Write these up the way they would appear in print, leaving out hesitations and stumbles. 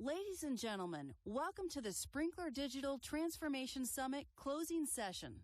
Ladies and gentlemen, welcome to the Sprinklr Digital Transformation Summit closing session.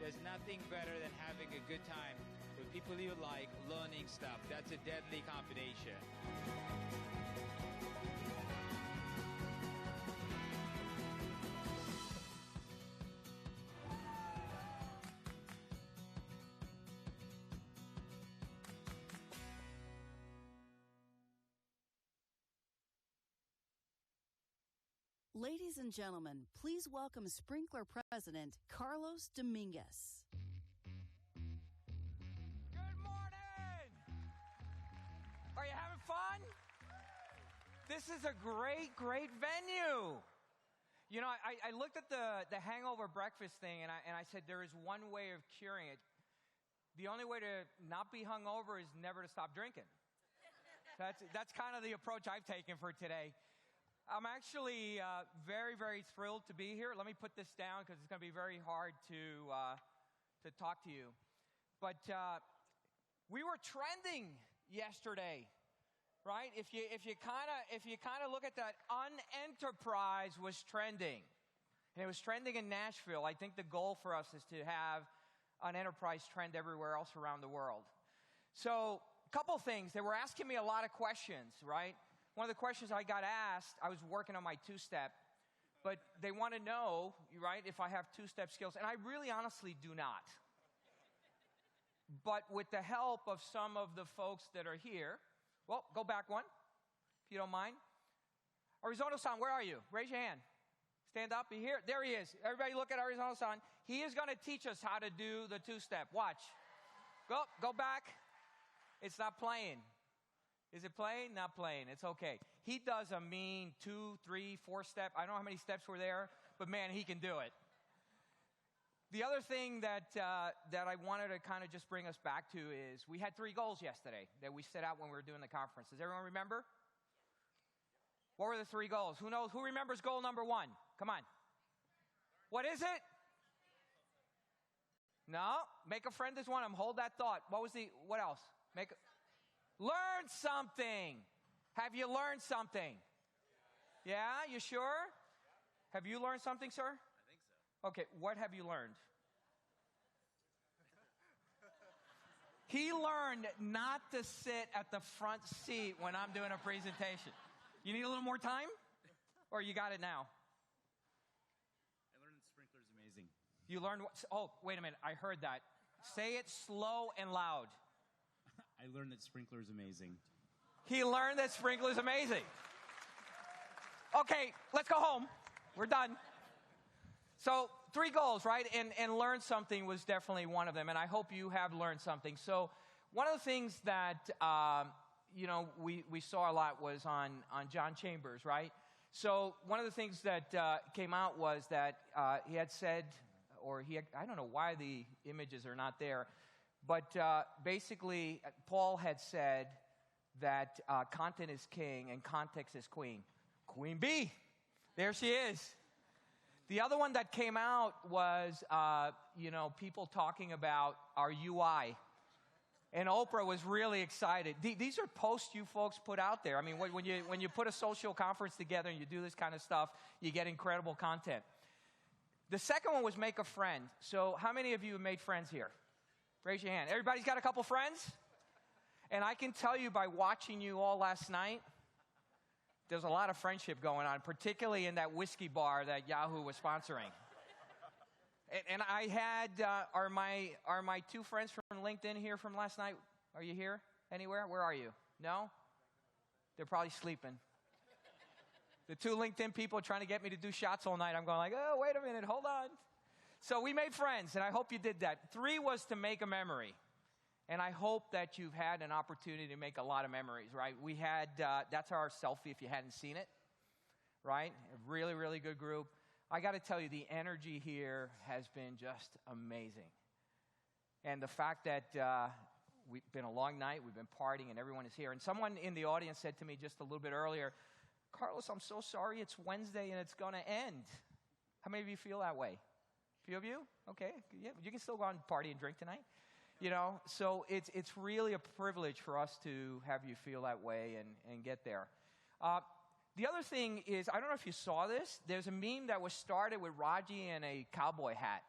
There's nothing better than having a good time with people you like, learning stuff. That's a deadly combination. Ladies and gentlemen, please welcome Sprinklr President Carlos Dominguez. Good morning! Are you having fun? This is a great venue. You know, I looked at the hangover breakfast thing, and I said there is one way of curing it. The only way to not be hungover is never to stop drinking. That's kind of the approach I've taken for today. I'm actually very thrilled to be here. Let me put this down because it's going to be very hard to talk to you. But we were trending yesterday, right? If you kind of look at that, Unenterprise was trending, and it was trending in Nashville. I think the goal for us is to have Unenterprise trend everywhere else around the world. So a couple things. They were asking me a lot of questions, right? One of the questions I got asked, I was working on my two-step, but they want to know, right, if I have two-step skills. And I really honestly do not. But with the help of some of the folks that are here, well, go back one, if you don't mind. Arizono-san, where are you? Raise your hand. Stand up. Are you here? There he is. Everybody look at Arizono-san. He is going to teach us how to do the two-step. Watch. Go back. It's not playing. Is it playing? Not playing. It's okay. He does a mean 2, 3, 4 step. I don't know how many steps were there, but man, he can do it. The other thing that I wanted to kind of just bring us back to is we had 3 goals yesterday that we set out when we were doing the conference. Does everyone remember? What were the 3 goals? Who knows? Who remembers goal number 1? Come on. What is it? No? Make a friend is one of them. Hold that thought. What else? Learn something. Have you learned something? Yeah, you sure? Have you learned something, sir? I think so. Okay, what have you learned? He learned not to sit at the front seat when I'm doing a presentation. You need a little more time? Or you got it now? I learned that Sprinklr is amazing. You learned what? Oh, wait a minute. I heard that. Say it slow and loud. I learned that Sprinklr is amazing. He learned that Sprinklr is amazing. Okay, let's go home. We're done. So 3 goals, right? And learn something was definitely one of them, and I hope you have learned something. So one of the things that, we saw a lot was on John Chambers, right? So one of the things that came out was that he had said, I don't know why the images are not there, but basically Paul had said that content is king and context is queen. Queen bee, there she is. The other one that came out was, people talking about our UI. And Oprah was really excited. These are posts you folks put out there. I mean, when you put a social conference together and you do this kind of stuff, you get incredible content. The second one was make a friend. So how many of you have made friends here? Raise your hand. Everybody's got a couple friends? And I can tell you by watching you all last night, there's a lot of friendship going on, particularly in that whiskey bar that Yahoo was sponsoring. And I had, are my 2 friends from LinkedIn here from last night? Are you here anywhere? Where are you? No? They're probably sleeping. The 2 LinkedIn people trying to get me to do shots all night. I'm going like, oh, wait a minute, hold on. So we made friends, and I hope you did that. 3 was to make a memory. And I hope that you've had an opportunity to make a lot of memories, right? We had, that's our selfie if you hadn't seen it, right? A really, really good group. I got to tell you, the energy here has been just amazing. And the fact that we've been a long night, we've been partying, and everyone is here. And someone in the audience said to me just a little bit earlier, Carlos, I'm so sorry it's Wednesday and it's going to end. How many of you feel that way? A few of you? Okay. Yeah, you can still go out and party and drink tonight. So it's really a privilege for us to have you feel that way and get there. The other thing is, I don't know if you saw this, there's a meme that was started with Raji in a cowboy hat.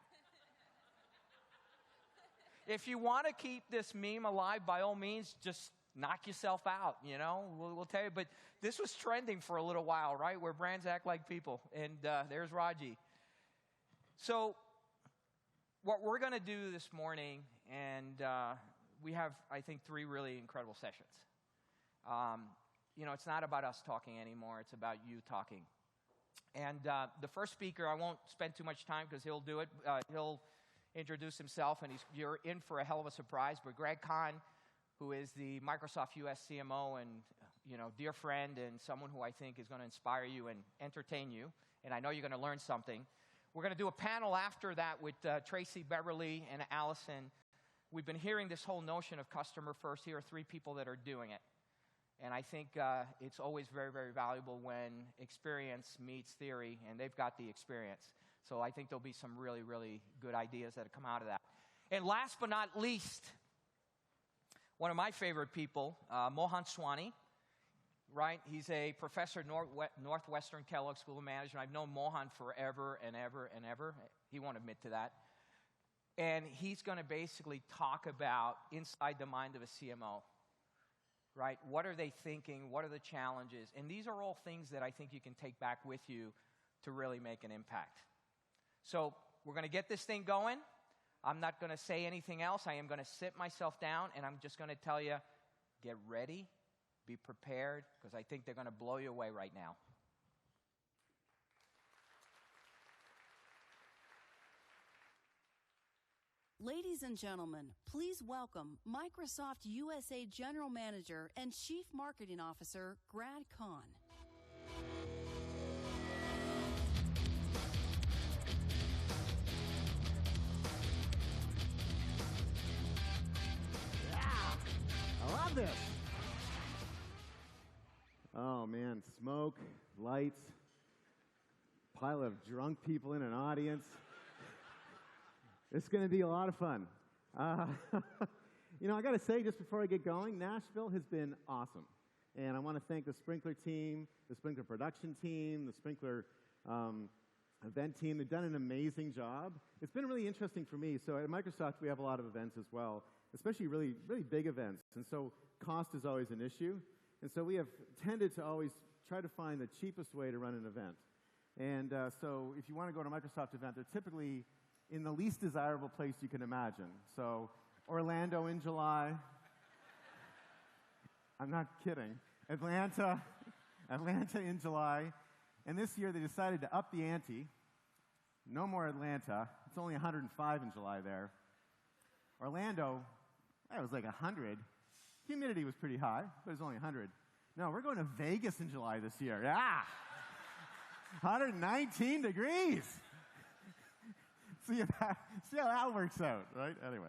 If you want to keep this meme alive, by all means, just knock yourself out, we'll tell you. But this was trending for a little while, right, where brands act like people. And there's Raji. So what we're going to do this morning, and we have, I think, 3 really incredible sessions. It's not about us talking anymore. It's about you talking. And the first speaker, I won't spend too much time because he'll do it. He'll introduce himself, and you're in for a hell of a surprise. But Greg Kahn, who is the Microsoft US CMO and, dear friend and someone who I think is going to inspire you and entertain you, and I know you're going to learn something. We're going to do a panel after that with Tracy, Beverly, and Allison. We've been hearing this whole notion of customer first. Here are 3 people that are doing it. And I think it's always very, very valuable when experience meets theory, and they've got the experience. So I think there'll be some really, really good ideas that come out of that. And last but not least, one of my favorite people, Mohan Swani, right? He's a professor at Northwestern Kellogg School of Management. I've known Mohan forever and ever and ever. He won't admit to that. And he's going to basically talk about inside the mind of a CMO. Right? What are they thinking? What are the challenges? And these are all things that I think you can take back with you to really make an impact. So we're going to get this thing going. I'm not going to say anything else. I am going to sit myself down, and I'm just going to tell you, get ready, be prepared, because I think they're going to blow you away right now. Ladies and gentlemen, please welcome Microsoft USA General Manager and Chief Marketing Officer, Greg Kahn. Yeah, I love this. Oh man, smoke, lights, pile of drunk people in an audience. It's going to be a lot of fun. I got to say, just before I get going, Nashville has been awesome. And I want to thank the Sprinklr team, the Sprinklr production team, the Sprinklr event team. They've done an amazing job. It's been really interesting for me. So at Microsoft, we have a lot of events as well, especially really, really big events. And so cost is always an issue. And so we have tended to always try to find the cheapest way to run an event. And so if you want to go to a Microsoft event, they're typically in the least desirable place you can imagine. So Orlando in July. I'm not kidding. Atlanta in July. And this year they decided to up the ante no more Atlanta. It's only 105 in July there. Orlando, it was like 100. Humidity was pretty high, but it was only 100. No, we're going to Vegas in July this year. Yeah. 119 degrees. See how that works out, right? Anyway,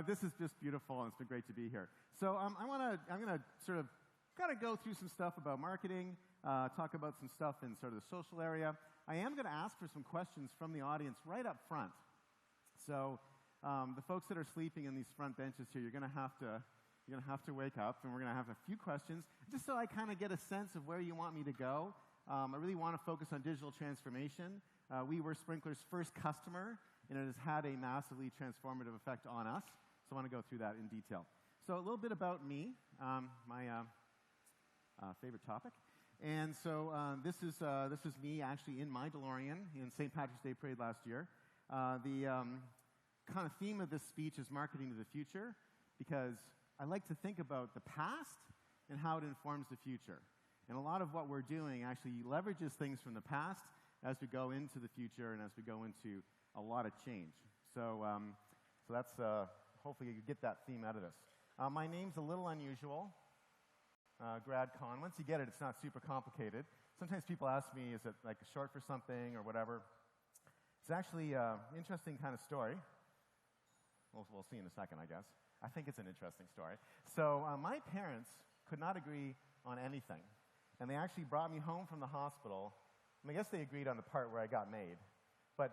this is just beautiful, and it's been great to be here. So I'm going to sort of kind of go through some stuff about marketing, talk about some stuff in sort of the social area. I am going to ask for some questions from the audience right up front. So the folks that are sleeping in these front benches here, you're going to have to wake up, and we're going to have a few questions, just so I kind of get a sense of where you want me to go. I really want to focus on digital transformation. We were Sprinklr's first customer, and it has had a massively transformative effect on us. So I want to go through that in detail. So a little bit about me, my favorite topic. And so this is me actually in my DeLorean in St. Patrick's Day Parade last year. The kind of theme of this speech is marketing to the future, because I like to think about the past and how it informs the future. And a lot of what we're doing actually leverages things from the past as we go into the future and as we go into a lot of change. So that's hopefully you get that theme out of this. My name's a little unusual, Grad Conn. Once you get it, it's not super complicated. Sometimes people ask me, is it like short for something or whatever? It's actually an interesting kind of story. We'll see in a second, I guess. I think it's an interesting story. So my parents could not agree on anything. And they actually brought me home from the hospital. I guess they agreed on the part where I got made. But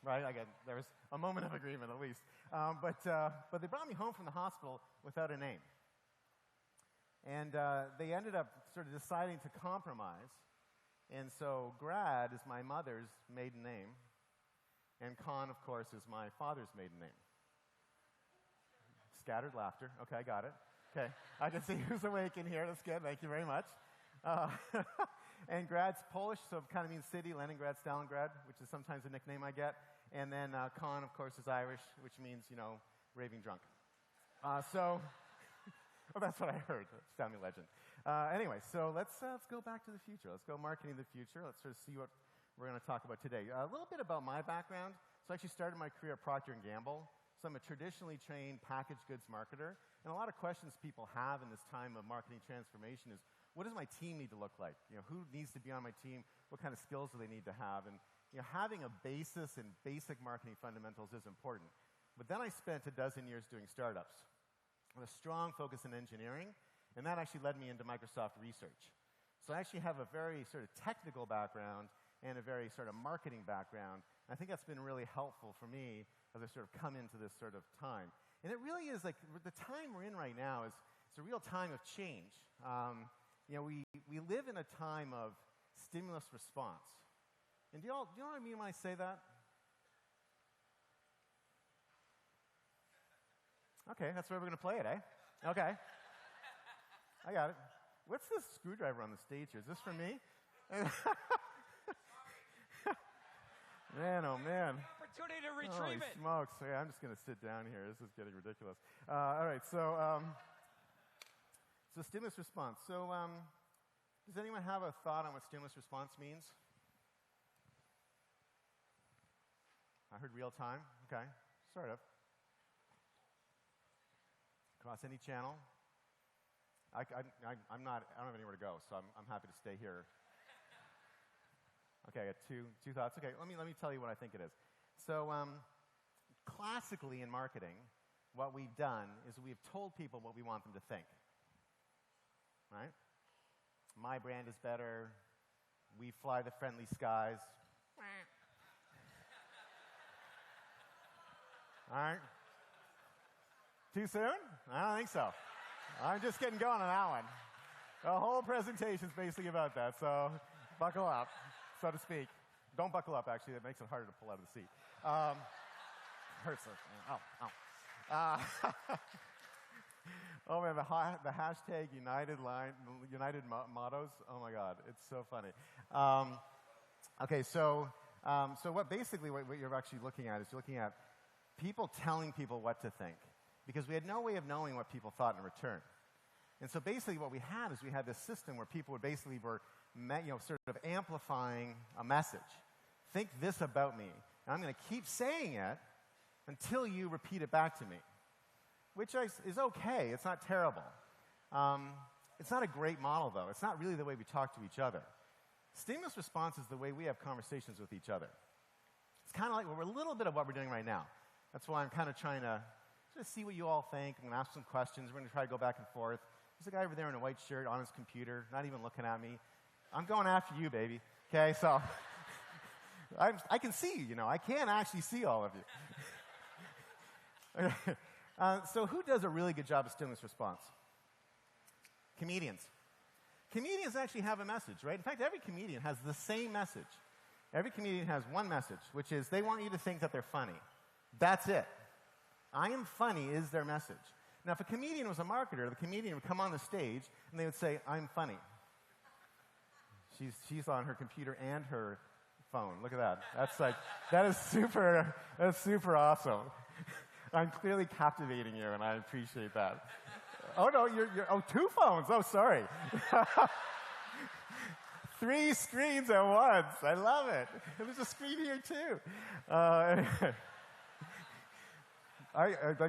right, again, there was a moment of agreement at least. But they brought me home from the hospital without a name. And they ended up sort of deciding to compromise. And so Grad is my mother's maiden name. And Conn, of course, is my father's maiden name. Scattered laughter. Okay, I got it. Okay, I can see who's awake in here. That's good. Thank you very much. And Grad's Polish, so it kind of means city, Leningrad, Stalingrad, which is sometimes a nickname I get. And then Conn, of course, is Irish, which means, raving drunk. Well, that's what I heard. It's family legend. Anyway, so let's go back to the future. Let's go marketing the future. Let's sort of see what we're going to talk about today. A little bit about my background. So I actually started my career at Procter & Gamble. So I'm a traditionally trained packaged goods marketer. And a lot of questions people have in this time of marketing transformation is, what does my team need to look like? Who needs to be on my team? What kind of skills do they need to have? And having a basis in basic marketing fundamentals is important. But then I spent a dozen years doing startups with a strong focus in engineering, and that actually led me into Microsoft research. So I actually have a very sort of technical background and a very sort of marketing background. I think that's been really helpful for me as I sort of come into this sort of time. And it really is like the time we're in right now is it's a real time of change. We live in a time of stimulus response. And do you know what I mean when I say that? Okay, that's where we're going to play it, eh? Okay. I got it. What's this screwdriver on the stage here? Is this for me? Man, oh man. Opportunity to retrieve Holy it. smokes. Okay, I'm just going to sit down here. This is getting ridiculous. All right, so stimulus response. So does anyone have a thought on what stimulus response means? I heard real time. Okay, sort of. Across any channel. I don't have anywhere to go, so I'm happy to stay here. Okay, I got two thoughts. Okay, let me tell you what I think it is. So classically in marketing, what we've done is we've told people what we want them to think. Right? My brand is better. We fly the friendly skies. All right? Too soon? I don't think so. I'm just getting going on that one. The whole presentation's basically about that, so buckle up, so to speak. Don't buckle up, actually. That makes it harder to pull out of the seat. Hurts. Oh, man, the hashtag United mottos. Oh, my God. It's so funny. Okay, so what you're actually looking at is you're looking at people telling people what to think, because we had no way of knowing what people thought in return. And so basically what we had is we had this system where people were sort of amplifying a message, think this about me. And I'm going to keep saying it until you repeat it back to me, which is okay. It's not terrible. It's not a great model, though. It's not really the way we talk to each other. Stimulus response is the way we have conversations with each other. It's kind of like a little bit of what we're doing right now. That's why I'm kind of trying to just see what you all think. I'm going to ask some questions. We're going to try to go back and forth. There's a guy over there in a white shirt on his computer, not even looking at me. I'm going after you, baby. Okay, so I can see you, you know. I can actually see all of you. So who does a really good job of stimulus response? Comedians. Comedians actually have a message, right? In fact, every comedian has the same message. Every comedian has one message, which is they want you to think that they're funny. That's it. I am funny is their message. Now, if a comedian was a marketer, the comedian would come on the stage and they would say, I'm funny. She's on her computer and her phone. Look at that. That is super awesome. I'm clearly captivating you, and I appreciate that. Oh, no, you're 2 phones. Oh, sorry. 3 screens at once. I love it. There's a screen here, too. Like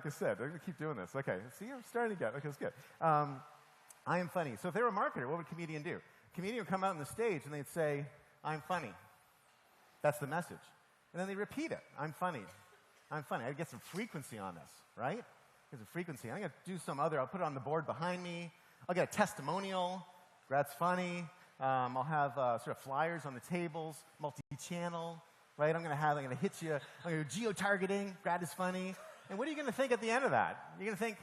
I said, I'm going to keep doing this. Okay, see, I'm starting to get. Okay, that's good. I am funny. So if they were a marketer, what would a comedian do? A comedian would come out on the stage, and they'd say, I'm funny. That's the message. And then they repeat it. I'm funny. I'm funny. I get some frequency on this, right? Get some frequency. I'm going to do some other. I'll put it on the board behind me. I'll get a testimonial. Brad's funny. I'll have sort of flyers on the tables, multi-channel, right? I'm going to hit you. I'm going to do geo-targeting. Brad is funny. And what are you going to think at the end of that? You're going to think,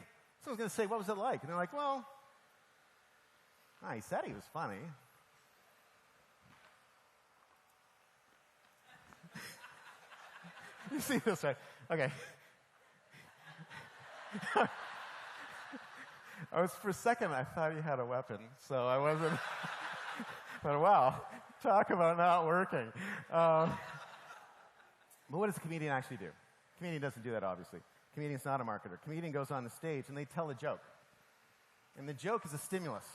someone's going to say, what was it like? And they're like, well, he said he was funny. You see this, right? Okay. For a second, I thought he had a weapon, so I wasn't. But wow, talk about not working. But what does a comedian actually do? A comedian doesn't do that, obviously. A comedian's not a marketer. A comedian goes on the stage and they tell a joke. And the joke is a stimulus.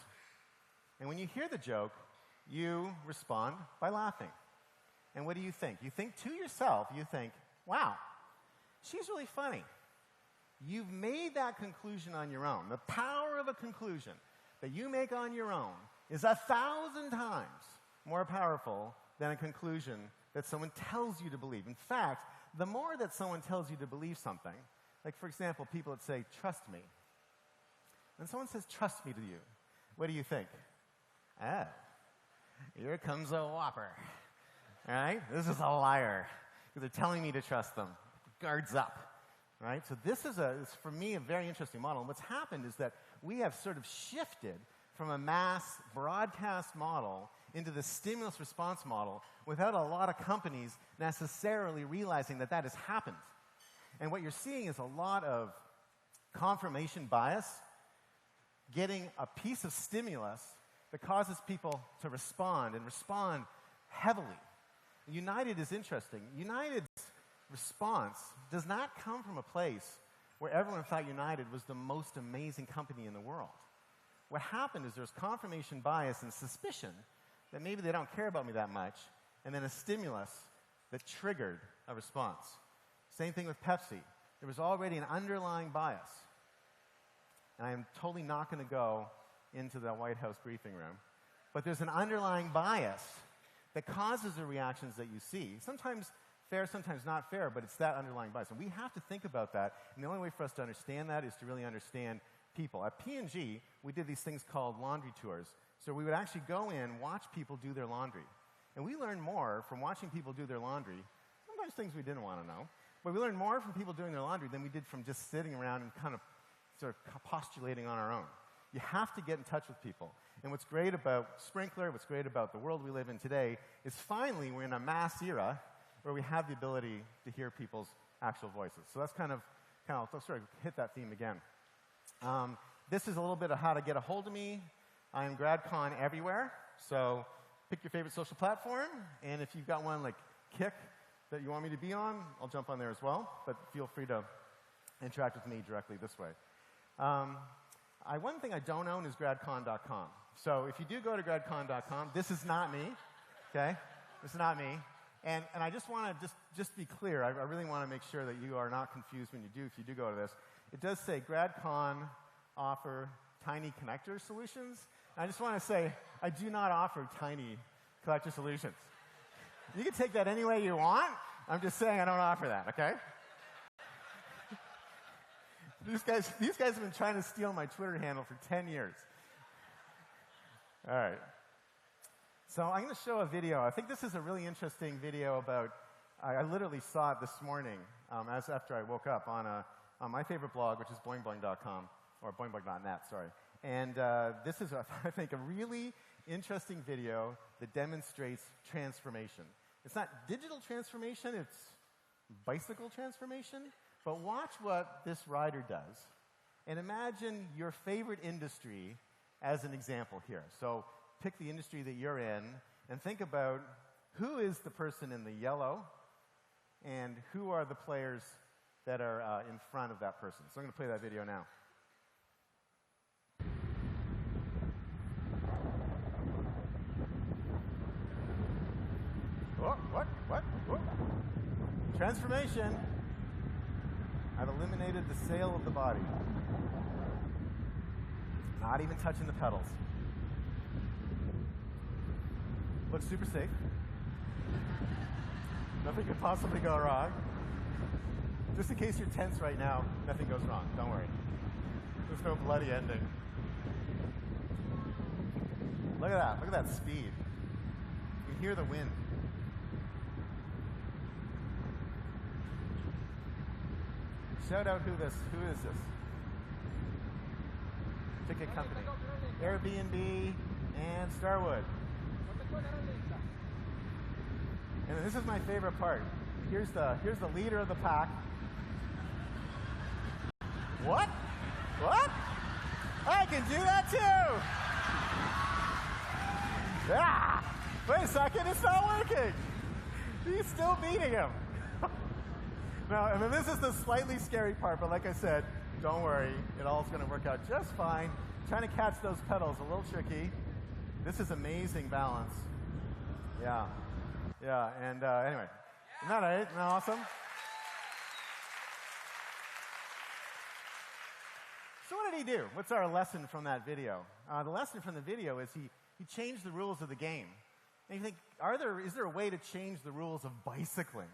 And when you hear the joke, you respond by laughing. And what do you think? You think to yourself, wow, she's really funny. You've made that conclusion on your own. The power of a conclusion that you make on your own is 1,000 times more powerful than a conclusion that someone tells you to believe. In fact, the more that someone tells you to believe something, like for example, people that say, trust me. When someone says, trust me to you, what do you think? Here comes a whopper. All right? This is a liar. Because they're telling me to trust them. Guards up. Right? So this is, for me, a very interesting model. And what's happened is that we have sort of shifted from a mass broadcast model into the stimulus response model without a lot of companies necessarily realizing that that has happened. And what you're seeing is a lot of confirmation bias, getting a piece of stimulus that causes people to respond and respond heavily. United is interesting. United's response does not come from a place where everyone thought United was the most amazing company in the world. What happened is there's confirmation bias and suspicion that maybe they don't care about me that much, and then a stimulus that triggered a response. Same thing with Pepsi. There was already an underlying bias. And I am totally not going to go into the White House briefing room, but there's an underlying bias that causes the reactions that you see. Sometimes fair, sometimes not fair, but it's that underlying bias. And we have to think about that, and the only way for us to understand that is to really understand people. At P&G, we did these things called laundry tours. So we would actually go in, watch people do their laundry. And we learned more from watching people do their laundry, sometimes things we didn't want to know, but we learned more from people doing their laundry than we did from just sitting around and kind of sort of postulating on our own. You have to get in touch with people. And what's great about Sprinklr, what's great about the world we live in today, is finally we're in a mass era where we have the ability to hear people's actual voices. So that's kind of I'll sort of hit that theme again. This is a little bit of how to get a hold of me. I am GradCon everywhere. So pick your favorite social platform. And if you've got one like Kik that you want me to be on, I'll jump on there as well. But feel free to interact with me directly this way. One thing I don't own is gradcon.com. So if you do go to gradcon.com, this is not me, okay? This is not me. And I just want to just be clear. I really want to make sure that you are not confused when you do, if you do go to this. It does say GradCon offer tiny connector solutions. And I just want to say, I do not offer tiny connector solutions. You can take that any way you want. I'm just saying I don't offer that, okay? These guys have been trying to steal my Twitter handle for 10 years. All right. So I'm going to show a video. I think this is a really interesting video about, I literally saw it this morning after I woke up on my favorite blog, which is boingboing.com, or boingboing.net, sorry. And this is, I think, a really interesting video that demonstrates transformation. It's not digital transformation, it's bicycle transformation. But watch what this rider does. And imagine your favorite industry as an example here. So pick the industry that you're in and think about who is the person in the yellow and who are the players that are in front of that person. So I'm going to play that video now. Oh, what? Oh. Transformation. I've eliminated the sail of the body. Not even touching the pedals. Looks super safe. Nothing could possibly go wrong. Just in case you're tense right now, nothing goes wrong. Don't worry. There's no bloody ending. Look at that. Look at that speed. You can hear the wind. Shout out who is this? Ticket company. Airbnb and Starwood. And this is my favorite part. Here's the leader of the pack. What? What? I can do that too! Ah! Wait a second, it's not working! He's still beating him. Now, and then this is the slightly scary part, but like I said, don't worry, it all's going to work out just fine. Trying to catch those pedals, a little tricky. This is amazing balance. Yeah, and anyway, isn't that right? Isn't that awesome? So what did he do? What's our lesson from that video? The lesson from the video is he changed the rules of the game. And you think, is there a way to change the rules of bicycling?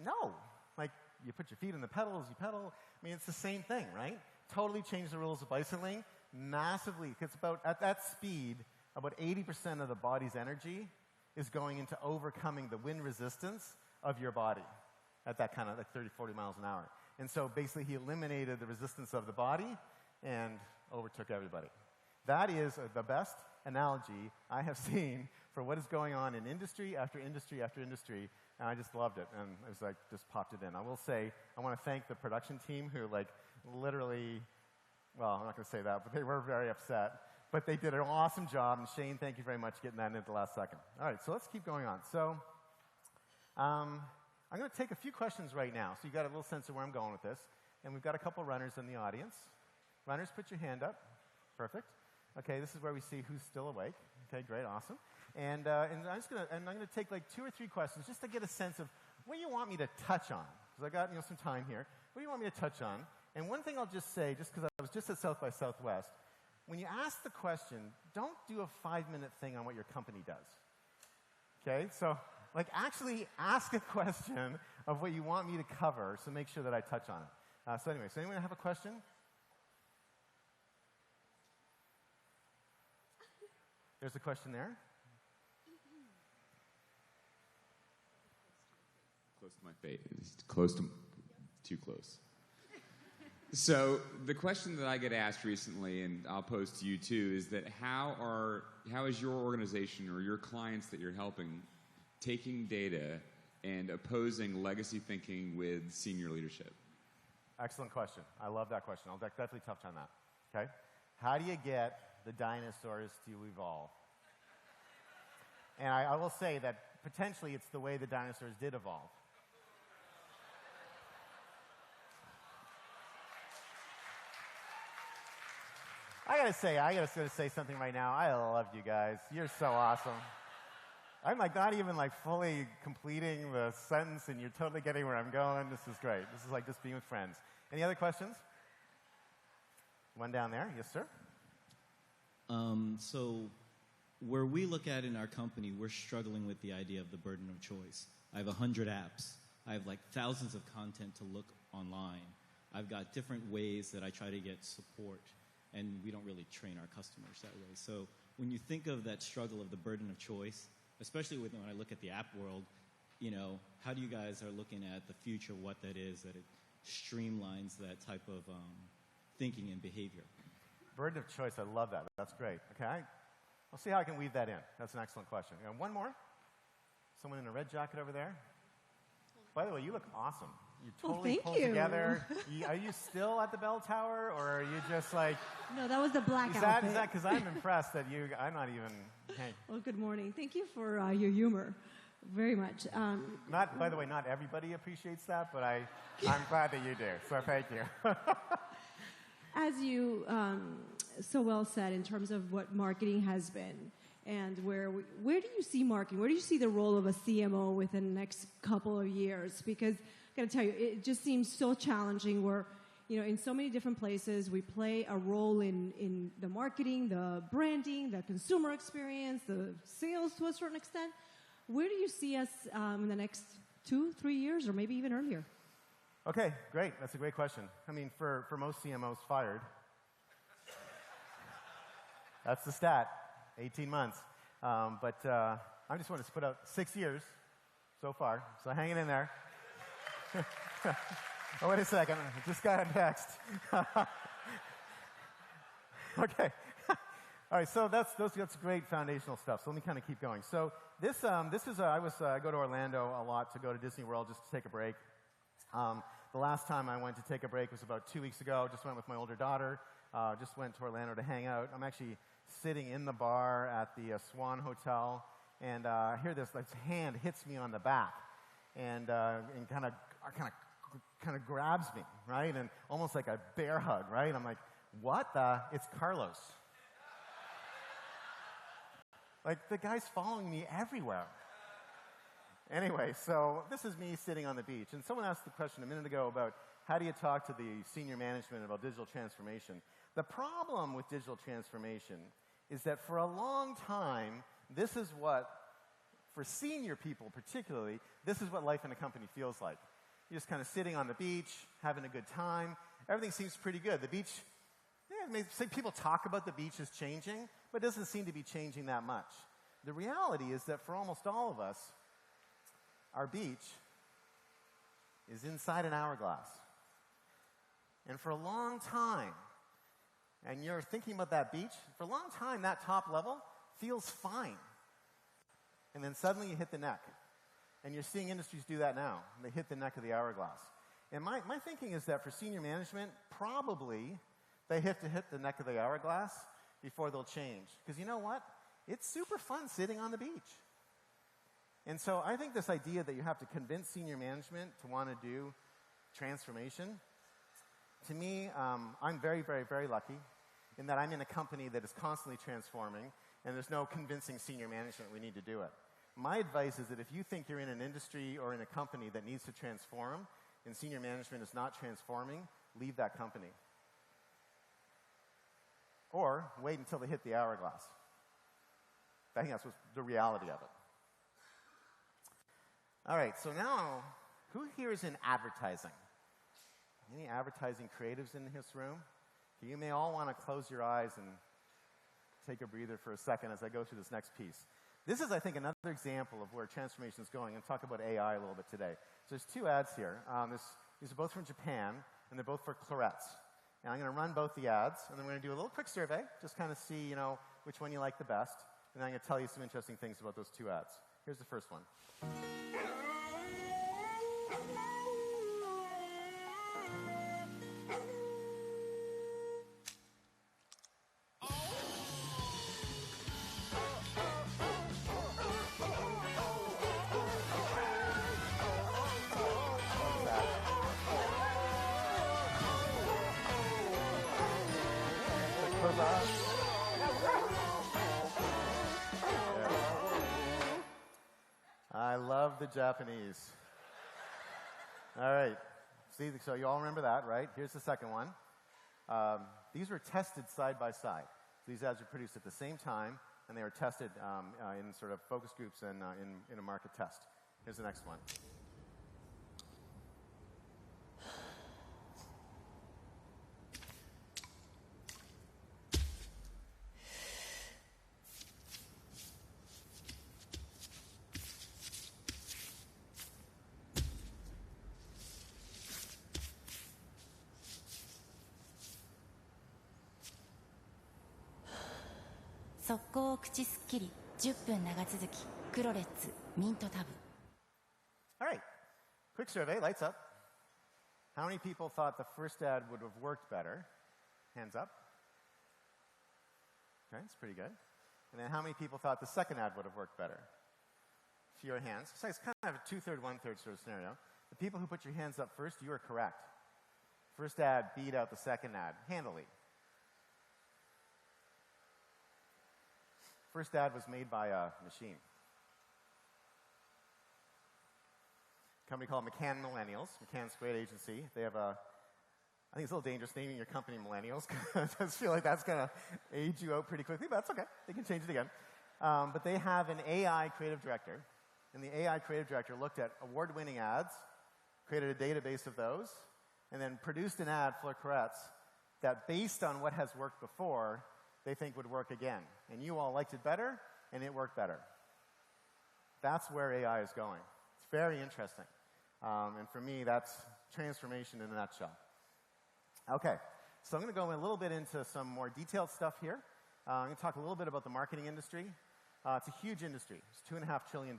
No. Like, you put your feet on the pedals, you pedal. I mean, it's the same thing, right? Totally changed the rules of bicycling massively. It's about, at that speed, about 80% of the body's energy is going into overcoming the wind resistance of your body at that kind of like 30, 40 miles an hour. And so basically he eliminated the resistance of the body and overtook everybody. That is the best analogy I have seen for what is going on in industry after industry after industry. And I just loved it, and it was like, just popped it in. I will say, I want to thank the production team who, like, literally, well, I'm not going to say that, but they were very upset. But they did an awesome job, and Shane, thank you very much for getting that in at the last second. All right, so let's keep going on. So I'm going to take a few questions right now, so you got a little sense of where I'm going with this. And we've got a couple runners in the audience. Runners, put your hand up. Perfect. Okay, this is where we see who's still awake. Okay, great, awesome. And I'm going to take like 2 or 3 questions just to get a sense of what you want me to touch on. Because I got some time here. What do you want me to touch on? And one thing I'll just say, just because I was just at South by Southwest, when you ask the question, don't do a 5-minute thing on what your company does. Okay, so like actually ask a question of what you want me to cover, so make sure that I touch on it. So anyway, so anyone have a question? There's a question there. Close to my face. Too close. So the question that I get asked recently, and I'll pose to you too, is that how is your organization or your clients that you're helping taking data and opposing legacy thinking with senior leadership? Excellent question. I love that question. I'll definitely touch on that. Okay? How do you get the dinosaurs to evolve? And I will say that potentially it's the way the dinosaurs did evolve. I gotta say something right now. I love you guys. You're so awesome. I'm like not even like fully completing the sentence, and you're totally getting where I'm going. This is great. This is like just being with friends. Any other questions? One down there. Yes, sir. So where we look at in our company, we're struggling with the idea of the burden of choice. I have 100 apps. I have like thousands of content to look online. I've got different ways that I try to get support, and we don't really train our customers that way. So when you think of that struggle of the burden of choice, especially when I look at the app world, you know, how do you guys are looking at the future, what that is, that it streamlines that type of thinking and behavior? Burden of choice, I love that. That's great. Okay, I'll see how I can weave that in. That's an excellent question. One more. Someone in a red jacket over there. By the way, you look awesome. You totally pulled together. Are you still at the bell tower, or are you just like... No, that was the black outfit. Is that because I'm impressed that you... I'm not even... Hey. Well, good morning. Thank you for your humor. Very much. By the way, not everybody appreciates that, but I'm glad that you do. So thank you. As you so well said, in terms of what marketing has been, and where do you see marketing? Where do you see the role of a CMO within the next couple of years? Because I got to tell you, it just seems so challenging. Where, you know, in so many different places, we play a role in the marketing, the branding, the consumer experience, the sales to a certain extent. Where do you see us in the next 2-3 years, or maybe even earlier? Okay, great. That's a great question. I mean, for most CMOs fired, that's the stat, 18 months. But I just wanted to put out 6 years so far, so hanging in there. Oh, wait a second. I just got a text. Okay. All right, so that's great foundational stuff. So let me kind of keep going. So this is I go to Orlando a lot to go to Disney World just to take a break. The last time I went to take a break was about 2 weeks ago. Just went with my older daughter. Just went to Orlando to hang out. I'm actually sitting in the bar at the Swan Hotel, and I hear this hand hits me on the back, and kind of grabs me, right? And almost like a bear hug, right? I'm like, what the? It's Carlos. Like, the guy's following me everywhere. Anyway, so this is me sitting on the beach. And someone asked the question a minute ago about how do you talk to the senior management about digital transformation. The problem with digital transformation is that for a long time, this is what, for senior people particularly, this is what life in a company feels like. You're just kind of sitting on the beach, having a good time. Everything seems pretty good. The beach, people talk about the beach as changing, but it doesn't seem to be changing that much. The reality is that for almost all of us, our beach is inside an hourglass. And for a long time, and you're thinking about that beach, for a long time, that top level feels fine. And then suddenly you hit the neck. And you're seeing industries do that now. They hit the neck of the hourglass. And my thinking is that for senior management, probably they have to hit the neck of the hourglass before they'll change. Because you know what? It's super fun sitting on the beach. And so I think this idea that you have to convince senior management to want to do transformation, to me, I'm very, very, very lucky in that I'm in a company that is constantly transforming, and there's no convincing senior management we need to do it. My advice is that if you think you're in an industry or in a company that needs to transform, and senior management is not transforming, leave that company. Or wait until they hit the hourglass. I think that's what's the reality of it. All right, so now, who here is in advertising? Any advertising creatives in this room? Okay, you may all want to close your eyes and take a breather for a second as I go through this next piece. This is, I think, another example of where transformation is going. I'm going to talk about AI a little bit today. So there's 2 ads here. These are both from Japan, and they're both for Clarets. And I'm going to run both the ads, and then we're going to do a little quick survey, just kind of see, which one you like the best. And then I'm going to tell you some interesting things about those 2 ads. Here's the first one. love the Japanese. All right. See, so you all remember that, right? Here's the second one. These were tested side by side. These ads were produced at the same time, and they were tested in sort of focus groups and in a market test. Here's the next one. All right, quick survey, lights up. How many people thought the first ad would have worked better? Hands up. Okay, that's pretty good. And then how many people thought the second ad would have worked better? Fewer hands. So it's kind of a 2/3, 1/3 sort of scenario. The people who put your hands up first, you are correct. First ad beat out the second ad handily. First ad was made by a machine. A company called McCann Millennials. McCann's a great agency. They have I think it's a little dangerous naming your company Millennials. I just feel like that's going to age you out pretty quickly, but that's okay. They can change it again. But they have an AI creative director. And the AI creative director looked at award-winning ads, created a database of those, and then produced an ad, Fleur Corette's, that based on what has worked before, they think would work again. And you all liked it better, and it worked better. That's where AI is going. It's very interesting. And for me, that's transformation in a nutshell. Okay, so I'm going to go a little bit into some more detailed stuff here. I'm going to talk a little bit about the marketing industry. It's a huge industry. It's $2.5 trillion.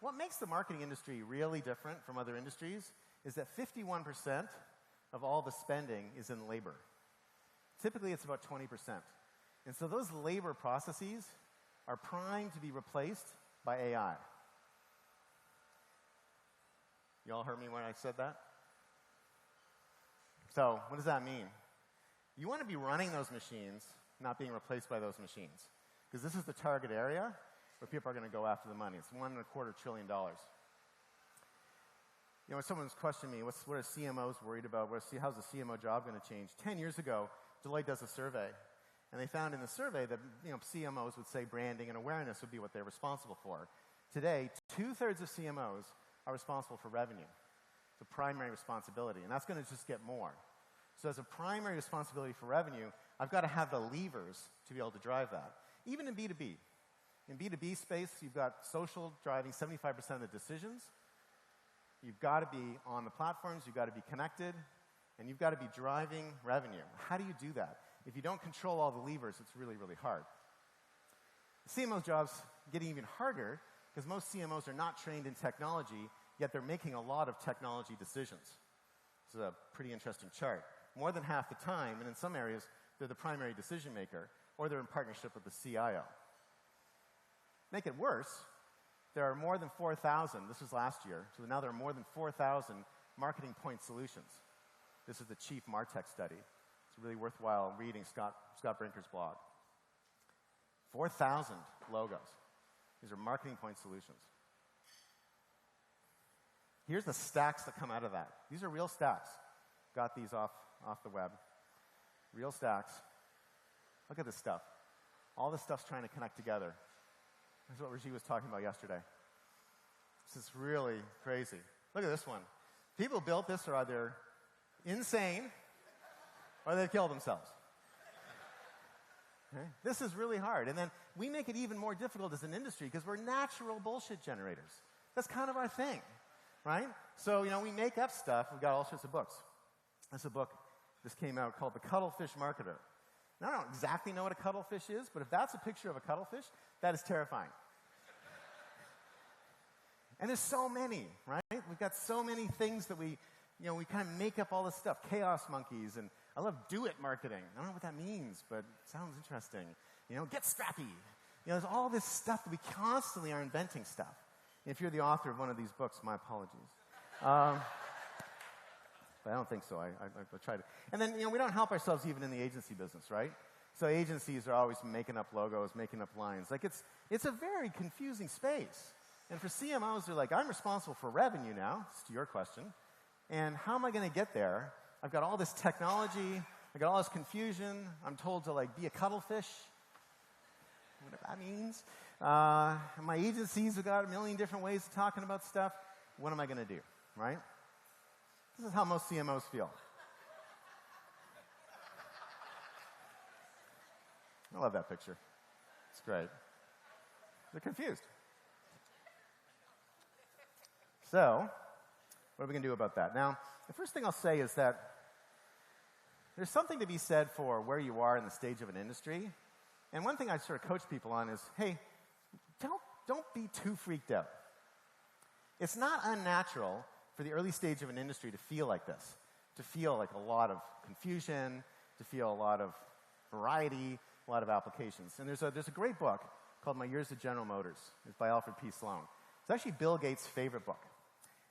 What makes the marketing industry really different from other industries is that 51% of all the spending is in labor. Typically, it's about 20%. And so those labor processes are primed to be replaced by AI. You all heard me when I said that? So what does that mean? You want to be running those machines, not being replaced by those machines. Because this is the target area where people are going to go after the money. It's $1.25 trillion. You know, when someone's questioned me, what are CMOs worried about? How's the CMO job going to change? 10 years ago, Deloitte does a survey. And they found in the survey that CMOs would say branding and awareness would be what they're responsible for. Today, 2/3 of CMOs are responsible for revenue. It's a primary responsibility, and that's going to just get more. So as a primary responsibility for revenue, I've got to have the levers to be able to drive that. Even in B2B. In B2B space, you've got social driving 75% of the decisions. You've got to be on the platforms, you've got to be connected, and you've got to be driving revenue. How do you do that? If you don't control all the levers, it's really, really hard. The CMO's job's getting even harder because most CMOs are not trained in technology, yet they're making a lot of technology decisions. This is a pretty interesting chart. More than half the time, and in some areas, they're the primary decision maker, or they're in partnership with the CIO. Make it worse, there are more than 4,000, this was last year, so now there are more than 4,000 marketing point solutions. This is the Chief MarTech study. It's really worthwhile reading Scott Brinker's blog. 4,000 logos. These are marketing point solutions. Here's the stacks that come out of that. These are real stacks. Got these off the web. Real stacks. Look at this stuff. All this stuff's trying to connect together. This is what Rajiv was talking about yesterday. This is really crazy. Look at this one. People built this are either insane or they've killed themselves. Okay? This is really hard. And then we make it even more difficult as an industry because we're natural bullshit generators. That's kind of our thing, right? So, we make up stuff. We've got all sorts of books. There's a book just came out called The Cuttlefish Marketer. Now, I don't exactly know what a cuttlefish is, but if that's a picture of a cuttlefish, that is terrifying. And there's so many, right? We've got so many things that we kind of make up all this stuff. Chaos monkeys, and I love do-it marketing. I don't know what that means, but it sounds interesting. Get scrappy. There's all this stuff that we constantly are inventing stuff. If you're the author of one of these books, my apologies. But I don't think so. I tried it. And then, we don't help ourselves even in the agency business, right? So agencies are always making up logos, making up lines. Like, it's a very confusing space. And for CMOs, they're like, I'm responsible for revenue now. It's to your question. And how am I going to get there? I've got all this technology. I've got all this confusion. I'm told to like be a cuttlefish, whatever that means. My agencies have got a million different ways of talking about stuff. What am I going to do, right? This is how most CMOs feel. I love that picture. It's great. They're confused. So, what are we going to do about that? Now, the first thing I'll say is that there's something to be said for where you are in the stage of an industry. And one thing I sort of coach people on is, hey, don't be too freaked out. It's not unnatural for the early stage of an industry to feel like this, to feel like a lot of confusion, to feel a lot of variety, a lot of applications. And there's a great book called My Years at General Motors. It's by Alfred P. Sloan. It's actually Bill Gates' favorite book.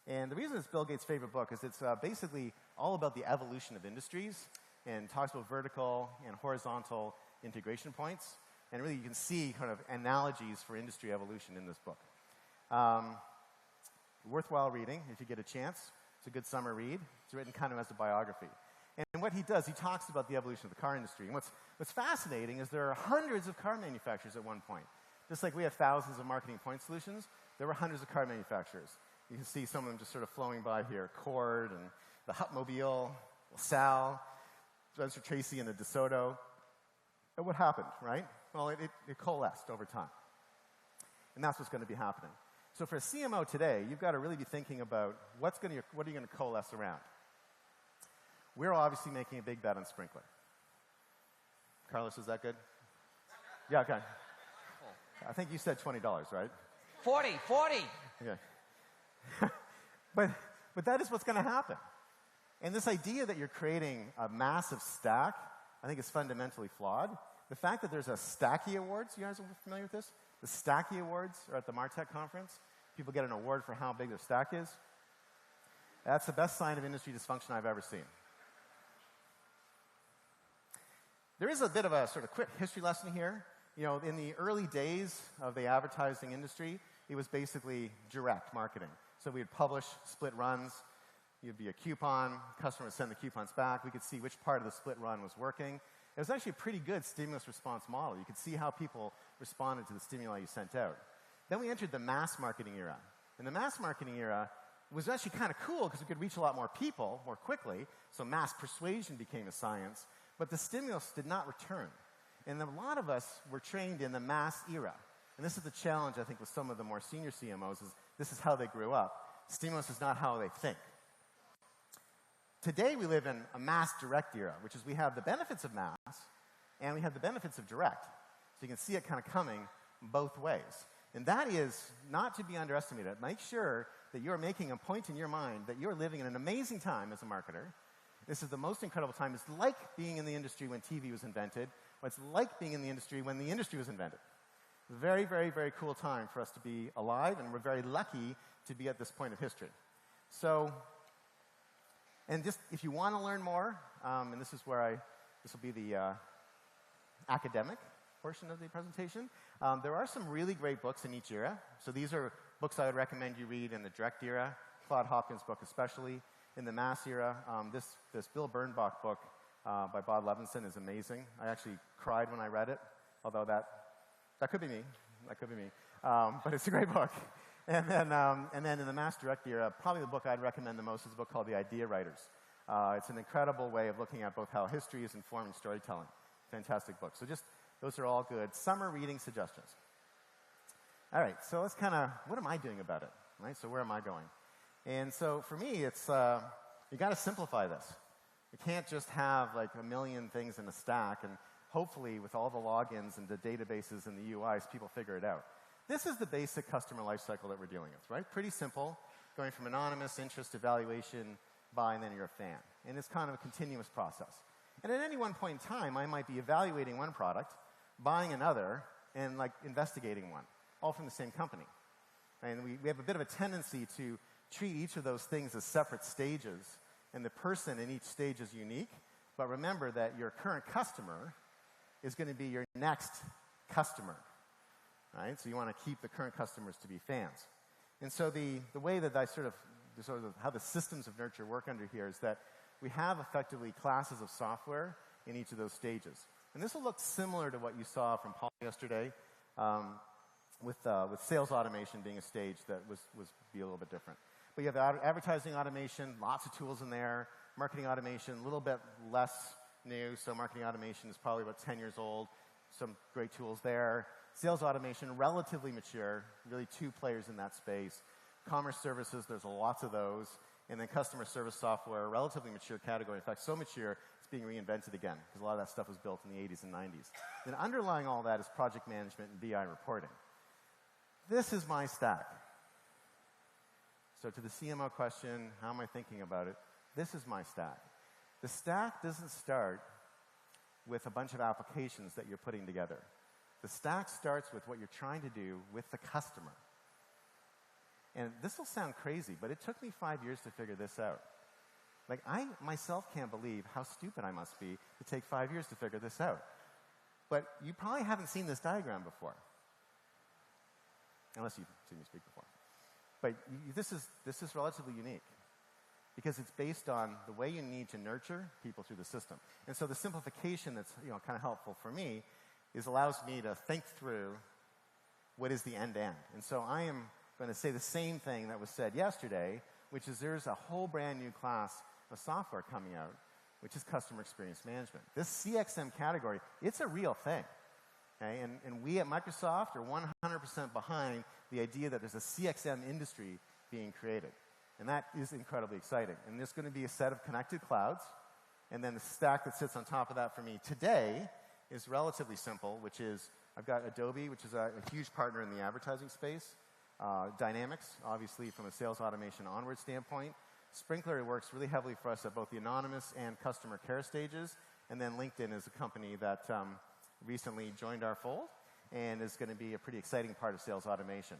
And the reason it's Bill Gates' favorite book is it's basically all about the evolution of industries and talks about vertical and horizontal integration points. And really you can see kind of analogies for industry evolution in this book. Worthwhile reading if you get a chance. It's a good summer read. It's written kind of as a biography. And what he does, he talks about the evolution of the car industry. And what's fascinating is there are hundreds of car manufacturers at one point. Just like we have thousands of marketing point solutions, there were hundreds of car manufacturers. You can see some of them just sort of flowing by here. Cord and the Hupmobile, LaSalle, Spencer Tracy and the DeSoto. And what happened, right? Well, it coalesced over time. And that's what's going to be happening. So for a CMO today, you've got to really be thinking about what are you going to coalesce around? We're obviously making a big bet on Sprinklr. Carlos, is that good? Yeah, okay. I think you said $20, right? 40. Okay. but that is what's going to happen. And this idea that you're creating a massive stack, I think is fundamentally flawed. The fact that there's a Stacky Awards, you guys are familiar with this? The Stacky Awards are at the MarTech conference. People get an award for how big their stack is. That's the best sign of industry dysfunction I've ever seen. There is a bit of a sort of quick history lesson here. You know, in the early days of the advertising industry, it was basically direct marketing. So we'd publish split runs. You'd be a coupon. Customer would send the coupons back. We could see which part of the split run was working. It was actually a pretty good stimulus response model. You could see how people responded to the stimuli you sent out. Then we entered the mass marketing era. And the mass marketing era was actually kind of cool because we could reach a lot more people more quickly. So mass persuasion became a science. But the stimulus did not return. And a lot of us were trained in the mass era. And this is the challenge, I think, with some of the more senior CMOs, is this is how they grew up. Stimulus is not how they think. Today, we live in a mass direct era, which is we have the benefits of mass, and we have the benefits of direct. So you can see it kind of coming both ways. And that is not to be underestimated. Make sure that you're making a point in your mind that you're living in an amazing time as a marketer. This is the most incredible time. It's like being in the industry when TV was invented. It's like being in the industry when the industry was invented. Very, very, very cool time for us to be alive, and we're very lucky to be at this point of history. So, and just if you want to learn more, and this is where this will be the academic portion of the presentation. There are some really great books in each era. So these are books I would recommend you read in the direct era, Claude Hopkins' book especially. In the mass era, this Bill Bernbach book by Bob Levinson is amazing. I actually cried when I read it, although that could be me. That could be me. But it's a great book. And then in the mass direct era, probably the book I'd recommend the most is a book called The Idea Writers. It's an incredible way of looking at both how history is informing storytelling. Fantastic book. So just, those are all good summer reading suggestions. All right, so let's kind of, what am I doing about it? Right, so where am I going? And so for me, it's, you got to simplify this. You can't just have like a million things in a stack, and hopefully with all the logins and the databases and the UIs, people figure it out. This is the basic customer lifecycle that we're dealing with, right? Pretty simple, going from anonymous, interest, evaluation, buy, and then you're a fan. And it's kind of a continuous process. And at any one point in time, I might be evaluating one product, buying another, and like investigating one, all from the same company. And we have a bit of a tendency to treat each of those things as separate stages, and the person in each stage is unique. But remember that your current customer is going to be your next customer, right? So you want to keep the current customers to be fans. And so the way that I sort of how the systems of nurture work under here is that we have effectively classes of software in each of those stages. And this will look similar to what you saw from Paul yesterday, with sales automation being a stage that was be a little bit different. But you have advertising automation, lots of tools in there. Marketing automation, a little bit less new, so marketing automation is probably about 10 years old. Some great tools there. Sales automation, relatively mature, really 2 players in that space. Commerce services, there's lots of those. And then customer service software, relatively mature category. In fact, so mature, it's being reinvented again, because a lot of that stuff was built in the 80s and 90s. And underlying all that is project management and BI reporting. This is my stack. So to the CMO question, how am I thinking about it? This is my stack. The stack doesn't start with a bunch of applications that you're putting together. The stack starts with what you're trying to do with the customer. And this will sound crazy, but it took me 5 years to figure this out. Like, I myself can't believe how stupid I must be to take 5 years to figure this out. But you probably haven't seen this diagram before. Unless you've seen me speak before. But this is relatively unique, because it's based on the way you need to nurture people through the system. And so the simplification that's kind of helpful for me is allows me to think through what is the end-to-end. And so I am going to say the same thing that was said yesterday, which is there's a whole brand new class of software coming out, which is customer experience management. This CXM category, it's a real thing. Okay? And we at Microsoft are 100% behind the idea that there's a CXM industry being created. And that is incredibly exciting. And there's going to be a set of connected clouds, and then the stack that sits on top of that for me today is relatively simple, which is I've got Adobe, which is a huge partner in the advertising space. Dynamics, obviously from a sales automation onward standpoint. Sprinklr works really heavily for us at both the anonymous and customer care stages. And then LinkedIn is a company that recently joined our fold and is going to be a pretty exciting part of sales automation.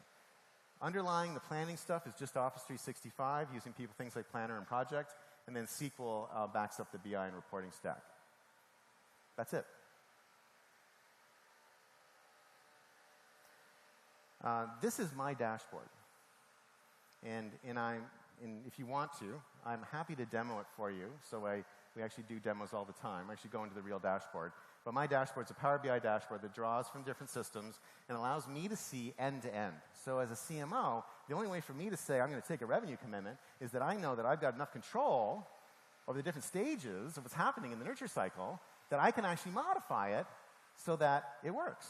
Underlying the planning stuff is just Office 365, using things like Planner and Project, and then SQL backs up the BI and reporting stack. That's it. This is my dashboard. And if you want to, I'm happy to demo it for you. So we actually do demos all the time. I actually go into the real dashboard. But my dashboard is a Power BI dashboard that draws from different systems and allows me to see end to end. So as a CMO, the only way for me to say I'm going to take a revenue commitment is that I know that I've got enough control over the different stages of what's happening in the nurture cycle that I can actually modify it so that it works.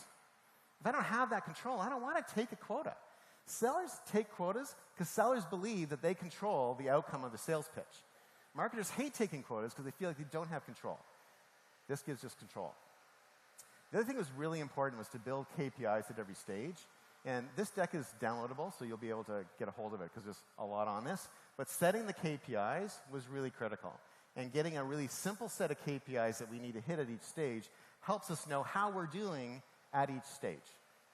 If I don't have that control, I don't want to take a quota. Sellers take quotas because sellers believe that they control the outcome of the sales pitch. Marketers hate taking quotas because they feel like they don't have control. This gives us control. The other thing that was really important was to build KPIs at every stage. And this deck is downloadable, so you'll be able to get a hold of it because there's a lot on this. But setting the KPIs was really critical. And getting a really simple set of KPIs that we need to hit at each stage helps us know how we're doing at each stage.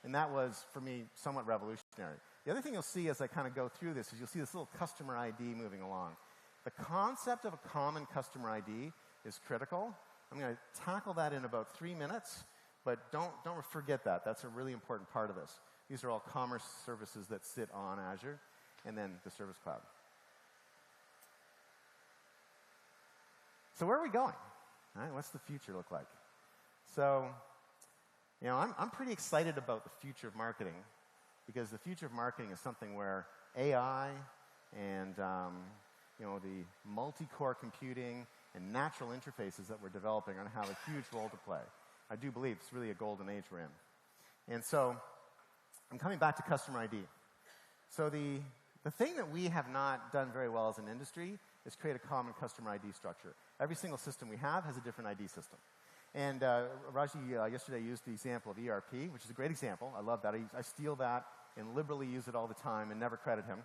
And that was, for me, somewhat revolutionary. The other thing you'll see as I kind of go through this is you'll see this little customer ID moving along. The concept of a common customer ID is critical. I'm going to tackle that in about 3 minutes, but don't forget that. That's a really important part of this. These are all commerce services that sit on Azure, and then the Service Cloud. So where are we going? All right, what's the future look like? So, I'm pretty excited about the future of marketing, because the future of marketing is something where AI and the multi-core computing and natural interfaces that we're developing are going to have a huge role to play. I do believe it's really a golden age we're in. And so I'm coming back to customer ID. So the thing that we have not done very well as an industry is create a common customer ID structure. Every single system we have has a different ID system. And Raji yesterday used the example of ERP, which is a great example. I love that. I steal that and liberally use it all the time and never credit him.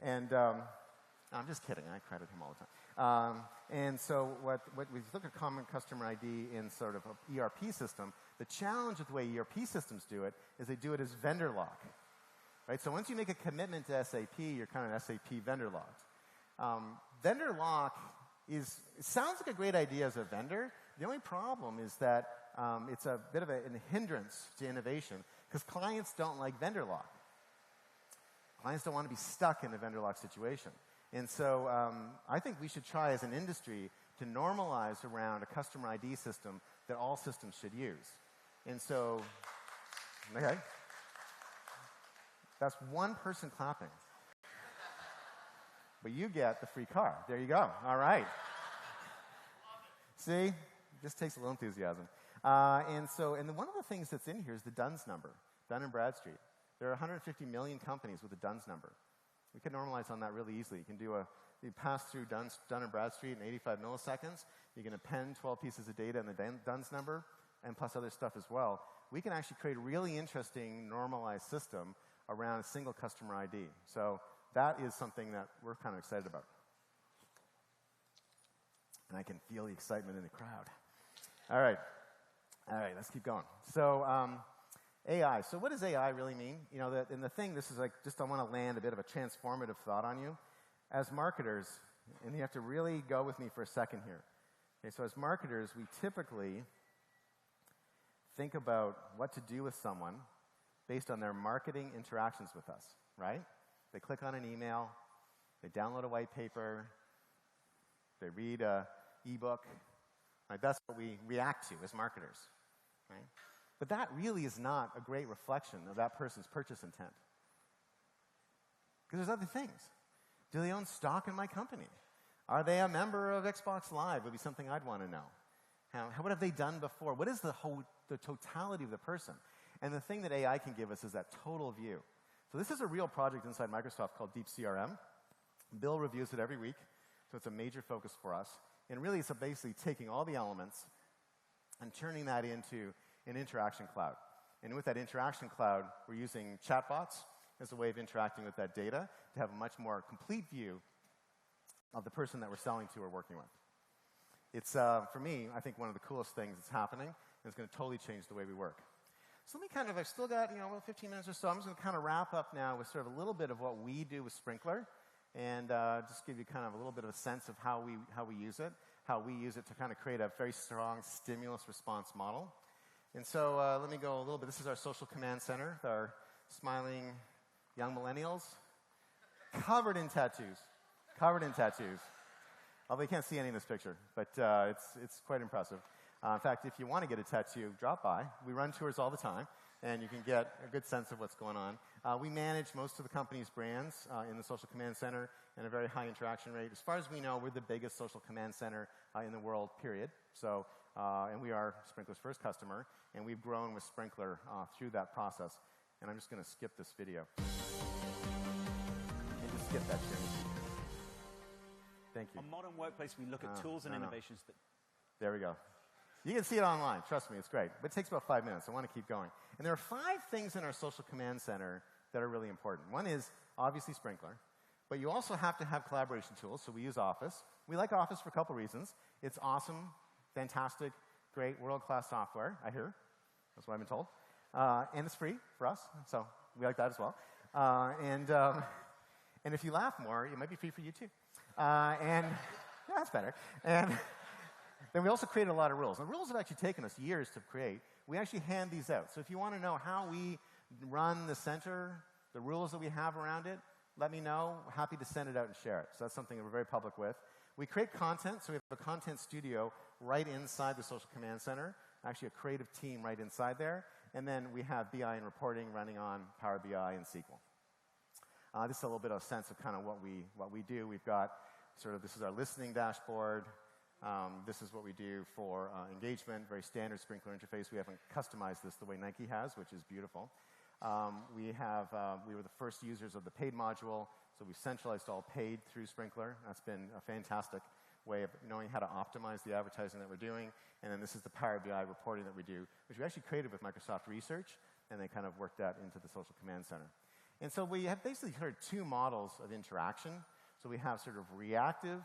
And I'm just kidding. I credit him all the time. And so what we look at common customer ID in sort of an ERP system, the challenge with the way ERP systems do it is they do it as vendor lock. Right? So once you make a commitment to SAP, you're kind of SAP vendor locked. Vendor lock it sounds like a great idea as a vendor. The only problem is that it's a bit of a hindrance to innovation because clients don't like vendor lock. Clients don't want to be stuck in a vendor lock situation. And so I think we should try as an industry to normalize around a customer ID system that all systems should use. And so, okay. That's one person clapping. But you get the free car. There you go. All right. See? It just takes a little enthusiasm. And one of the things that's in here is the DUNS number, Dun & Bradstreet. There are 150 million companies with a DUNS number. We can normalize on that really easily. You pass through Dun & Bradstreet in 85 milliseconds. You can append 12 pieces of data in the DUNS number, and plus other stuff as well. We can actually create a really interesting normalized system around a single customer ID. So that is something that we're kind of excited about. And I can feel the excitement in the crowd. All right, let's keep going. So AI. So what does AI really mean? You know, this is like, I want to land a bit of a transformative thought on you. As marketers, and you have to really go with me for a second here. Okay, so as marketers, we typically think about what to do with someone based on their marketing interactions with us, right? They click on an email, they download a white paper, they read an ebook. Right? That's what we react to as marketers, right? But that really is not a great reflection of that person's purchase intent. Because there's other things. Do they own stock in my company? Are they a member of Xbox Live? Would be something I'd want to know. What have they done before? What is the totality of the person? And the thing that AI can give us is that total view. So this is a real project inside Microsoft called Deep CRM. Bill reviews it every week, so it's a major focus for us. And really, it's basically taking all the elements and turning that into an interaction cloud. And with that interaction cloud, we're using chatbots as a way of interacting with that data to have a much more complete view of the person that we're selling to or working with. It's, for me, I think one of the coolest things that's happening, and it's going to totally change the way we work. So let me I've still got, 15 minutes or so. I'm just going to kind of wrap up now with sort of a little bit of what we do with Sprinklr, and just give you kind of a little bit of a sense of how we use it to kind of create a very strong stimulus response model. And so let me go a little bit. This is our social command center, with our smiling young millennials, covered in tattoos. Although you can't see any in this picture, but it's quite impressive. In fact, if you want to get a tattoo, drop by. We run tours all the time, and you can get a good sense of what's going on. We manage most of the company's brands in the Social Command Center and a very high interaction rate. As far as we know, we're the biggest Social Command Center in the world, period. So, and we are Sprinklr's first customer, and we've grown with Sprinklr through that process. And I'm just going to skip this video. And just skip that, Jim. Thank you. On Modern Workplace, we look at tools and innovations that... There we go. You can see it online. Trust me, it's great. But it takes about 5 minutes. I want to keep going. And there are 5 things in our Social Command Center that are really important. One is, obviously, Sprinklr. But you also have to have collaboration tools, so we use Office. We like Office for a couple reasons. It's awesome, fantastic, great, world-class software, I hear. That's what I've been told. And it's free for us, so we like that as well. And if you laugh more, it might be free for you, too. Yeah, that's better. And then we also created a lot of rules. The rules have actually taken us years to create. We actually hand these out. So if you want to know how we run the center, the rules that we have around it, let me know. Happy to send it out and share it. So that's something that we're very public with. We create content, so we have a content studio right inside the Social Command Center, actually a creative team right inside there. And then we have BI and reporting running on Power BI and SQL. This is a little bit of a sense of kind of what we do. We've got this is our listening dashboard. This is what we do for engagement, very standard Sprinklr interface. We haven't customized this the way Nike has, which is beautiful. We were the first users of the paid module, so we've centralized all paid through Sprinklr. That's been a fantastic way of knowing how to optimize the advertising that we're doing. And then this is the Power BI reporting that we do, which we actually created with Microsoft Research, and they kind of worked that into the Social Command Center. And so we have basically sort of 2 models of interaction. So we have sort of reactive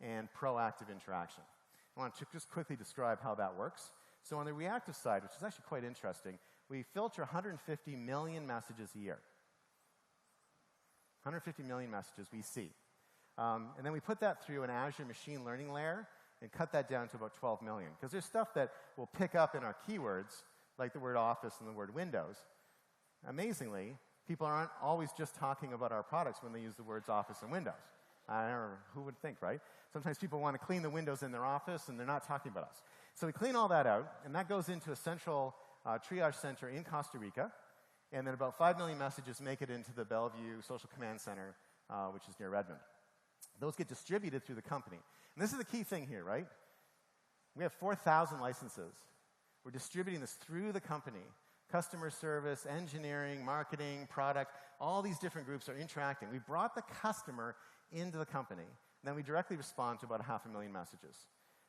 and proactive interaction. I want to just quickly describe how that works. So on the reactive side, which is actually quite interesting, we filter 150 million messages a year. 150 million messages we see. And then we put that through an Azure machine learning layer and cut that down to about 12 million. Because there's stuff that we'll pick up in our keywords, like the word Office and the word Windows. Amazingly, People aren't always just talking about our products when they use the words Office and Windows. I don't know, who would think, right? Sometimes people want to clean the windows in their office, and they're not talking about us. So we clean all that out, and that goes into a central triage center in Costa Rica, and then about 5 million messages make it into the Bellevue Social Command Center, which is near Redmond. Those get distributed through the company. And this is the key thing here, right? We have 4,000 licenses. We're distributing this through the company. Customer service, engineering, marketing, product, all these different groups are interacting. We brought the customer into the company, and then we directly respond to about 500,000 messages.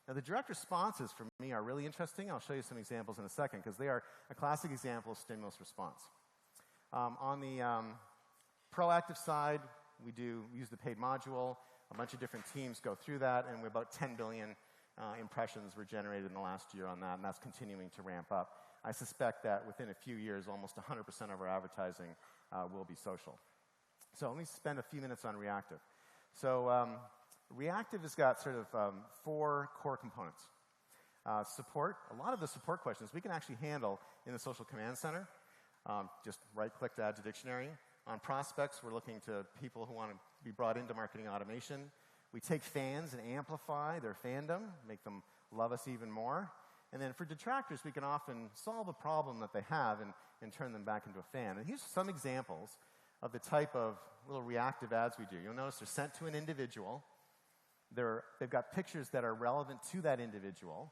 Now, the direct responses for me are really interesting. I'll show you some examples in a second, because they are a classic example of stimulus response. On the proactive side, we use the paid module. A bunch of different teams go through that, and about 10 billion impressions were generated in the last year on that, and that's continuing to ramp up. I suspect that within a few years, almost 100% of our advertising will be social. So let me spend a few minutes on reactive. So reactive has got sort of 4 core components. Support, a lot of the support questions we can actually handle in the Social Command Center. Just right-click to add to dictionary. On prospects, we're looking to people who want to be brought into marketing automation. We take fans and amplify their fandom, make them love us even more. And then for detractors, we can often solve a problem that they have and turn them back into a fan. And here's some examples of the type of little reactive ads we do. You'll notice they're sent to an individual. They've got pictures that are relevant to that individual.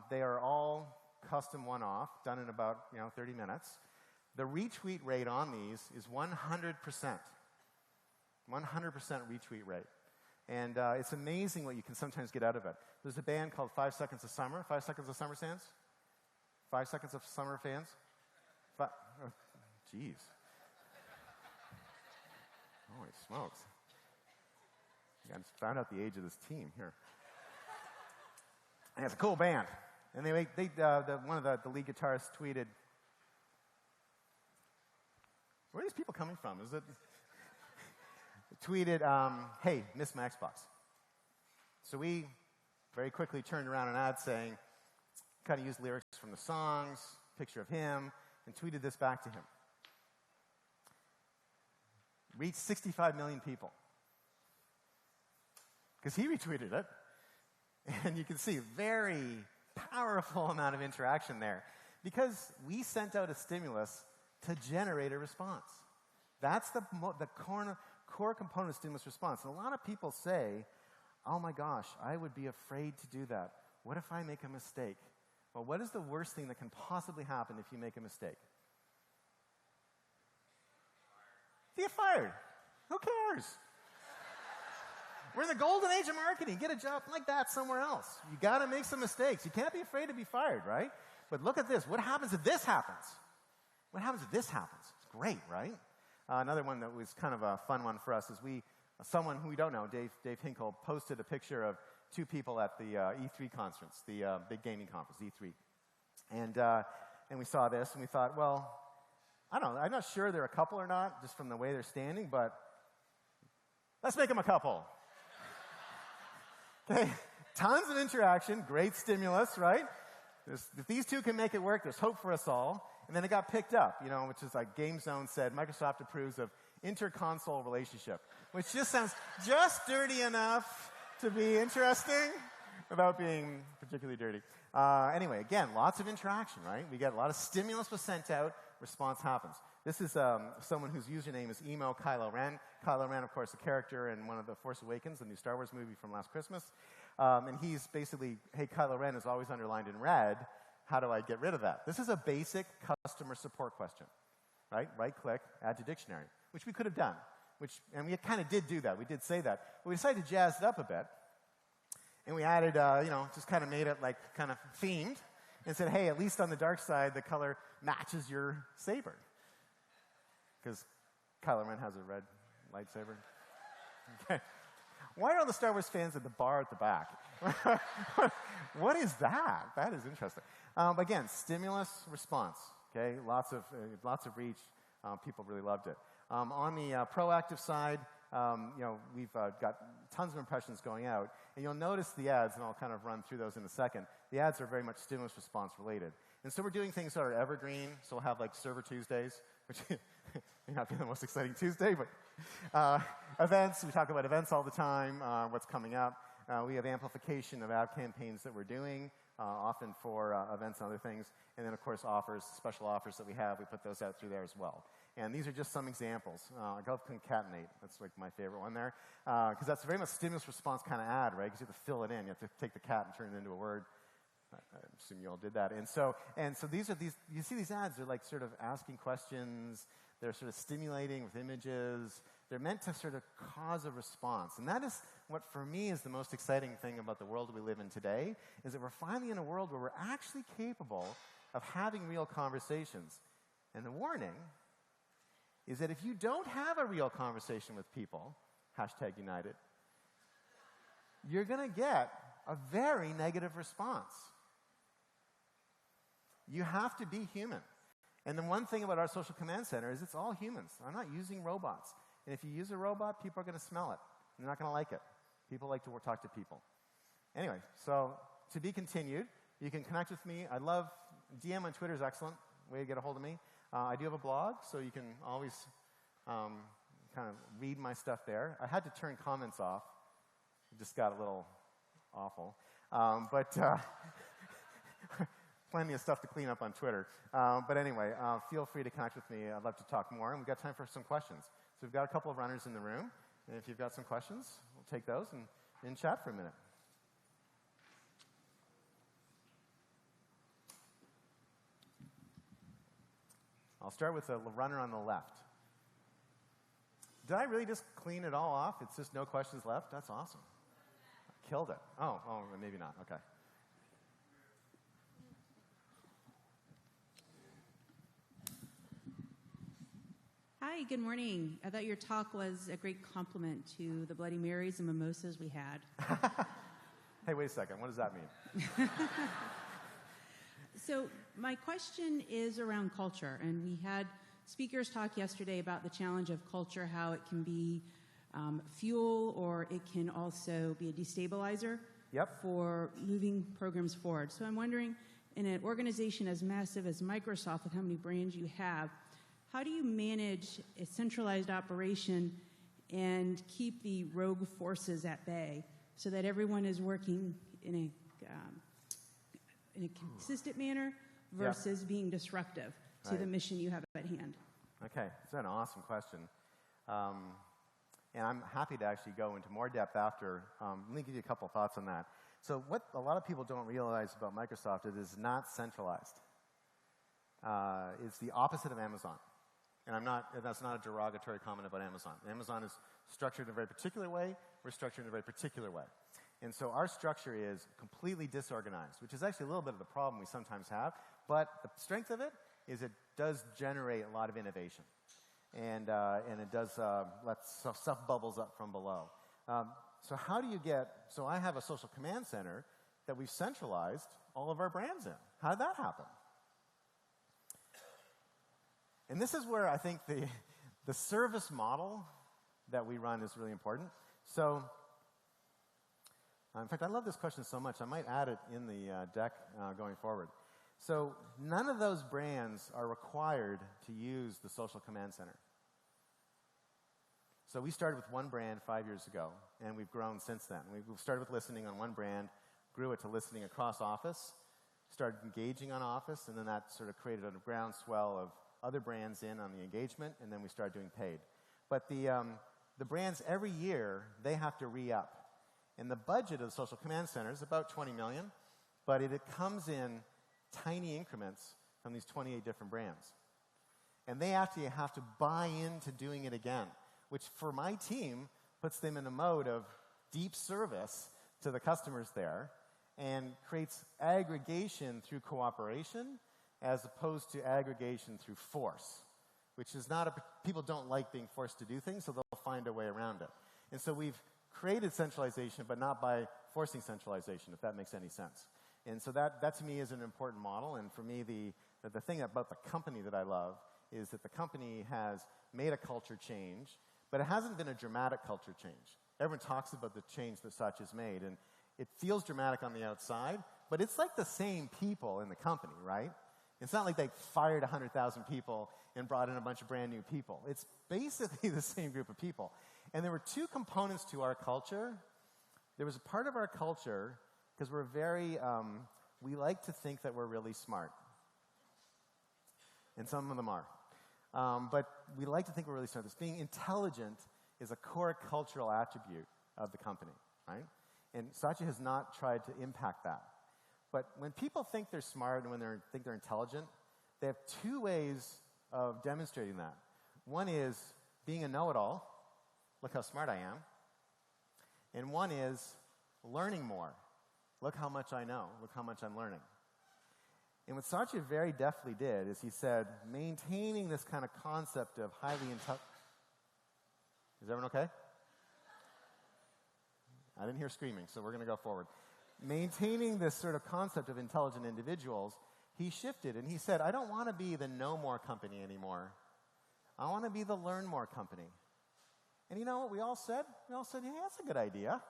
They are all custom one-off, done in about 30 minutes. The retweet rate on these is 100%. 100% retweet rate. And it's amazing what you can sometimes get out of it. There's a band called 5 Seconds of Summer. 5 Seconds of Summer fans? 5 Seconds of Summer fans? Jeez. Holy smokes. I just found out the age of this team here. And it's a cool band. And one of the lead guitarists tweeted, where are these people coming from? Is it... tweeted, hey, missed my Xbox. So we very quickly turned around an ad saying, kind of used lyrics from the songs, picture of him, and tweeted this back to him. Reached 65 million people. Because he retweeted it. And you can see very powerful amount of interaction there. Because we sent out a stimulus to generate a response. That's the core component of stimulus response. And a lot of people say, oh my gosh, I would be afraid to do that. What if I make a mistake? Well, what is the worst thing that can possibly happen if you make a mistake? Get fired. Who cares? We're in the golden age of marketing. Get a job like that somewhere else. You got to make some mistakes. You can't be afraid to be fired, right? But look at this. What happens if this happens? What happens if this happens? It's great, right? Another one that was kind of a fun one for us is someone who we don't know, Dave Hinkle, posted a picture of 2 people at the E3 conference, the big gaming conference, E3. And we saw this, and we thought, well, I don't know, I'm not sure they're a couple or not, just from the way they're standing, but let's make them a couple. Okay, tons of interaction, great stimulus, right? If these 2 can make it work, there's hope for us all. And then it got picked up, which is like GameZone said, Microsoft approves of inter-console relationship, which just sounds just dirty enough to be interesting without being particularly dirty. Anyway, again, lots of interaction, right? We get a lot of stimulus was sent out, response happens. This is someone whose username is emo Kylo Ren. Kylo Ren, of course, a character in one of the Force Awakens, the new Star Wars movie from last Christmas. And he's basically, hey, Kylo Ren is always underlined in red. How do I get rid of that? This is a basic customer support question, right? Right-click, add to dictionary, which we could have done. And we kind of did do that. We did say that. But we decided to jazz it up a bit. And we added, just kind of made it like kind of themed and said, hey, at least on the dark side, the color matches your saber. Because Kylo Ren has a red lightsaber. Okay. Why are all the Star Wars fans at the bar at the back? What is that? That is interesting. Again, stimulus response. Okay, lots of reach. People really loved it. On the proactive side, we've got tons of impressions going out, and you'll notice the ads, and I'll kind of run through those in a second. The ads are very much stimulus response related, and so we're doing things that are evergreen. So we'll have like Server Tuesdays, which may not be the most exciting Tuesday, but events, we talk about events all the time, what's coming up. We have amplification of ad campaigns that we're doing, often for events and other things. And then, of course, offers, special offers that we have, we put those out through there as well. And these are just some examples. I love concatenate. That's like my favorite one there. Because that's very much stimulus response kind of ad, right? Because you have to fill it in. You have to take the cat and turn it into a word. I assume you all did that. And so these are these, you see these ads, they're like sort of asking questions. They're sort of stimulating with images. They're meant to sort of cause a response. And that is what, for me, is the most exciting thing about the world we live in today, is that we're finally in a world where we're actually capable of having real conversations. And the warning is that if you don't have a real conversation with people, #United, you're going to get a very negative response. You have to be human. And the one thing about our social command center is it's all humans. I'm not using robots. And if you use a robot, people are going to smell it. They're not going to like it. People like to talk to people. Anyway, so to be continued. You can connect with me. I love DM on Twitter is excellent way to get a hold of me. I do have a blog, so you can always kind of read my stuff there. I had to turn comments off. It just got a little awful. But plenty of stuff to clean up on Twitter. But anyway, feel free to connect with me. I'd love to talk more. And we've got time for some questions. So we've got a couple of runners in the room. And if you've got some questions, we'll take those and chat for a minute. I'll start with the runner on the left. Did I really just clean it all off? It's just no questions left? That's awesome. I killed it. Oh, maybe not. Okay. Hi, good morning. I thought your talk was a great compliment to the Bloody Marys and mimosas we had. Hey, wait a second. What does that mean? So my question is around culture, and we had speakers talk yesterday about the challenge of culture, how it can be fuel or it can also be a destabilizer for moving programs forward. So I'm wondering, in an organization as massive as Microsoft, with how many brands you have, how do you manage a centralized operation and keep the rogue forces at bay so that everyone is working in a consistent manner versus being disruptive to the mission you have at hand? Okay, it's an awesome question. And I'm happy to actually go into more depth after. Let me give you a couple thoughts on that. So what a lot of people don't realize about Microsoft is it is not centralized. It's the opposite of Amazon. And that's not a derogatory comment about Amazon. Amazon is structured in a very particular way. We're structured in a very particular way. And so our structure is completely disorganized, which is actually a little bit of the problem we sometimes have. But the strength of it is it does generate a lot of innovation. And it does let stuff bubbles up from below. So how do you so I have a social command center that we've centralized all of our brands in. How did that happen? And this is where I think the service model that we run is really important. So, in fact, I love this question so much, I might add it in the deck going forward. So, none of those brands are required to use the social command center. So we started with one brand 5 years ago, and we've grown since then. We started with listening on one brand, grew it to listening across Office, started engaging on Office, and then that sort of created a groundswell of other brands in on the engagement, and then we started doing paid. But the brands every year, they have to re-up. And the budget of the social command center is about $20 million, but it comes in tiny increments from these 28 different brands. And they actually have to buy into doing it again, which for my team puts them in a mode of deep service to the customers there and creates aggregation through cooperation as opposed to aggregation through force, which is not people don't like being forced to do things, so they'll find a way around it. And so we've created centralization, but not by forcing centralization, if that makes any sense. And so that to me is an important model, and for me the thing about the company that I love is that the company has made a culture change, but it hasn't been a dramatic culture change. Everyone talks about the change that Satya has made, and it feels dramatic on the outside, but it's like the same people in the company, right? It's not like they fired 100,000 people and brought in a bunch of brand new people. It's basically the same group of people. And there were two components to our culture. There was a part of our culture, because we're very, we like to think that we're really smart. And some of them are. But we like to think we're really smart. This being intelligent is a core cultural attribute of the company, right? And Satya has not tried to impact that. But when people think they're smart and when they think they're intelligent, they have two ways of demonstrating that. One is being a know-it-all. Look how smart I am. And one is learning more. Look how much I know. Look how much I'm learning. And what Satya very deftly did is he said, maintaining this kind of concept of highly intelligent... Is everyone okay? I didn't hear screaming, so we're going to go forward. Maintaining this sort of concept of intelligent individuals, he shifted and he said, I don't want to be the know more company anymore. I want to be the learn more company. And you know what we all said? We all said, yeah, that's a good idea.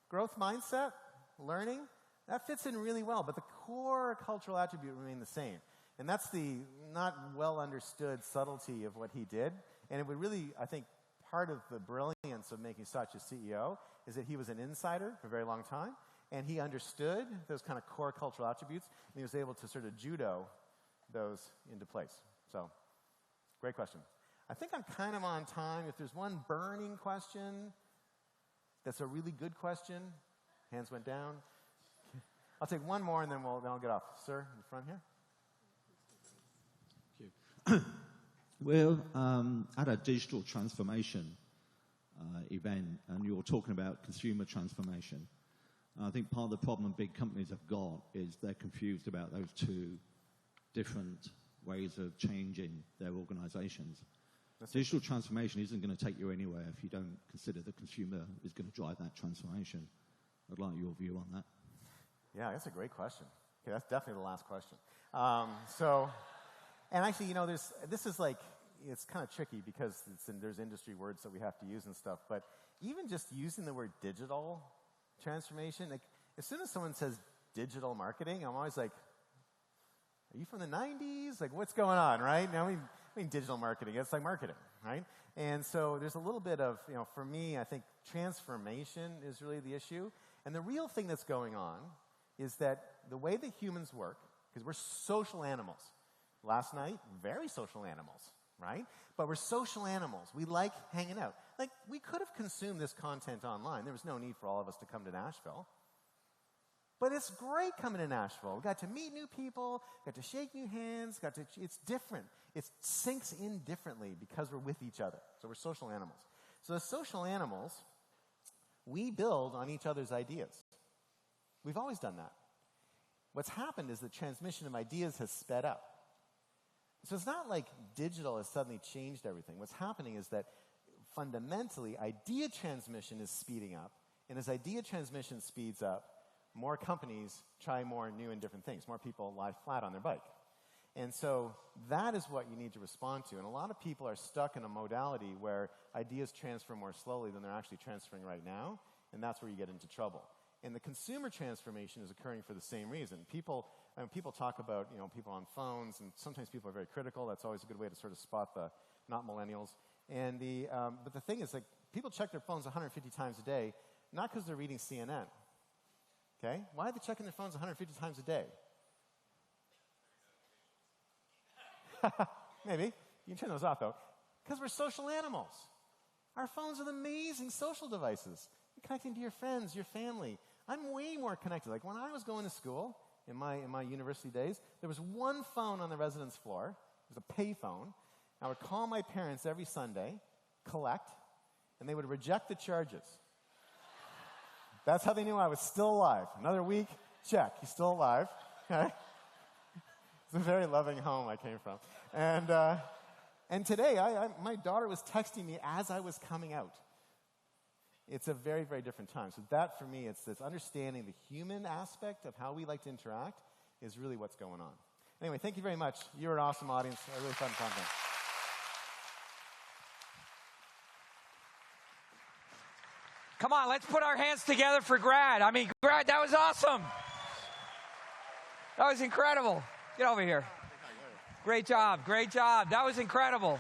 Growth mindset, learning, that fits in really well, but the core cultural attribute remained the same. And that's the not well understood subtlety of what he did. And it would really, I think, part of the brilliance of making Satya CEO is that he was an insider for a very long time, and he understood those kind of core cultural attributes, and he was able to sort of judo those into place. So, great question. I think I'm kind of on time. If there's one burning question that's a really good question, hands went down. I'll take one more and then I'll get off. Sir, in the front here. Thank you. We're at a digital transformation event, and you're talking about consumer transformation. I think part of the problem big companies have got is they're confused about those two different ways of changing their organizations. Digital transformation isn't going to take you anywhere if you don't consider the consumer is going to drive that transformation. I'd like your view on that. Yeah, that's a great question. Okay, that's definitely the last question. And actually, you know, this is like, it's kind of tricky because there's industry words that we have to use and stuff, but even just using the word digital transformation, like, as soon as someone says digital marketing, I'm always like, are you from the 90s? Like, what's going on, right? Now, I mean digital marketing, it's like marketing, right? And so there's a little bit of, you know, for me, I think transformation is really the issue. And the real thing that's going on is that the way that humans work, because we're social animals. Last night, very social animals, right? But we're social animals. We like hanging out. Like, we could have consumed this content online. There was no need for all of us to come to Nashville. But it's great coming to Nashville. We got to meet new people, got to shake new hands, it's different. It sinks in differently because we're with each other. So we're social animals. So as social animals, we build on each other's ideas. We've always done that. What's happened is the transmission of ideas has sped up. So it's not like digital has suddenly changed everything. What's happening is that fundamentally idea transmission is speeding up. And as idea transmission speeds up, more companies try more new and different things. More people lie flat on their bike. And so that is what you need to respond to. And a lot of people are stuck in a modality where ideas transfer more slowly than they're actually transferring right now. And that's where you get into trouble. And the consumer transformation is occurring for the same reason. People talk about, you know, people on phones, and sometimes people are very critical. That's always a good way to sort of spot the not millennials. And but the thing is, like, people check their phones 150 times a day, not because they're reading CNN. Okay? Why are they checking their phones 150 times a day? Maybe. You can turn those off, though. Because we're social animals. Our phones are amazing social devices. You're connecting to your friends, your family. I'm way more connected. Like, when I was going to school, in my university days, there was one phone on the residence floor. It was a pay phone. I would call my parents every Sunday, collect, and they would reject the charges. That's how they knew I was still alive. Another week, check, he's still alive. Okay? It's a very loving home I came from. And today, my daughter was texting me as I was coming out. It's a very, very different time. So that, for me, it's understanding the human aspect of how we like to interact is really what's going on. Anyway, thank you very much. You're an awesome audience. A really fun conference. Come on, let's put our hands together for Grad. I mean, Grad, that was awesome. That was incredible. Get over here. Great job. Great job. That was incredible.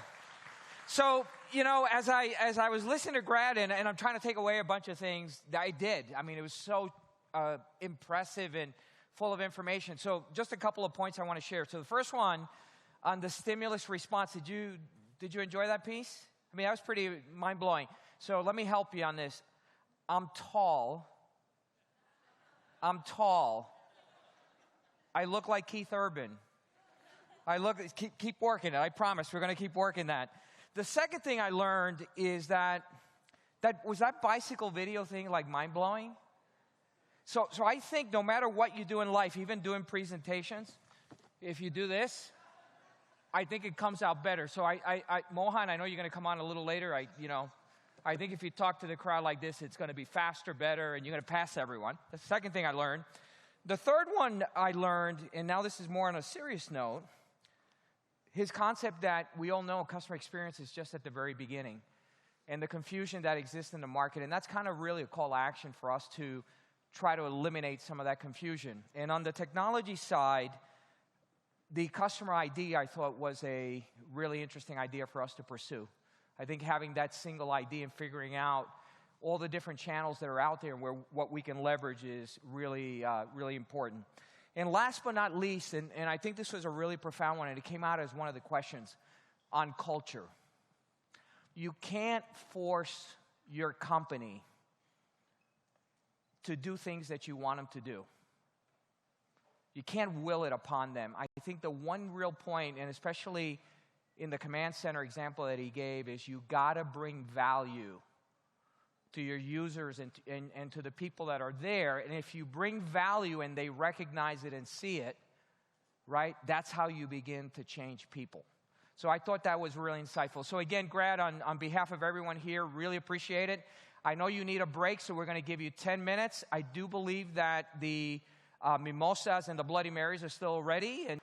So, you know, as I was listening to Grad, and I'm trying to take away a bunch of things that I did. I mean, it was so impressive and full of information. So just a couple of points I want to share. So the first one, on the stimulus response, did you enjoy that piece? I mean, that was pretty mind-blowing. So let me help you on this. I'm tall. I look like Keith Urban. Keep working it. I promise we're going to keep working that. The second thing I learned is that was that bicycle video thing like mind-blowing? So I think no matter what you do in life, even doing presentations, if you do this, I think it comes out better. So Mohan, I know you're going to come on a little later. I think if you talk to the crowd like this, it's going to be faster, better, and you're going to pass everyone. That's the second thing I learned. The third one I learned, and now this is more on a serious note, his concept that we all know customer experience is just at the very beginning, and the confusion that exists in the market. And that's kind of really a call to action for us to try to eliminate some of that confusion. And on the technology side, the customer ID, I thought, was a really interesting idea for us to pursue. I think having that single ID and figuring out all the different channels that are out there and what we can leverage is really, really important. And last but not least, and I think this was a really profound one, and it came out as one of the questions, on culture. You can't force your company to do things that you want them to do. You can't will it upon them. I think the one real point, and especially in the command center example that he gave, is you got to bring value to your users and to the people that are there. And if you bring value and they recognize it and see it, right, that's how you begin to change people. So I thought that was really insightful. So again, Grad, on behalf of everyone here, really appreciate it. I know you need a break, so we're going to give you 10 minutes. I do believe that the mimosas and the Bloody Marys are still ready. And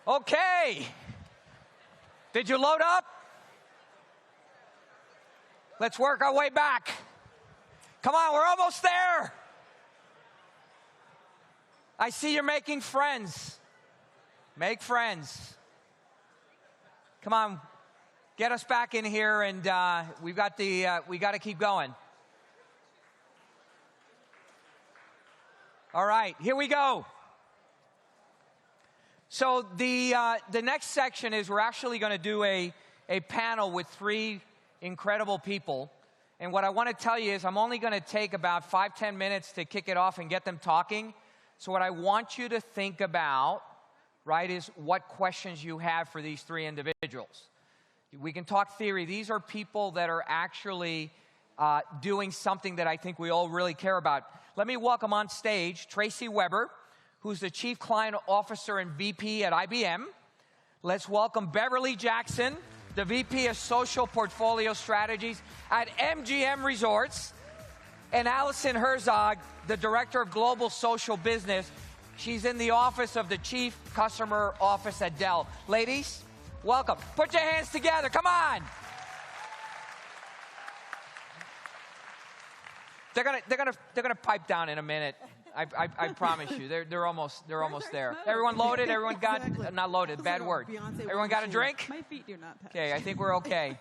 okay. Did you load up? Let's work our way back. Come on, we're almost there. I see you're making friends. Make friends. Come on, get us back in here, and we got to keep going. All right, here we go. So the next section is we're actually going to do a panel with three incredible people. And what I want to tell you is I'm only going to take about 5-10 minutes to kick it off and get them talking. So what I want you to think about, right, is what questions you have for these three individuals. We can talk theory. These are people that are actually doing something that I think we all really care about. Let me welcome on stage Tracy Weber, who's the Chief Client Officer and VP at IBM. Let's welcome Beverly Jackson, the VP of Social Portfolio Strategies at MGM Resorts, and Allison Herzog, the Director of Global Social Business. She's in the office of the Chief Customer Office at Dell. Ladies, welcome. Put your hands together. Come on. They're gonna pipe down in a minute. I promise you. They're almost there. Everyone loaded? Everyone got not loaded? Bad word. Everyone got a drink? My feet do not touch. Okay, I think we're okay.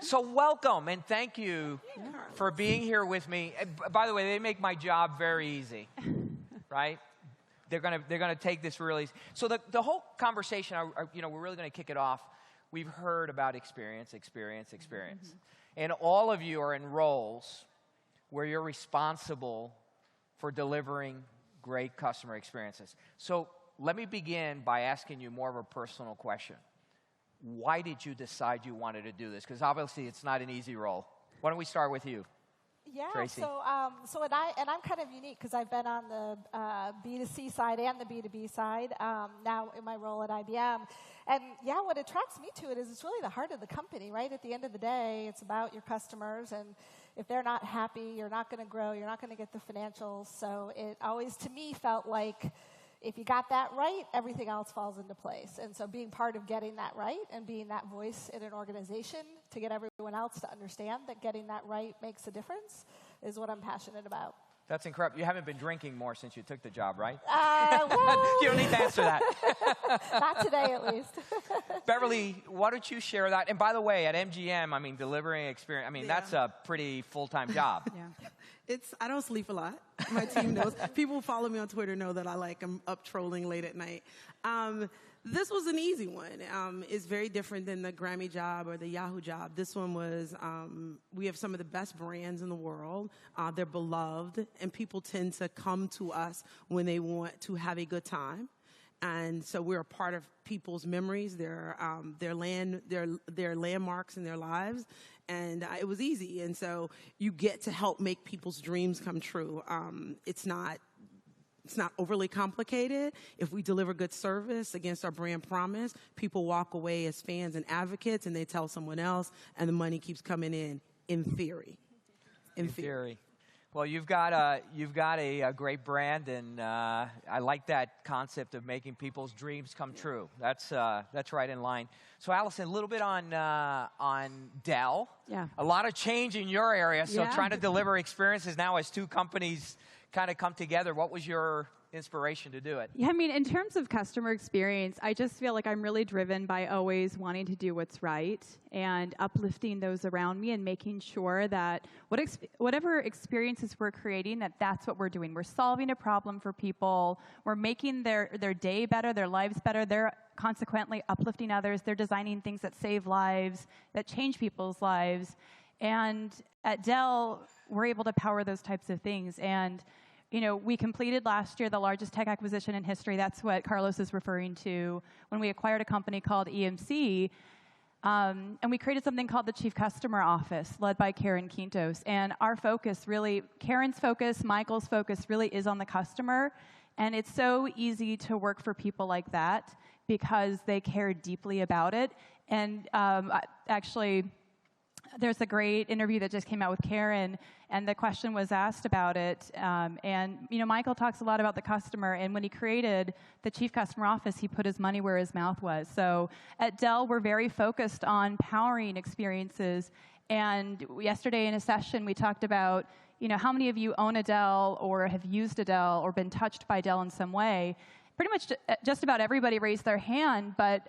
So welcome and thank you for being here with me. By the way, they make my job very easy, right? They're gonna take this really easy. So the whole conversation, we're really gonna kick it off. We've heard about experience, and all of you are in roles where you're responsible for delivering great customer experiences. So let me begin by asking you more of a personal question. Why did you decide you wanted to do this? Because obviously it's not an easy role. Why don't we start with you? Yeah, Tracy. I'm kind of unique because I've been on the B2C side and the B2B side now in my role at IBM. And yeah, what attracts me to it is it's really the heart of the company, right? At the end of the day, it's about your customers, and if they're not happy, you're not going to grow, you're not going to get the financials. So it always, to me, felt like if you got that right, everything else falls into place. And so being part of getting that right and being that voice in an organization to get everyone else to understand that getting that right makes a difference is what I'm passionate about. That's incredible. You haven't been drinking more since you took the job, right? Well, You don't need to answer that. not today, at least. Beverly, why don't you share that? And by the way, at MGM, I mean, delivering experience, I mean, that's a pretty full-time job. I don't sleep a lot. My team knows. People who follow me on Twitter know that I'm up trolling late at night. This was an easy one. It's very different than the Grammy job or the Yahoo job. This one was, we have some of the best brands in the world. They're beloved, and people tend to come to us when they want to have a good time. And so we're a part of people's memories, their landmarks in their lives. And it was easy. And so you get to help make people's dreams come true. It's not overly complicated. If we deliver good service against our brand promise, people walk away as fans and advocates, and they tell someone else, and the money keeps coming in theory. In theory. Well, you've got a great brand, and I like that concept of making people's dreams come true. That's right in line. So, Allison, a little bit on Dell. Yeah. A lot of change in your area. So, Yeah. trying to deliver experiences now as two companies kind of come together. What was your inspiration to do it? Yeah, I mean, in terms of customer experience, I just feel like I'm really driven by always wanting to do what's right and uplifting those around me and making sure that whatever experiences we're creating, that's what we're doing. We're solving a problem for people. We're making their day better, their lives better. They're consequently uplifting others. They're designing things that save lives, that change people's lives. And at Dell, we're able to power those types of things. And we completed last year the largest tech acquisition in history. That's what Carlos is referring to when we acquired a company called EMC. And we created something called the Chief Customer Office, led by Karen Quintos. And our focus really, Karen's focus, Michael's focus really is on the customer. And it's so easy to work for people like that because they care deeply about it. And actually, there's a great interview that just came out with Karen, and the question was asked about it. Michael talks a lot about the customer, and when he created the Chief Customer Office, he put his money where his mouth was. So at Dell, we're very focused on powering experiences. And yesterday in a session, we talked about, how many of you own a Dell or have used a Dell or been touched by Dell in some way? Pretty much just about everybody raised their hand, but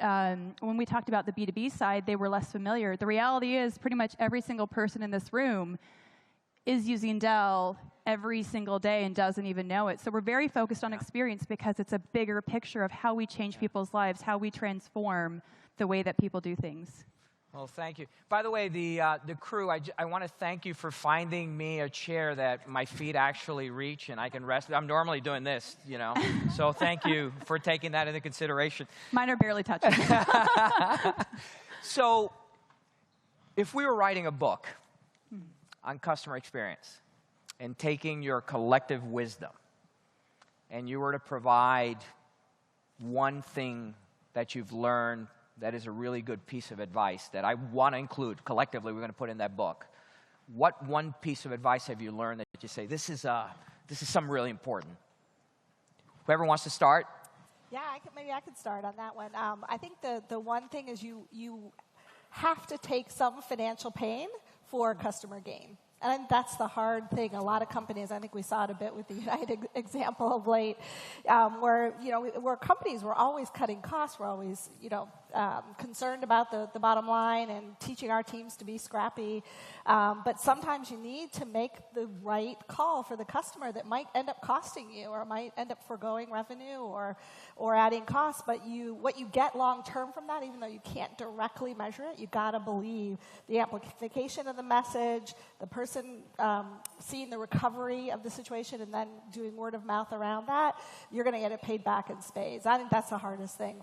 when we talked about the B2B side, they were less familiar. The reality is pretty much every single person in this room is using Dell every single day and doesn't even know it. So we're very focused on experience because it's a bigger picture of how we change people's lives, how we transform the way that people do things. Well, thank you. By the way, the crew, I want to thank you for finding me a chair that my feet actually reach and I can rest. I'm normally doing this, So thank you for taking that into consideration. Mine are barely touching. So if we were writing a book on customer experience and taking your collective wisdom and you were to provide one thing that you've learned that is a really good piece of advice that I want to include collectively, we're going to put in that book. What one piece of advice have you learned that you say, this is something really important? Whoever wants to start? Yeah, maybe I could start on that one. I think the one thing is you have to take some financial pain for customer gain. And I think that's the hard thing. A lot of companies, I think we saw it a bit with the United example of late, where companies were always cutting costs, were always, concerned about the bottom line and teaching our teams to be scrappy. But sometimes you need to make the right call for the customer that might end up costing you or might end up foregoing revenue or adding costs. But what you get long term from that, even though you can't directly measure it, you got to believe the amplification of the message, the person seeing the recovery of the situation and then doing word of mouth around that, you're going to get it paid back in spades. I think that's the hardest thing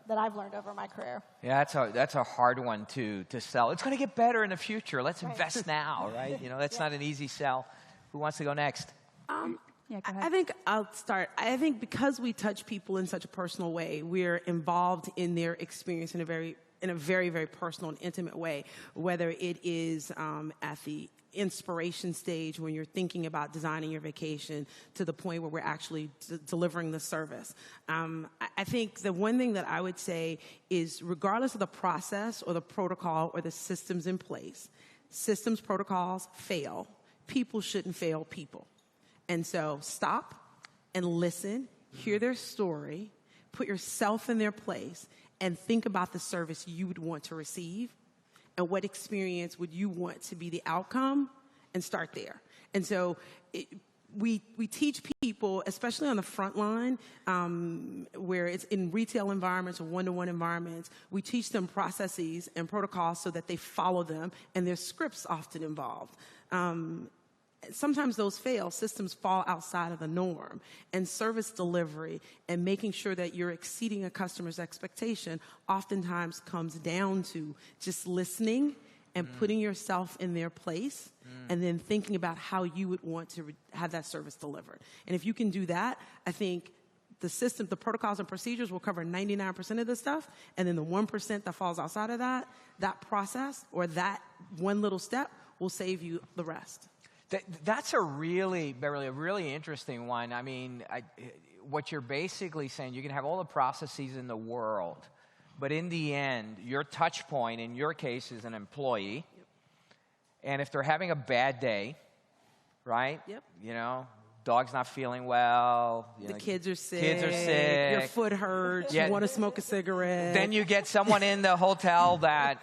that I've learned over my career. Yeah, that's a hard one to sell. It's going to get better in the future. Let's invest now, right? That's not an easy sell. Who wants to go next? Yeah, go ahead. I think I'll start. I think because we touch people in such a personal way, we're involved in their experience in a very, very personal and intimate way, whether it is at the inspiration stage when you're thinking about designing your vacation to the point where we're actually delivering the service. I think the one thing that I would say is regardless of the process or the protocol or the systems in place, systems, protocols fail. People shouldn't fail people. And so stop and listen, hear their story, put yourself in their place, and think about the service you would want to receive and what experience would you want to be the outcome, and start there. And so we teach people, especially on the front line, where it's in retail environments or one-to-one environments, we teach them processes and protocols so that they follow them, and there's scripts often involved. Sometimes those fail, systems fall outside of the norm, and service delivery and making sure that you're exceeding a customer's expectation oftentimes comes down to just listening and putting yourself in their place, and then thinking about how you would want to have that service delivered. And if you can do that, I think the system, the protocols and procedures will cover 99% of the stuff, and then the 1% that falls outside of that, that process or that one little step will save you the rest. That's a really, Beverly, a really interesting one. I mean, what you're basically saying, you can have all the processes in the world, but in the end, your touch point, in your case, is an employee. Yep. And if they're having a bad day, right? Yep. You know, dog's not feeling well. The kids are sick. Kids are sick. Your foot hurts. You want to smoke a cigarette. Then you get someone in the hotel that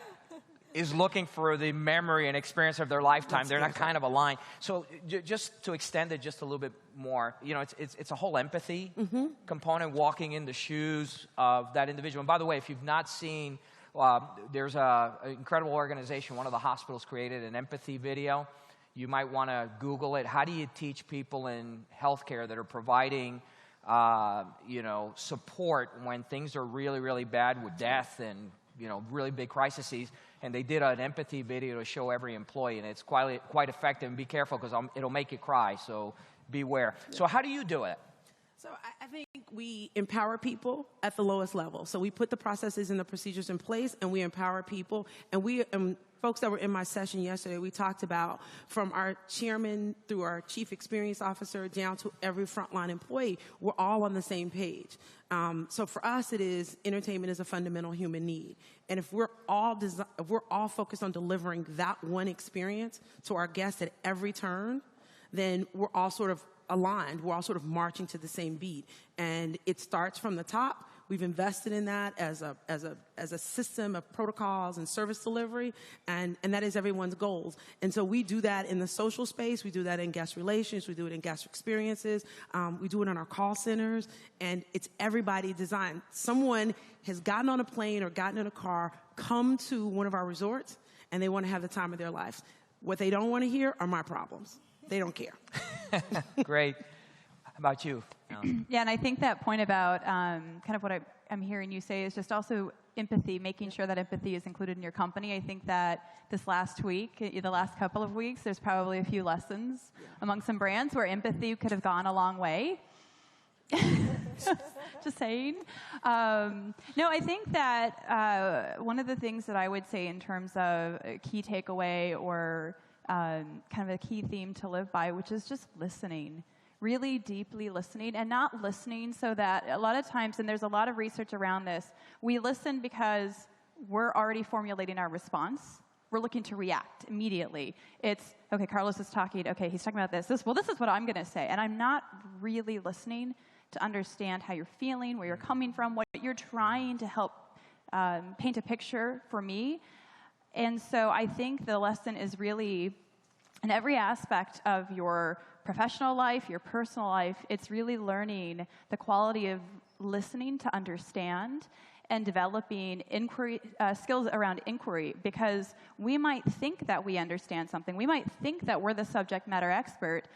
is looking for the memory and experience of their lifetime. They're not kind of aligned. So just to extend it just a little bit more, you know, it's a whole empathy component, walking in the shoes of that individual. And by the way, if you've not seen, there's an incredible organization, one of the hospitals created an empathy video. You might want to Google it. How do you teach people in healthcare that are providing you know, support when things are really, really bad with death and, you know, really big crises? And they did an empathy video to show every employee, and it's quite effective. And be careful, because it'll make you cry, so beware. So how do you do it? So I think we empower people at the lowest level. So we put the processes and the procedures in place, and we empower people. And folks that were in my session yesterday, we talked about from our chairman through our chief experience officer down to every frontline employee, we're all on the same page. So for us, it is entertainment is a fundamental human need. And if we're all focused on delivering that one experience to our guests at every turn, then we're all sort of aligned. We're all sort of marching to the same beat. And it starts from the top. We've invested in that as a system of protocols and service delivery, and that is everyone's goals. And so we do that in the social space. We do that in guest relations. We do it in guest experiences. We do it in our call centers, and it's everybody designed. Someone has gotten on a plane or gotten in a car, come to one of our resorts, and they want to have the time of their lives. What they don't want to hear are my problems. They don't care. Great. How about you? Yeah, and I think that point about kind of what I'm hearing you say is just also empathy, making sure that empathy is included in your company. I think that this last week, the last couple of weeks, there's probably a few lessons among some brands where empathy could have gone a long way. Just saying. No, I think that one of the things that I would say in terms of a key takeaway or kind of a key theme to live by, which is just listening. Really deeply listening, and not listening so that a lot of times, and there's a lot of research around this, we listen because we're already formulating our response. We're looking to react immediately. It's, okay, Carlos is talking, okay, he's talking about this, well, this is what I'm going to say. And I'm not really listening to understand how you're feeling, where you're coming from, what you're trying to help paint a picture for me. And so I think the lesson is really, in every aspect of your professional life, your personal life, it's really learning the quality of listening to understand and developing inquiry, skills around inquiry, because we might think that we understand something. We might think that we're the subject matter expert,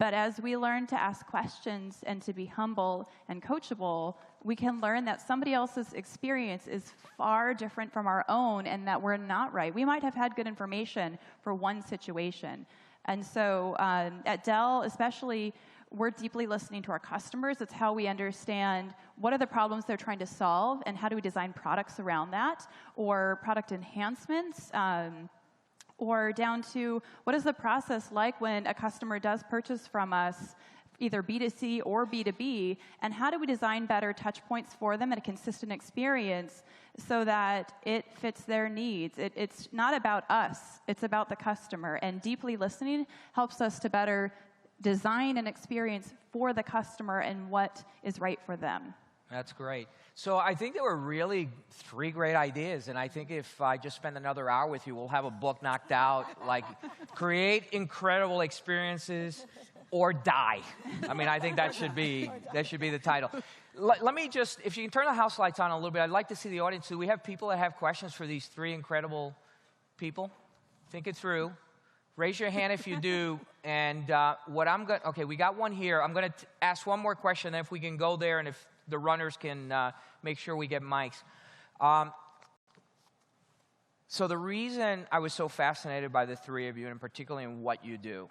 but as we learn to ask questions and to be humble and coachable, we can learn that somebody else's experience is far different from our own and that we're not right. We might have had good information for one situation. And so at Dell, especially, we're deeply listening to our customers. It's how we understand what are the problems they're trying to solve and how do we design products around that, or product enhancements, or down to what is the process like when a customer does purchase from us, either B2C or B2B, and how do we design better touch points for them and a consistent experience so that it fits their needs. It's not about us, it's about the customer, and deeply listening helps us to better design an experience for the customer and what is right for them. That's great. So I think there were really 3 great ideas, and I think if I just spend another hour with you, we'll have a book knocked out, like create incredible experiences or die. I mean, I think that should be the title. Let me just, if you can turn the house lights on a little bit, I'd like to see the audience. Do we have people that have questions for these 3 incredible people? Think it through. Raise your hand if you do. And okay, we got one here. I'm going to ask one more question, then if we can go there, and if the runners can make sure we get mics. So the reason I was so fascinated by the 3 of you, and particularly in what you do,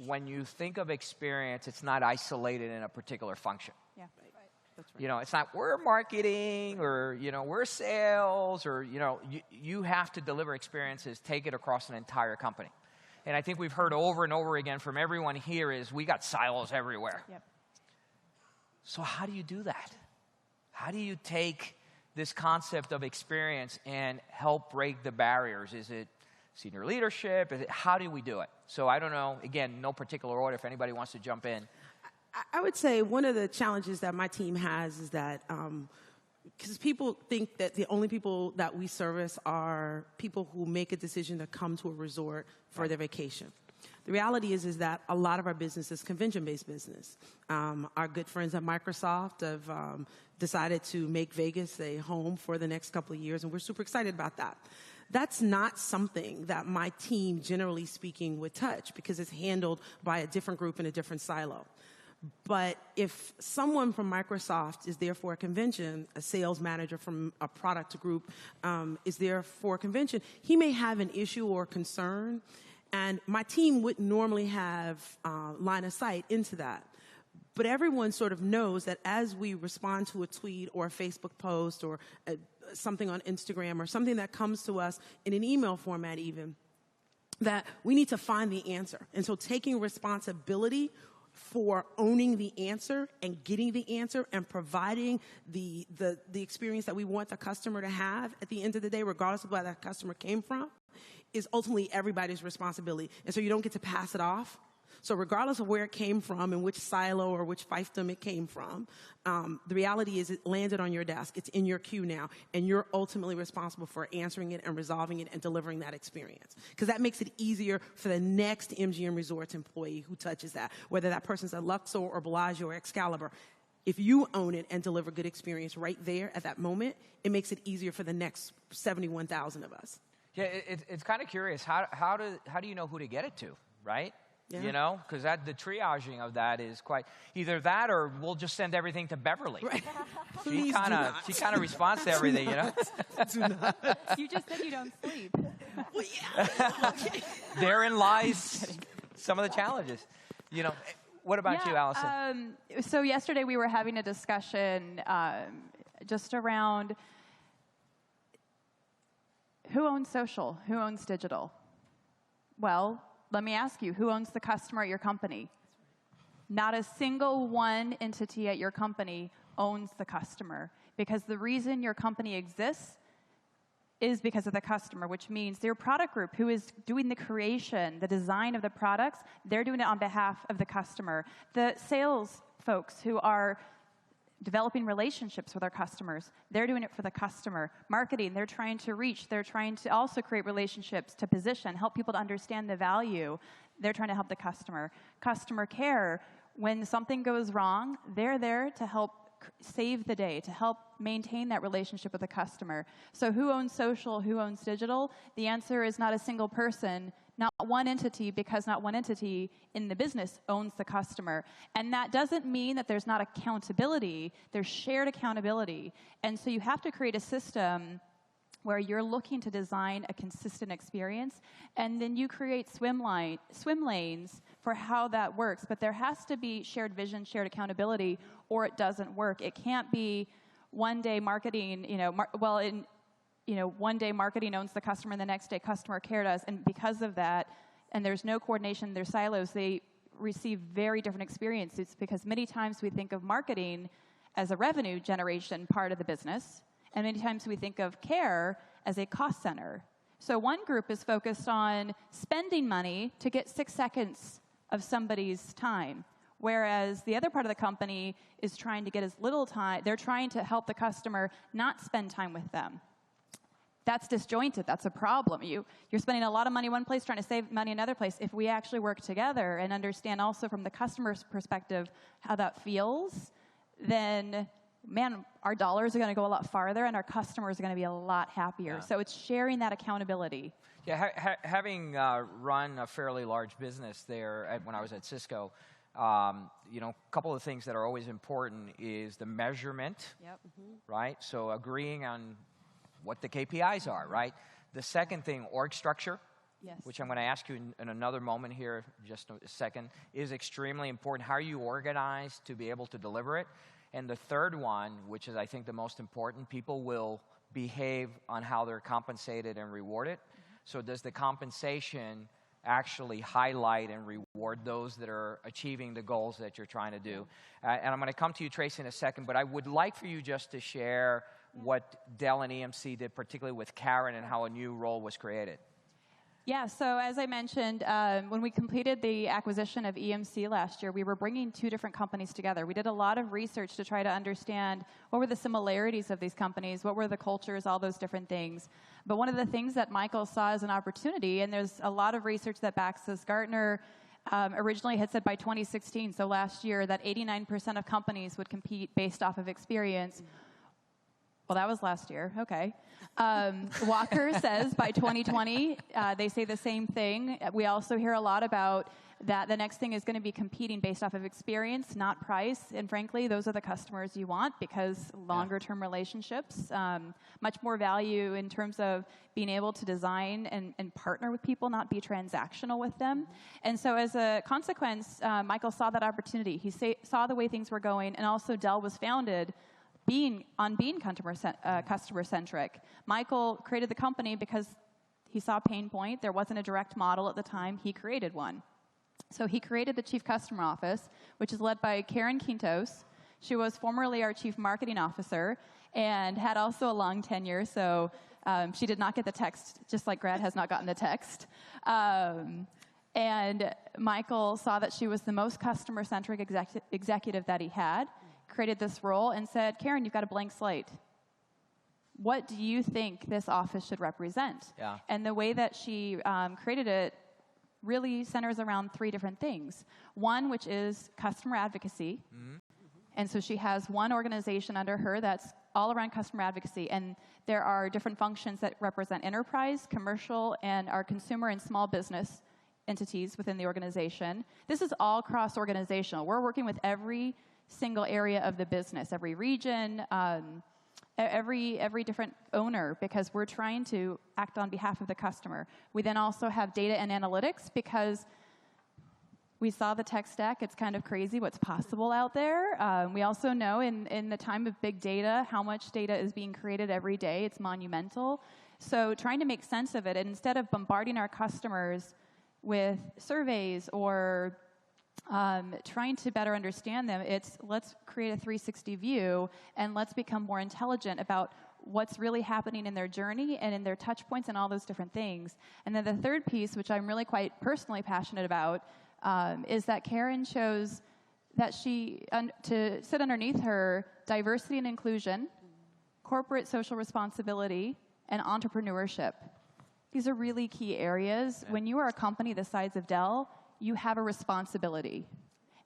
when you think of experience, it's not isolated in a particular function. Yeah. That's right. You know, it's not we're marketing or, you know, we're sales or, you know, you have to deliver experiences, take it across an entire company. And I think we've heard over and over again from everyone here is we got silos everywhere. Yep. So how do you do that? How do you take this concept of experience and help break the barriers? Is it senior leadership? How do we do it? So I don't know. Again, no particular order if anybody wants to jump in. I would say one of the challenges that my team has is that because people think that the only people that we service are people who make a decision to come to a resort for their vacation. The reality is that a lot of our business is convention-based business. Our good friends at Microsoft have decided to make Vegas a home for the next couple of years, and we're super excited about that. That's not something that my team, generally speaking, would touch because it's handled by a different group in a different silo. But if someone from Microsoft is there for a convention, a sales manager from a product group is there for a convention, he may have an issue or concern, and my team wouldn't normally have line of sight into that. But everyone sort of knows that as we respond to a tweet or a Facebook post or something on Instagram or something that comes to us in an email format even, that we need to find the answer. And so taking responsibility for owning the answer and getting the answer and providing the experience that we want the customer to have at the end of the day, regardless of where that customer came from, is ultimately everybody's responsibility. And so you don't get to pass it off. So regardless of where it came from and which silo or which fiefdom it came from, the reality is it landed on your desk. It's in your queue now, and you're ultimately responsible for answering it and resolving it and delivering that experience. Because that makes it easier for the next MGM Resorts employee who touches that, whether that person's at Luxor or Bellagio or Excalibur. If you own it and deliver good experience right there at that moment, it makes it easier for the next 71,000 of us. Yeah, it's kind of curious. How do you know who to get it to, right? Yeah. You know, because the triaging of that is quite either that or we'll just send everything to Beverly. Right. She kind of responds to everything, you know. Do not. You just said you don't sleep. Well, yeah. Therein lies some of the challenges. You know, what about you, Allison? So yesterday we were having a discussion just around who owns social, who owns digital. Well, let me ask you, who owns the customer at your company? Not a single one entity at your company owns the customer, because the reason your company exists is because of the customer, which means their product group who is doing the creation, the design of the products, they're doing it on behalf of the customer. The sales folks who are developing relationships with our customers, they're doing it for the customer. Marketing, they're trying to also create relationships to position, help people to understand the value. They're trying to help the customer. Customer care, when something goes wrong, they're there to help save the day, to help maintain that relationship with the customer. So who owns social, who owns digital? The answer is not a single person, not one entity, because not one entity in the business owns the customer. And that doesn't mean that there's not accountability. There's shared accountability. And so you have to create a system where you're looking to design a consistent experience, and then you create swim lanes for how that works. But there has to be shared vision, shared accountability, or it doesn't work. It can't be one day marketing, one day marketing owns the customer and the next day customer care does. And because of that, and there's no coordination, there's silos, they receive very different experiences, because many times we think of marketing as a revenue generation part of the business, and many times we think of care as a cost center. So one group is focused on spending money to get 6 seconds of somebody's time. Whereas the other part of the company is trying to get as little time, they're trying to help the customer not spend time with them. That's disjointed, that's a problem. You're spending a lot of money one place, trying to save money another place. If we actually work together and understand also from the customer's perspective how that feels, then, man, our dollars are going to go a lot farther and our customers are going to be a lot happier. Yeah. So it's sharing that accountability. Yeah, having run a fairly large business there when I was at Cisco, you know, a couple of things that are always important is the measurement, right? So agreeing on what the KPIs are, right? The second thing, org structure, which I'm going to ask you in another moment here, just a second, is extremely important. How are you organized to be able to deliver it? And the third one, which is I think the most important, people will behave on how they're compensated and rewarded. So does the compensation actually highlight and reward those that are achieving the goals that you're trying to do? And I'm going to come to you, Tracy, in a second, but I would like for you just to share what Dell and EMC did, particularly with Karen, and how a new role was created. Yeah, so as I mentioned, when we completed the acquisition of EMC last year, we were bringing two different companies together. We did a lot of research to try to understand what were the similarities of these companies, what were the cultures, all those different things. But one of the things that Michael saw as an opportunity, and there's a lot of research that backs this, Gartner originally had said by 2016, so last year, that 89% of companies would compete based off of experience. Well, that was last year. Okay. Walker says by 2020, they say the same thing. We also hear a lot about that the next thing is going to be competing based off of experience, not price. And frankly, those are the customers you want because longer-term relationships, much more value in terms of being able to design and partner with people, not be transactional with them. And so as a consequence, Michael saw that opportunity. He saw the way things were going, and also Dell was founded being customer-centric. Michael created the company because he saw a pain point. There wasn't a direct model at the time. He created one. So he created the Chief Customer Office, which is led by Karen Quintos. She was formerly our Chief Marketing Officer and had also a long tenure, so she did not get the text, just like Grad has not gotten the text. And Michael saw that she was the most customer-centric executive that he had, created this role and said, Karen, you've got a blank slate. What do you think this office should represent? Yeah. And the way that she created it really centers around three different things. One, which is customer advocacy. And so she has one organization under her that's all around customer advocacy. And there are different functions that represent enterprise, commercial, and our consumer and small business entities within the organization. This is all cross-organizational. We're working with every single area of the business, every region, every different owner, because we're trying to act on behalf of the customer. We then also have data and analytics because we saw the tech stack. It's kind of crazy what's possible out there. We also know in the time of big data, how much data is being created every day. It's monumental. So trying to make sense of it, and instead of bombarding our customers with surveys or trying to better understand them, it's let's create a 360 view and let's become more intelligent about what's really happening in their journey and in their touch points and all those different things. And then the third piece, which I'm really quite personally passionate about, is that Karen chose that to sit underneath her diversity and inclusion, corporate social responsibility, and entrepreneurship. These are really key areas. When you are a company the size of Dell, you have a responsibility.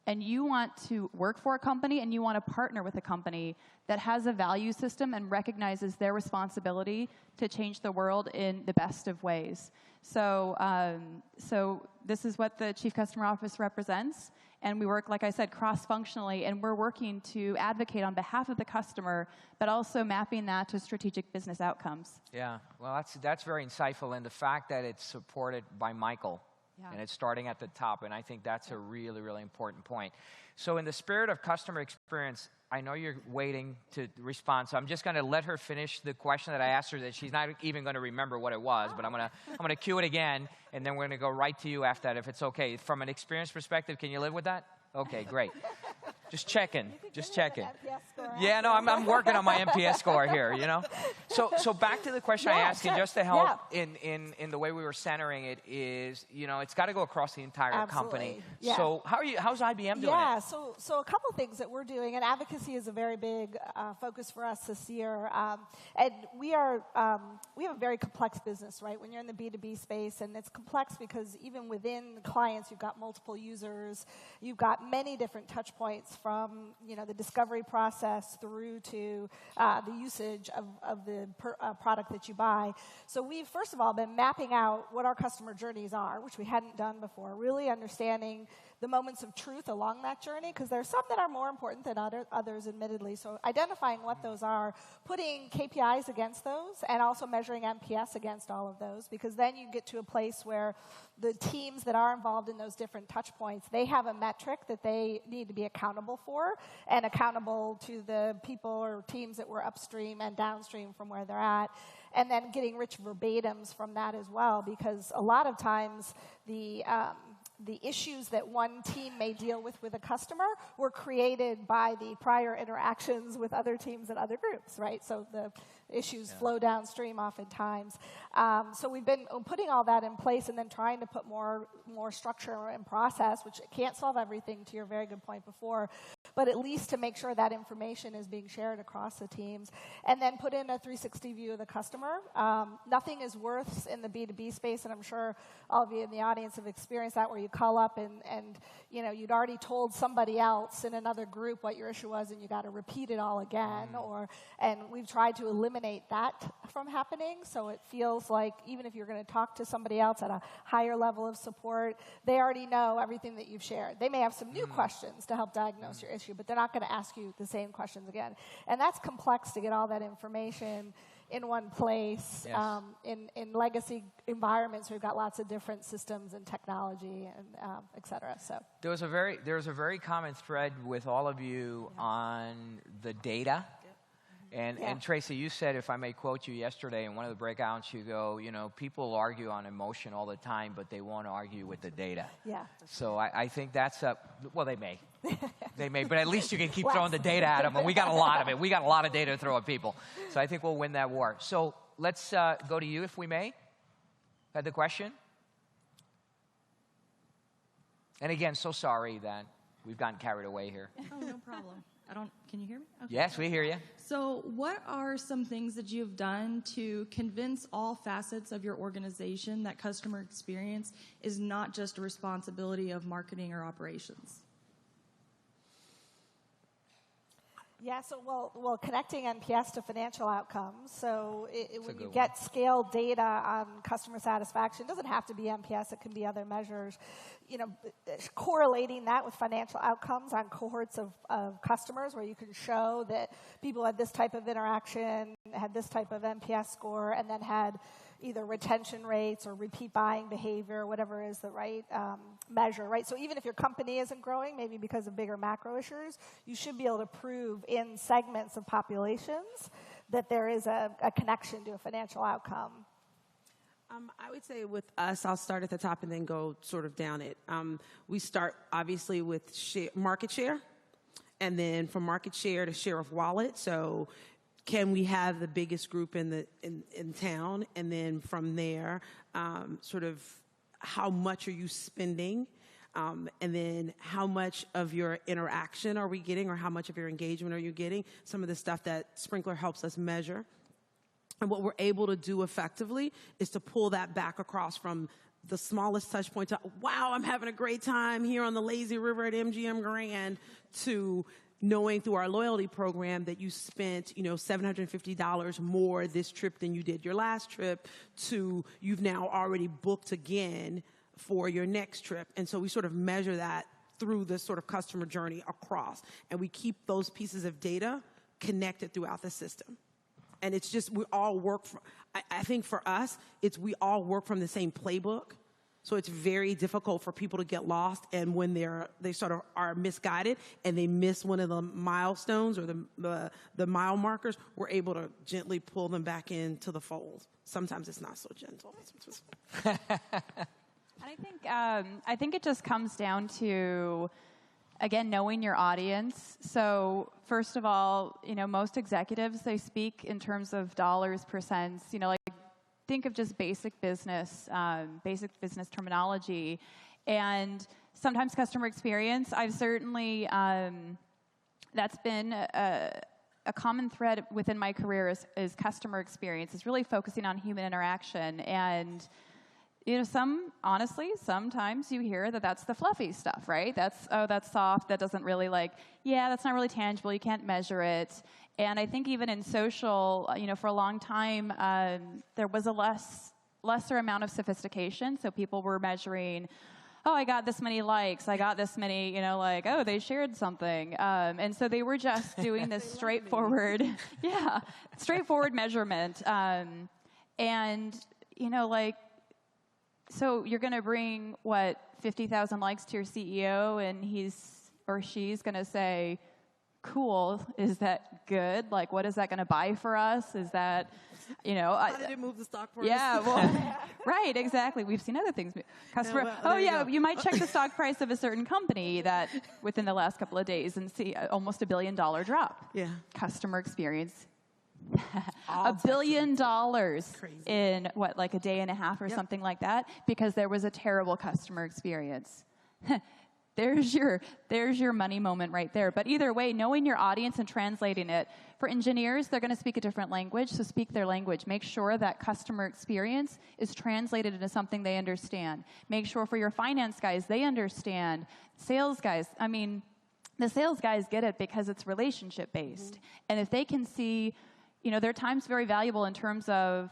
And you want to work for a company and you want to partner with a company that has a value system and recognizes their responsibility to change the world in the best of ways. So, so this is what the Chief Customer Office represents. And we work, like I said, cross-functionally, and we're working to advocate on behalf of the customer, but also mapping that to strategic business outcomes. Yeah, well, that's very insightful, and the fact that it's supported by Michael. And it's starting at the top, and I think that's a really, really important point. So in the spirit of customer experience, I know you're waiting to respond, so I'm just going to let her finish the question that I asked her that she's not even going to remember what it was, but I'm going to cue it again, and then we're going to go right to you after that, if it's okay. From an experience perspective, can you live with that? Okay, great. Just checking. Just checking. NPS score Yeah, no, I'm working on my NPS score here, you know? So back to the question I asked, and just to help in the way we were centering it is, you know, it's got to go across the entire company. Yeah. So how's IBM doing Yeah, it? so a couple of things that we're doing, and advocacy is a very big focus for us this year. And we have a very complex business, right? When you're in the B2B space, and it's complex because even within the clients, you've got multiple users, you've got many different touch points from, you know, the discovery process through to the usage of the product that you buy. So we've, first of all, been mapping out what our customer journeys are, which we hadn't done before, really understanding the moments of truth along that journey, because there's some that are more important than others, admittedly. So identifying what those are, putting KPIs against those, and also measuring NPS against all of those, because then you get to a place where the teams that are involved in those different touch points, they have a metric that they need to be accountable for, and accountable to the people or teams that were upstream and downstream from where they're at. And then getting rich verbatims from that as well, because a lot of times the issues that one team may deal with a customer were created by the prior interactions with other teams and other groups, right? So the issues flow downstream oftentimes. So we've been putting all that in place and then trying to put more structure and process, which can't solve everything, to your very good point before, but at least to make sure that information is being shared across the teams. And then put in a 360 view of the customer. Nothing is worse in the B2B space, and I'm sure all of you in the audience have experienced that, where you call up and you know, you'd already told somebody else in another group what your issue was, and you got to repeat it all again. And we've tried to eliminate that from happening, so it feels like even if you're going to talk to somebody else at a higher level of support, they already know everything that you've shared. They may have some new questions to help diagnose your issue, but they're not going to ask you the same questions again. And that's complex to get all that information in one place. In legacy environments, we've got lots of different systems and technology and et cetera. So there was a very common thread with all of you on the data. And Tracy, you said, if I may quote you yesterday in one of the breakouts, you go, you know, people argue on emotion all the time, but they won't argue with the data. Yeah. So I think that's well, they may. They may, but at least you can keep throwing the data at them, and we got a lot of it. We got a lot of data to throw at people. So I think we'll win that war. So let's go to you, if we may. Had the question? And again, so sorry that we've gotten carried away here. Oh, no problem. Can you hear me? Okay. Yes, we hear you. So what are some things that you've done to convince all facets of your organization that customer experience is not just a responsibility of marketing or operations? Yeah, so well, connecting NPS to financial outcomes. So when you get scaled data on customer satisfaction, it doesn't have to be NPS, it can be other measures. You know, correlating that with financial outcomes on cohorts of customers, where you can show that people had this type of interaction, had this type of NPS score, and then had either retention rates or repeat buying behavior, whatever is the right measure, right? So even if your company isn't growing, maybe because of bigger macro issues, you should be able to prove in segments of populations that there is a connection to a financial outcome. I would say with us, I'll start at the top and then go sort of down it. We start obviously with market share, and then from market share to share of wallet. So can we have the biggest group in town? And then from there, sort of how much are you spending? And then how much of your interaction are we getting, or how much of your engagement are you getting? Some of the stuff that Sprinklr helps us measure. And what we're able to do effectively is to pull that back across from the smallest touch point to, wow, I'm having a great time here on the lazy river at MGM Grand, to knowing through our loyalty program that you spent, you know, $750 more this trip than you did your last trip, to you've now already booked again for your next trip. And so we sort of measure that through the sort of customer journey across. And we keep those pieces of data connected throughout the system. And it's just, we all work from, I think for us, it's we all work from the same playbook. So it's very difficult for people to get lost, and when they sort of are misguided and they miss one of the milestones or the mile markers, we're able to gently pull them back into the fold. Sometimes it's not so gentle. And I think it just comes down to again, knowing your audience. So first of all, most executives, they speak in terms of dollars per cents. Like think of just basic business terminology. And sometimes customer experience, I've certainly, that's been a common thread within my career is customer experience. It's really focusing on human interaction. And sometimes you hear that that's the fluffy stuff, right? That's soft, that doesn't really that's not really tangible, you can't measure it. And I think even in social, for a long time, there was a lesser amount of sophistication. So people were measuring, oh, I got this many likes, I got this many, oh, they shared something. And so they were just doing this straightforward, straightforward measurement. So you're going to bring, 50,000 likes to your CEO, and he's or she's going to say, cool, is that good? What is that going to buy for us? Is that, How did it move the stock price? Yeah, well, right, exactly. We've seen other things. You might check the stock price of a certain company that within the last couple of days and see almost $1 billion drop. Yeah. Customer experience. $1 billion in a day and a half or something like that, because there was a terrible customer experience. There's your money moment right there. But either way, knowing your audience and translating it. For engineers, they're going to speak a different language, so speak their language. Make sure that customer experience is translated into something they understand. Make sure for your finance guys, they understand. Sales guys, the sales guys get it because it's relationship-based. And if they can see, their time's very valuable in terms of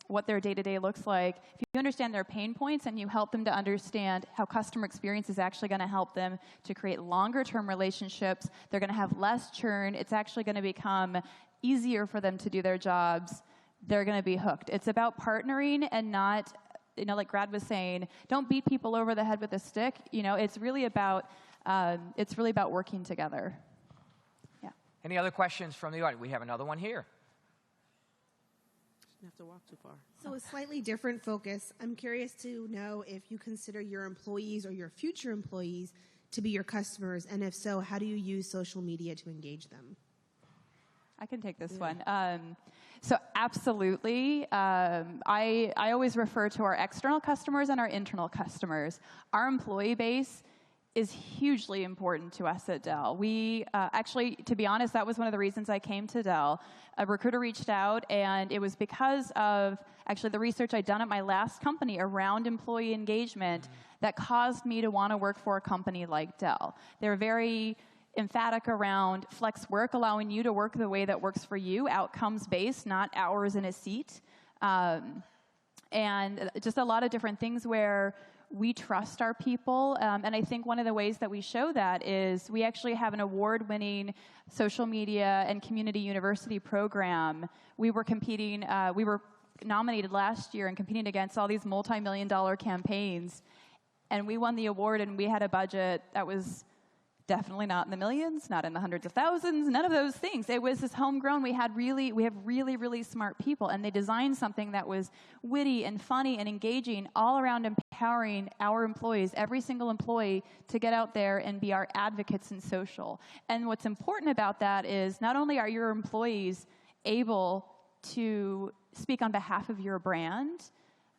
what their day-to-day looks like. If you understand their pain points and you help them to understand how customer experience is actually going to help them to create longer-term relationships, they're going to have less churn. It's actually going to become easier for them to do their jobs. They're going to be hooked. It's about partnering and not, like Grad was saying, don't beat people over the head with a stick. It's really about working together. Any other questions from the audience? We have another one here. You have to walk too far. So a slightly different focus. I'm curious to know if you consider your employees or your future employees to be your customers, and if so, how do you use social media to engage them? I can take this one. So absolutely. I always refer to our external customers and our internal customers. Our employee base is hugely important to us at Dell. We actually, to be honest, that was one of the reasons I came to Dell. A recruiter reached out, and it was because of actually the research I'd done at my last company around employee engagement that caused me to want to work for a company like Dell. They're very emphatic around flex work, allowing you to work the way that works for you, outcomes-based, not hours in a seat. And just a lot of different things where we trust our people, and I think one of the ways that we show that is we actually have an award-winning social media and community university program. We were nominated last year and competing against all these multi-million-dollar campaigns, and we won the award, and we had a budget that was definitely not in the millions, not in the hundreds of thousands, none of those things. It was this homegrown. We have really smart people, and they designed something that was witty and funny and engaging, all around empowering our employees, every single employee, to get out there and be our advocates in social. And what's important about that is not only are your employees able to speak on behalf of your brand,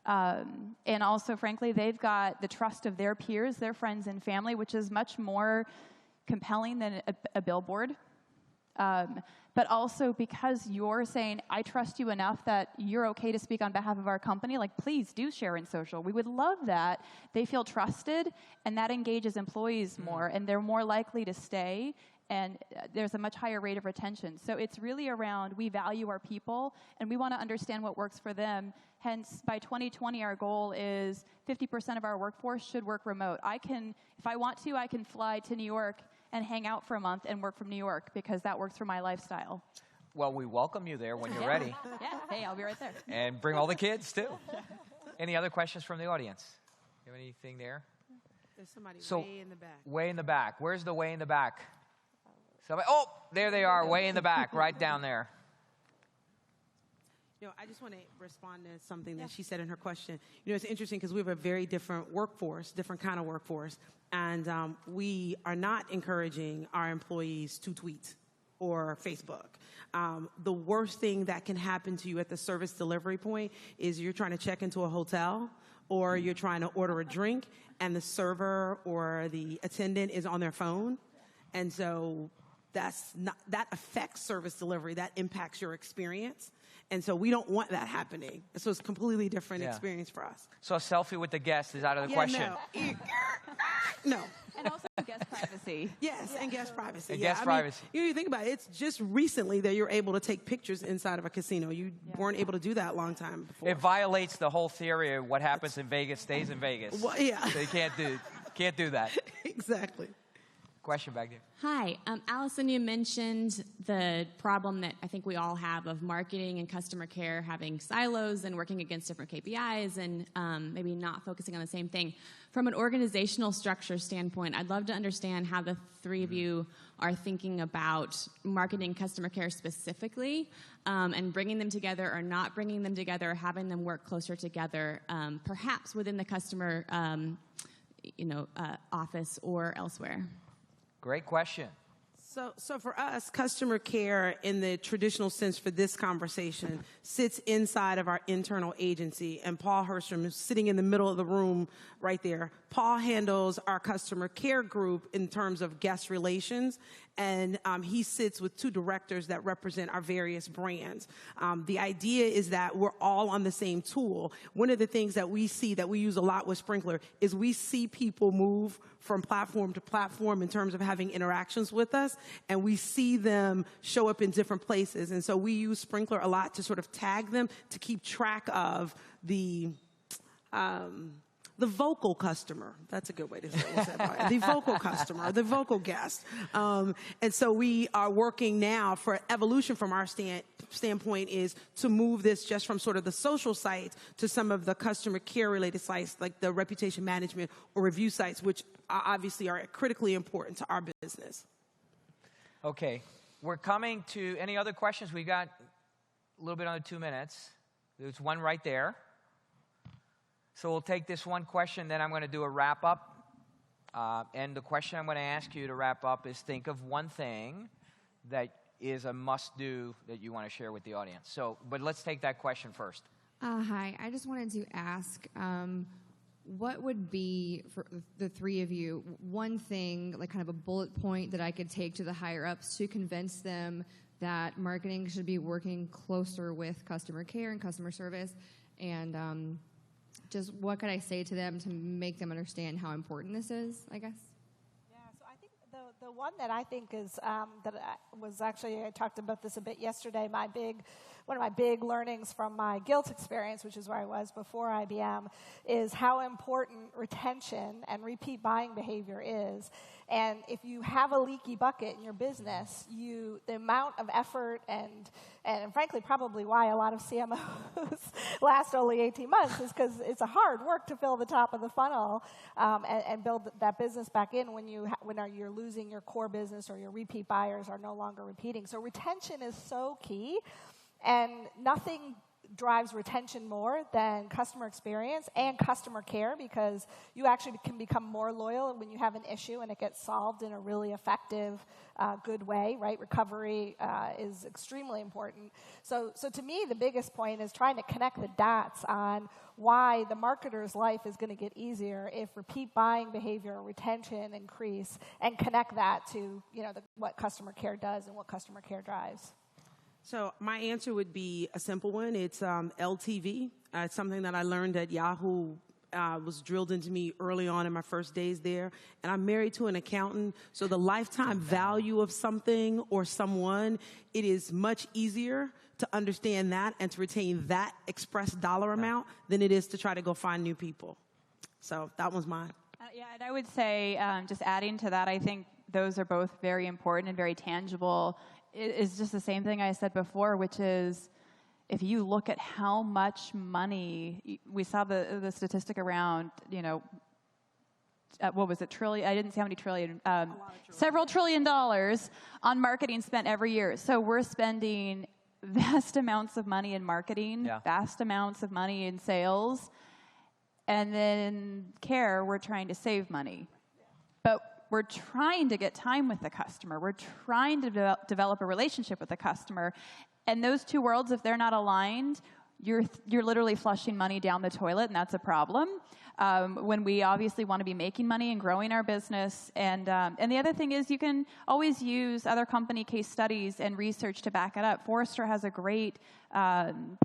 and also, frankly, they've got the trust of their peers, their friends and family, which is much more compelling than a billboard. But also because you're saying, I trust you enough that you're okay to speak on behalf of our company, please do share in social. We would love that. They feel trusted, and that engages employees more, and they're more likely to stay, and there's a much higher rate of retention. So it's really around, we value our people, and we want to understand what works for them. Hence, by 2020, our goal is 50% of our workforce should work remote. If I want to, I can fly to New York and hang out for a month and work from New York, because that works for my lifestyle. Well, we welcome you there when you're ready. Yeah, hey, I'll be right there. And bring all the kids, too. Any other questions from the audience? You have anything there? There's somebody way in the back. Way in the back. Where's the way in the back? Somebody, there they are, way in the back, right down there. I just want to respond to something that she said in her question. It's interesting because we have a very different workforce, different kind of workforce, and we are not encouraging our employees to tweet or Facebook. The worst thing that can happen to you at the service delivery point is you're trying to check into a hotel or you're trying to order a drink and the server or the attendant is on their phone. And so that affects service delivery. That impacts your experience. And so we don't want that happening. So it's a completely different experience for us. So a selfie with the guest is out of the question. No. And also guest privacy. Yes, and guest privacy. And guest privacy. You think about it, it's just recently that you're able to take pictures inside of a casino. You weren't able to do that a long time before. It violates the whole theory of what happens in Vegas stays in Vegas. Well, yeah. So you can't do that. Exactly. Question back there. Hi. Allison, you mentioned the problem that I think we all have of marketing and customer care having silos and working against different KPIs and maybe not focusing on the same thing. From an organizational structure standpoint, I'd love to understand how the three of you are thinking about marketing customer care specifically and bringing them together or not bringing them together, or having them work closer together, perhaps within the customer office or elsewhere. Great question. So for us, customer care in the traditional sense for this conversation sits inside of our internal agency, and Paul Herstrom is sitting in the middle of the room right there. Paul handles our customer care group in terms of guest relations, and he sits with two directors that represent our various brands. The idea is that we're all on the same tool. One of the things that we see that we use a lot with Sprinklr is we see people move from platform to platform in terms of having interactions with us, and we see them show up in different places. And so we use Sprinklr a lot to sort of tag them to keep track of the vocal customer. That's a good way to say it. The vocal customer, the vocal guest. And so we are working now for evolution from our standpoint is to move this just from sort of the social sites to some of the customer care related sites like the reputation management or review sites, which obviously are critically important to our business. Okay. We're coming to any other questions? We got a little bit under 2 minutes. There's one right there. So we'll take this one question, then I'm going to do a wrap-up. And the question I'm going to ask you to wrap up is think of one thing that is a must-do that you want to share with the audience. So, but let's take that question first. Hi. I just wanted to ask, what would be, for the three of you, one thing, like kind of a bullet point that I could take to the higher-ups to convince them that marketing should be working closer with customer care and customer service, and just what could I say to them to make them understand how important this is, I guess? Yeah, so I think the one that I think is, that was actually, I talked about this a bit yesterday, one of my big learnings from my Gilt experience, which is where I was before IBM, is how important retention and repeat buying behavior is. And if you have a leaky bucket in your business, the amount of effort and frankly probably why a lot of CMOs last only 18 months is because it's a hard work to fill the top of the funnel and build that business back in when you're losing your core business or your repeat buyers are no longer repeating. So retention is so key, and nothing drives retention more than customer experience and customer care, because you actually can become more loyal when you have an issue and it gets solved in a really effective, good way, right? Recovery is extremely important. So to me, the biggest point is trying to connect the dots on why the marketer's life is going to get easier if repeat buying behavior or retention increase, and connect that to what customer care does and what customer care drives. So my answer would be a simple one. It's LTV. It's something that I learned at Yahoo. Was drilled into me early on in my first days there. And I'm married to an accountant, so the lifetime value of something or someone, it is much easier to understand that and to retain that expressed dollar amount than it is to try to go find new people. So that was mine. Yeah, and I would say, just adding to that, I think those are both very important and very tangible. It's just the same thing I said before, which is if you look at how much money, we saw the statistic around, what was it, trillion? I didn't see how many trillion, several $1 trillion on marketing spent every year. So we're spending vast amounts of money in marketing, vast amounts of money in sales, and then care, we're trying to save money. But we're trying to get time with the customer. We're trying to develop a relationship with the customer. And those two worlds, if they're not aligned, you're literally flushing money down the toilet, and that's a problem. When we obviously want to be making money and growing our business. And the other thing is you can always use other company case studies and research to back it up. Forrester has a great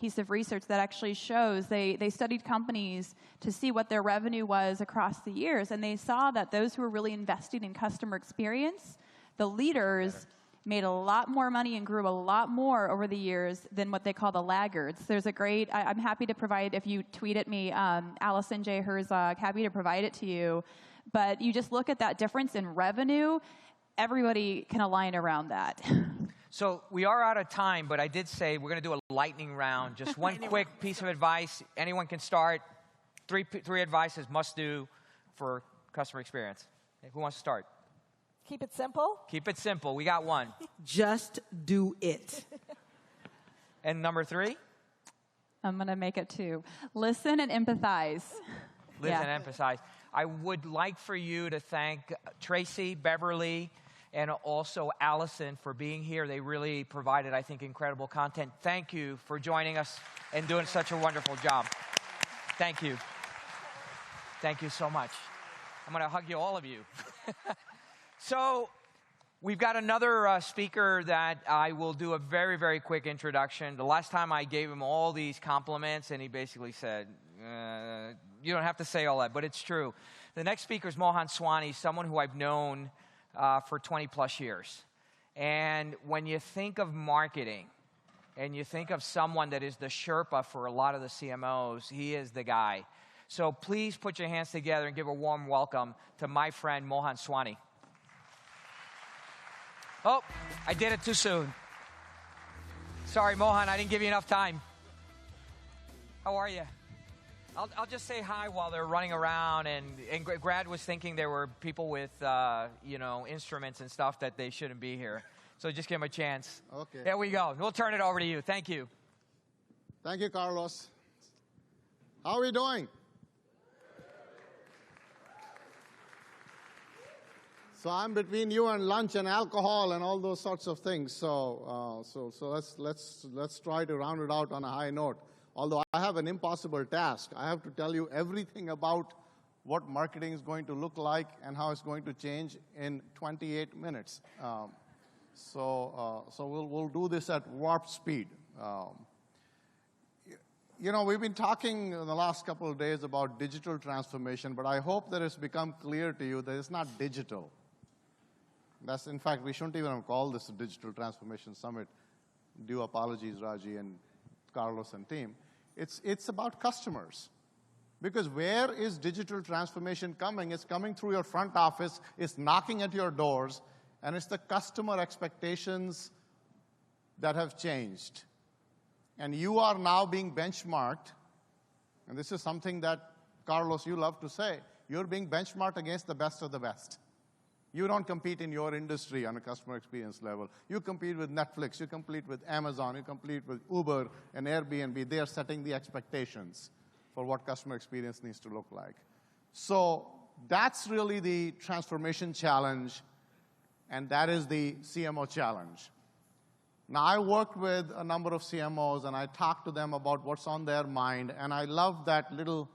piece of research that actually shows they studied companies to see what their revenue was across the years, and they saw that those who were really investing in customer experience, the leaders, made a lot more money and grew a lot more over the years than what they call the laggards. There's a great, I'm happy to provide, if you tweet at me, Allison J. Herzog, happy to provide it to you. But you just look at that difference in revenue, everybody can align around that. So we are out of time, but I did say we're going to do a lightning round. Just one quick piece of advice. Anyone can start. Three advices must do for customer experience. Who wants to start? Keep it simple. Keep it simple. We got one. Just do it. And number 3? I'm going to make it 2. Listen and empathize. Listen and empathize. I would like for you to thank Tracy, Beverly, and also Allison for being here. They really provided, I think, incredible content. Thank you for joining us and doing such a wonderful job. Thank you. Thank you so much. I'm going to hug you, all of you. So we've got another speaker that I will do a very, very quick introduction. The last time I gave him all these compliments, and he basically said, you don't have to say all that, but it's true. The next speaker is Mohan Sawhney, someone who I've known for 20-plus years. And when you think of marketing, and you think of someone that is the Sherpa for a lot of the CMOs, he is the guy. So please put your hands together and give a warm welcome to my friend Mohan Sawhney. Oh, I did it too soon. Sorry, Mohan, I didn't give you enough time. How are you? I'll just say hi while they're running around. And Grad was thinking there were people with, instruments and stuff that they shouldn't be here. So just give them a chance. Okay. There we go. We'll turn it over to you. Thank you. Thank you, Carlos. How are we doing? So I'm between you and lunch and alcohol and all those sorts of things. So let's try to round it out on a high note. Although I have an impossible task. I have to tell you everything about what marketing is going to look like and how it's going to change in 28 minutes. So we'll do this at warp speed. We've been talking in the last couple of days about digital transformation, but I hope that it's become clear to you that it's not digital. In fact, we shouldn't even have called this a Digital Transformation Summit. Due apologies, Raji and Carlos and team. It's about customers. Because where is digital transformation coming? It's coming through your front office, it's knocking at your doors, and it's the customer expectations that have changed. And you are now being benchmarked, and this is something that, Carlos, you love to say, you're being benchmarked against the best of the best. You don't compete in your industry on a customer experience level. You compete with Netflix, you compete with Amazon, you compete with Uber and Airbnb. They are setting the expectations for what customer experience needs to look like. So that's really the transformation challenge, and that is the CMO challenge. Now, I worked with a number of CMOs, and I talked to them about what's on their mind, and I love that little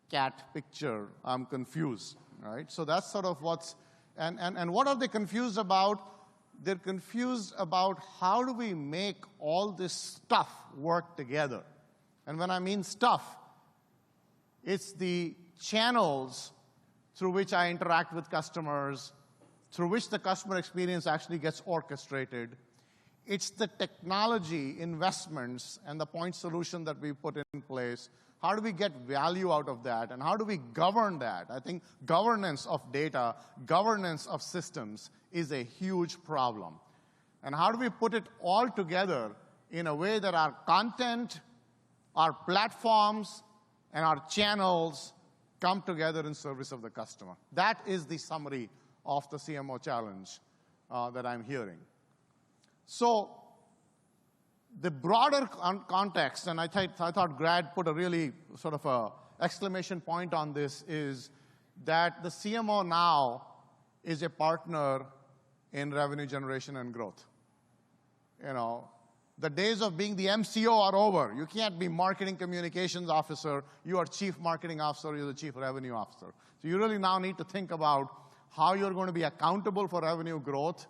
cat picture, I'm confused, right? So that's sort of what's, and what are they confused about? They're confused about how do we make all this stuff work together. And when I mean stuff, it's the channels through which I interact with customers, through which the customer experience actually gets orchestrated. It's the technology investments and the point solution that we put in place. How do we get value out of that? And how do we govern that? I think governance of data, governance of systems is a huge problem. And how do we put it all together in a way that our content, our platforms, and our channels come together in service of the customer? That is the summary of the CMO challenge that I'm hearing. So The broader context, and I thought Grad put a really sort of a exclamation point on this, is that the CMO now is a partner in revenue generation and growth. You know, the days of being the MCO are over. You can't be marketing communications officer. You are chief marketing officer. You're the chief revenue officer. So you really now need to think about how you're going to be accountable for revenue growth.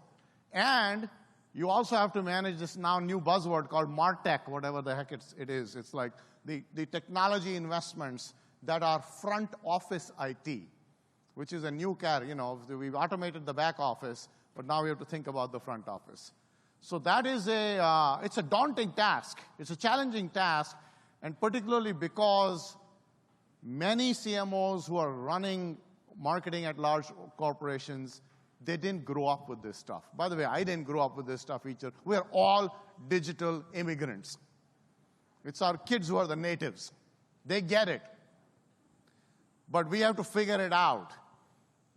And you also have to manage this now new buzzword called MarTech, whatever the heck it is. It's like the technology investments that are front office IT, which is a new category. You know, we've automated the back office, but now we have to think about the front office. So that is it's a daunting task. It's a challenging task, and particularly because many CMOs who are running marketing at large corporations, they didn't grow up with this stuff. By the way, I didn't grow up with this stuff either. We're all digital immigrants. It's our kids who are the natives. They get it. But we have to figure it out.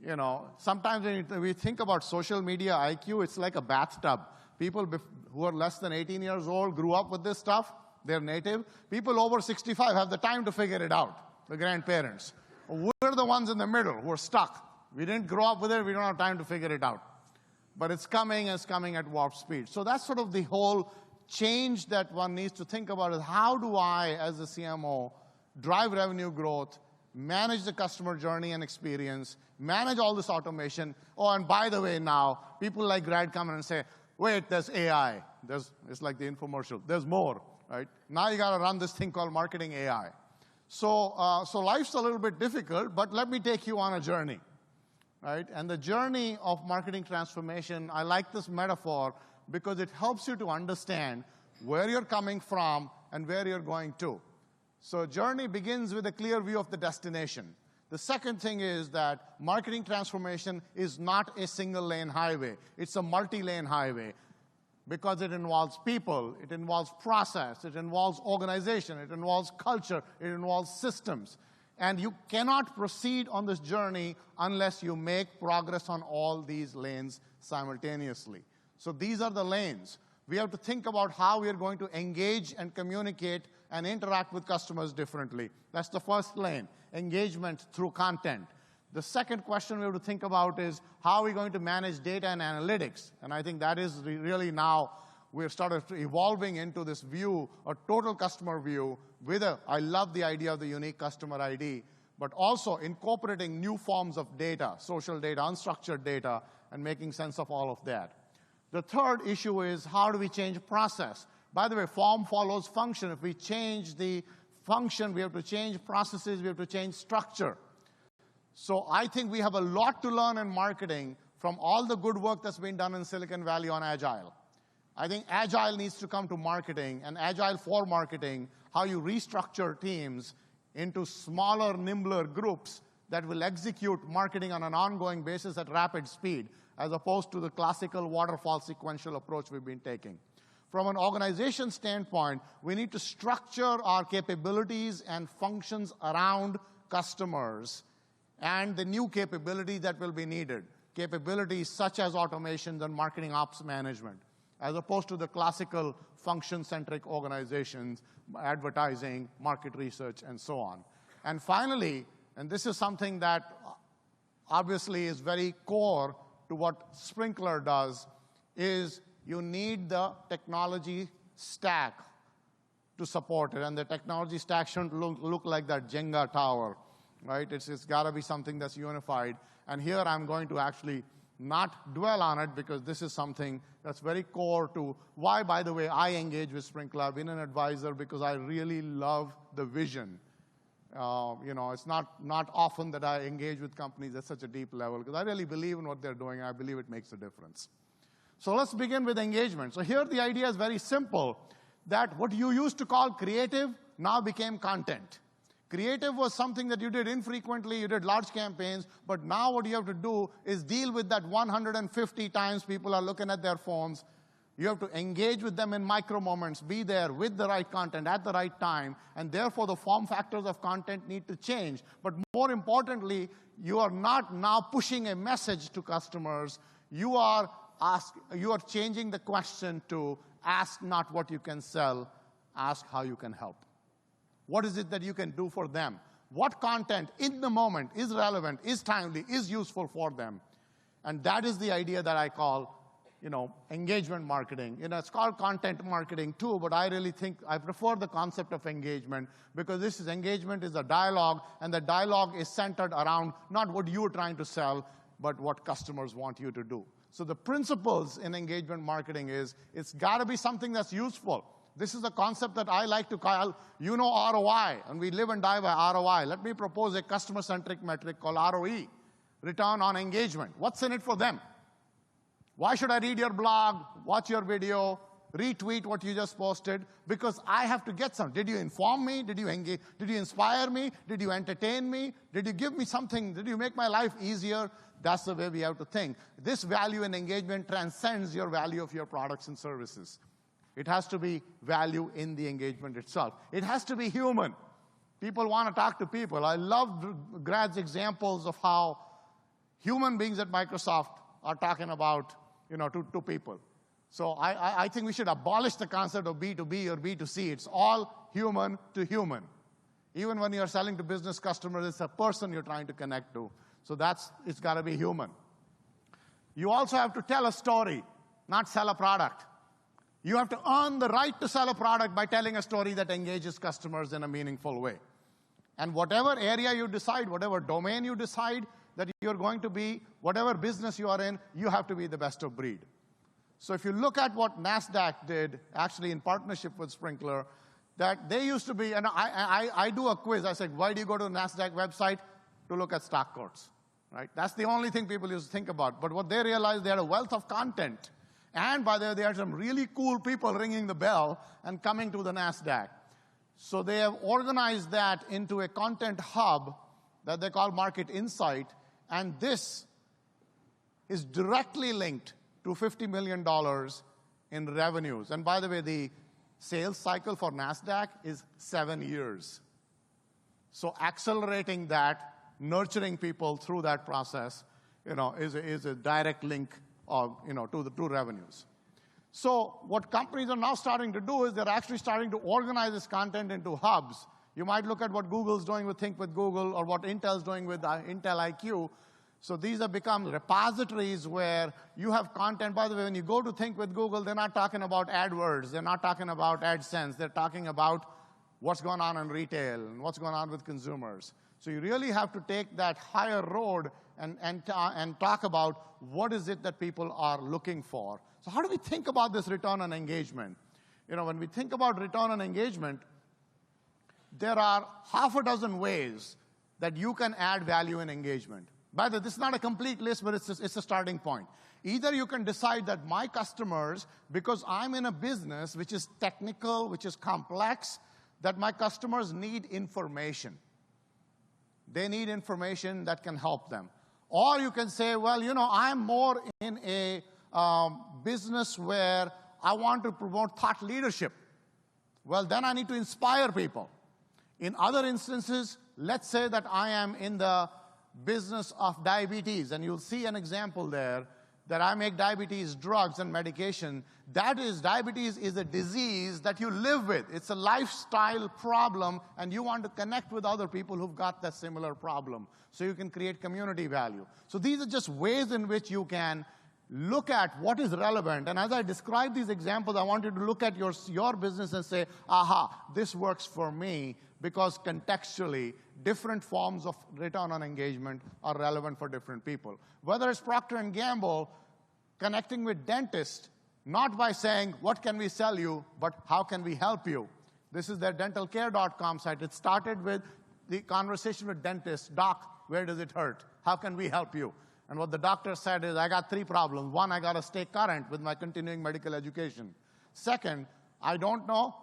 You know, sometimes when we think about social media IQ, it's like a bathtub. People who are less than 18 years old grew up with this stuff. They're native. People over 65 have the time to figure it out, the grandparents. We're the ones in the middle who are stuck. We didn't grow up with it. We don't have time to figure it out. But it's coming at warp speed. So that's sort of the whole change that one needs to think about, is how do I, as a CMO, drive revenue growth, manage the customer journey and experience, manage all this automation. Oh, and by the way, now, people like Grad come in and say, wait, there's AI. It's like the infomercial. There's more, right? Now you got to run this thing called marketing AI. So life's a little bit difficult, but let me take you on a journey, right? And the journey of marketing transformation, I like this metaphor because it helps you to understand where you're coming from and where you're going to. So journey begins with a clear view of the destination. The second thing is that marketing transformation is not a single-lane highway. It's a multi-lane highway because it involves people, it involves process, it involves organization, it involves culture, it involves systems. And you cannot proceed on this journey unless you make progress on all these lanes simultaneously. So these are the lanes. We have to think about how we are going to engage and communicate and interact with customers differently. That's the first lane, engagement through content. The second question we have to think about is how are we going to manage data and analytics? And I think that is really now we've started evolving into this view, a total customer view with I love the idea of the unique customer ID, but also incorporating new forms of data, social data, unstructured data, and making sense of all of that. The third issue is how do we change process? By the way, form follows function. If we change the function, we have to change processes, we have to change structure. So I think we have a lot to learn in marketing from all the good work that's been done in Silicon Valley on Agile. I think Agile needs to come to marketing, and Agile for marketing, how you restructure teams into smaller, nimbler groups that will execute marketing on an ongoing basis at rapid speed, as opposed to the classical waterfall sequential approach we've been taking. From an organization standpoint, we need to structure our capabilities and functions around customers and the new capabilities that will be needed, capabilities such as automations and marketing ops management, as opposed to the classical function-centric organizations, advertising, market research, and so on. And finally, and this is something that obviously is very core to what Sprinklr does, is you need the technology stack to support it. And the technology stack shouldn't look like that Jenga tower, right? It's got to be something that's unified. And here I'm going to actually not dwell on it because this is something that's very core to why, by the way, I engage with Sprinklr. I've been an advisor because I really love the vision. You know, it's not often that I engage with companies at such a deep level because I really believe in what they're doing. I believe it makes a difference. So let's begin with engagement. So here the idea is very simple, that what you used to call creative now became content. Creative was something that you did infrequently, you did large campaigns, but now what you have to do is deal with that 150 times people are looking at their phones. You have to engage with them in micro moments, be there with the right content at the right time, and therefore the form factors of content need to change. But more importantly, you are not now pushing a message to customers. You are you are changing the question to ask not what you can sell, ask how you can help. What is it that you can do for them? What content in the moment is relevant, is timely, is useful for them? And that is the idea that I call, engagement marketing. It's called content marketing too, but I really think I prefer the concept of engagement because engagement is a dialogue, and the dialogue is centered around not what you're trying to sell, but what customers want you to do. So the principles in engagement marketing is it's got to be something that's useful. This is a concept that I like to call, ROI, and we live and die by ROI. Let me propose a customer-centric metric called ROE, return on engagement. What's in it for them? Why should I read your blog, watch your video, retweet what you just posted? Because I have to get some. Did you inform me? Did you engage? Did you inspire me? Did you entertain me? Did you give me something? Did you make my life easier? That's the way we have to think. This value and engagement transcends your value of your products and services. It has to be value in the engagement itself. It has to be human. People want to talk to people. I love Grad's examples of how human beings at Microsoft are talking about, to people. So I think we should abolish the concept of B2B or B2C. It's all human to human. Even when you're selling to business customers, it's a person you're trying to connect to. So it's got to be human. You also have to tell a story, not sell a product. You have to earn the right to sell a product by telling a story that engages customers in a meaningful way. And whatever area you decide, whatever domain you decide that you're going to be, whatever business you are in, you have to be the best of breed. So if you look at what NASDAQ did, actually in partnership with Sprinklr, that they used to be, and I do a quiz. I said, why do you go to the NASDAQ website? To look at stock quotes, right? That's the only thing people used to think about. But what they realized, they had a wealth of content. And by the way, there are some really cool people ringing the bell and coming to the NASDAQ. So they have organized that into a content hub that they call Market Insight. And this is directly linked to $50 million in revenues. And by the way, the sales cycle for NASDAQ is 7 years. So accelerating that, nurturing people through that process, is a direct link to revenues. So what companies are now starting to do is they're actually starting to organize this content into hubs. You might look at what Google's doing with Think with Google or what Intel's doing with Intel IQ. So these have become repositories where you have content. By the way, when you go to Think with Google, they're not talking about AdWords. They're not talking about AdSense. They're talking about what's going on in retail and what's going on with consumers. So you really have to take that higher road and talk about what is it that people are looking for. So how do we think about this return on engagement? When we think about return on engagement, there are half a dozen ways that you can add value in engagement. By the way, this is not a complete list, but it's a starting point. Either you can decide that my customers, because I'm in a business which is technical, which is complex, that my customers need information. They need information that can help them. Or you can say, well, I'm more in a business where I want to promote thought leadership. Well, then I need to inspire people. In other instances, let's say that I am in the business of diabetes, and you'll see an example there that I make diabetes drugs and medication. Diabetes is a disease that you live with. It's a lifestyle problem, and you want to connect with other people who've got that similar problem, so you can create community value. So these are just ways in which you can look at what is relevant. And as I describe these examples, I want you to look at your business and say, aha, this works for me, because contextually, different forms of return on engagement are relevant for different people. Whether it's Procter & Gamble connecting with dentists, not by saying, what can we sell you, but how can we help you? This is their dentalcare.com site. It started with the conversation with dentists. Doc, where does it hurt? How can we help you? And what the doctor said is, I got 3 problems. 1, I got to stay current with my continuing medical education. 2nd, I don't know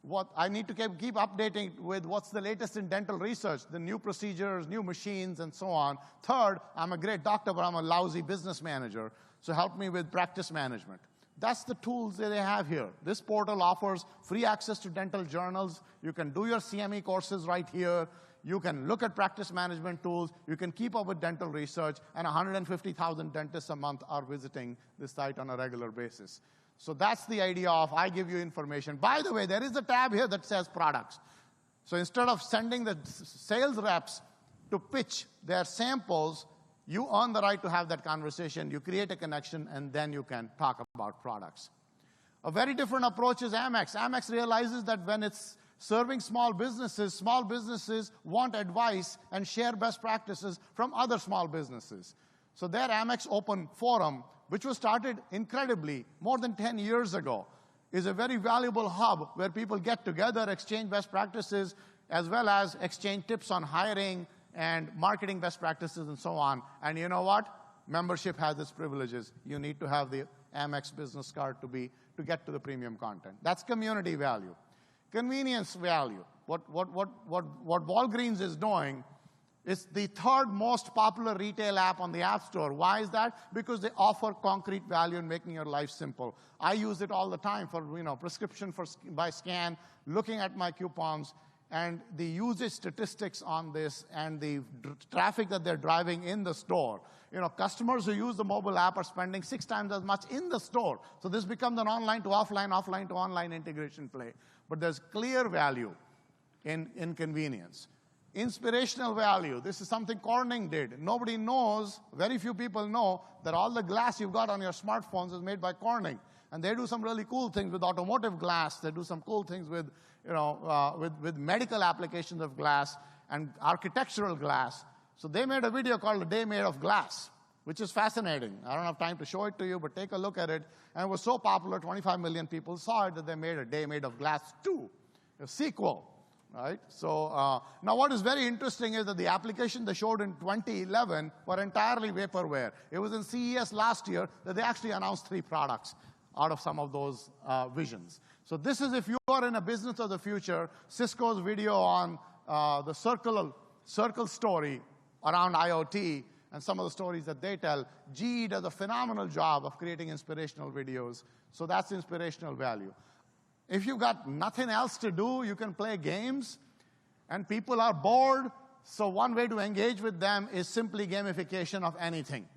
what I need to keep updating with what's the latest in dental research, the new procedures, new machines, and so on. 3rd, I'm a great doctor, but I'm a lousy business manager, so help me with practice management. That's the tools that they have here. This portal offers free access to dental journals. You can do your CME courses right here. You can look at practice management tools. You can keep up with dental research. And 150,000 dentists a month are visiting this site on a regular basis. So that's the idea of I give you information. By the way, there is a tab here that says products. So instead of sending the sales reps to pitch their samples, you earn the right to have that conversation. You create a connection, and then you can talk about products. A very different approach is Amex. Amex realizes that when it's serving small businesses want advice and share best practices from other small businesses. So their Amex Open Forum, which was started incredibly more than 10 years ago, is a very valuable hub where people get together, exchange best practices, as well as exchange tips on hiring and marketing best practices and so on. And you know what? Membership has its privileges. You need to have the Amex business card to get to the premium content. That's community value. Convenience value. What Walgreens is doing is the third most popular retail app on the App Store. Why is that? Because they offer concrete value in making your life simple. I use it all the time for prescription by scan, looking at my coupons, and the usage statistics on this and the traffic that they're driving in the store. Customers who use the mobile app are spending 6 times as much in the store. So this becomes an online to offline, offline to online integration play. But there's clear value in convenience. Inspirational value. This is something Corning did. Nobody knows, very few people know, that all the glass you've got on your smartphones is made by Corning. And they do some really cool things with automotive glass. They do some cool things with medical applications of glass and architectural glass. So they made a video called A Day Made of Glass, which is fascinating. I don't have time to show it to you, but take a look at it. And it was so popular, 25 million people saw it, that they made A Day Made of Glass 2, a sequel. Right? So now what is very interesting is that the application they showed in 2011 were entirely vaporware. It was in CES last year that they actually announced 3 products out of some of those visions. So this is if you are in a business of the future, Cisco's video on the circle story around IoT and some of the stories that they tell. GE does a phenomenal job of creating inspirational videos. So that's inspirational value. If you've got nothing else to do, you can play games, and people are bored. So one way to engage with them is simply gamification of anything.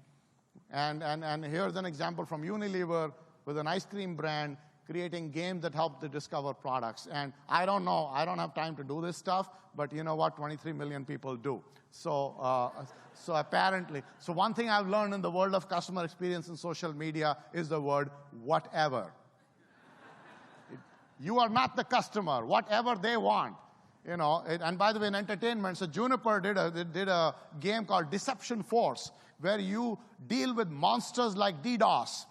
And here's an example from Unilever with an ice cream brand creating games that help to discover products. And I don't know, I don't have time to do this stuff, but you know what? 23 million people do. So apparently, so one thing I've learned in the world of customer experience and social media is the word whatever. You are not the customer, whatever they want. And by the way, in entertainment, so Juniper did a game called Deception Force, where you deal with monsters like DDoS,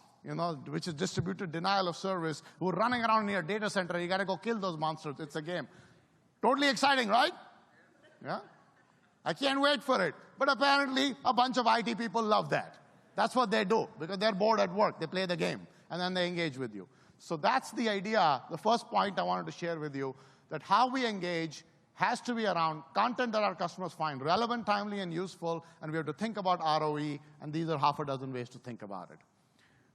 which is distributed denial of service, who are running around in your data center. You got to go kill those monsters. It's a game. Totally exciting, right? Yeah? I can't wait for it. But apparently, a bunch of IT people love that. That's what they do, because they're bored at work. They play the game, and then they engage with you. So that's the idea, the first point I wanted to share with you, that how we engage has to be around content that our customers find relevant, timely, and useful, and we have to think about ROE, and these are half a dozen ways to think about it.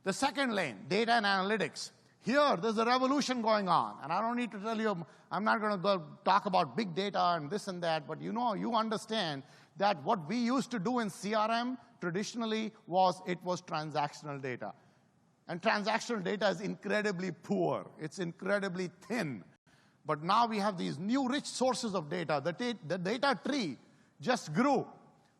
The second lane, data and analytics. Here, there's a revolution going on, and I don't need to tell you, I'm not going to go talk about big data and this and that, but you understand that what we used to do in CRM traditionally was transactional data. And transactional data is incredibly poor. It's incredibly thin. But now we have these new rich sources of data. The data tree just grew.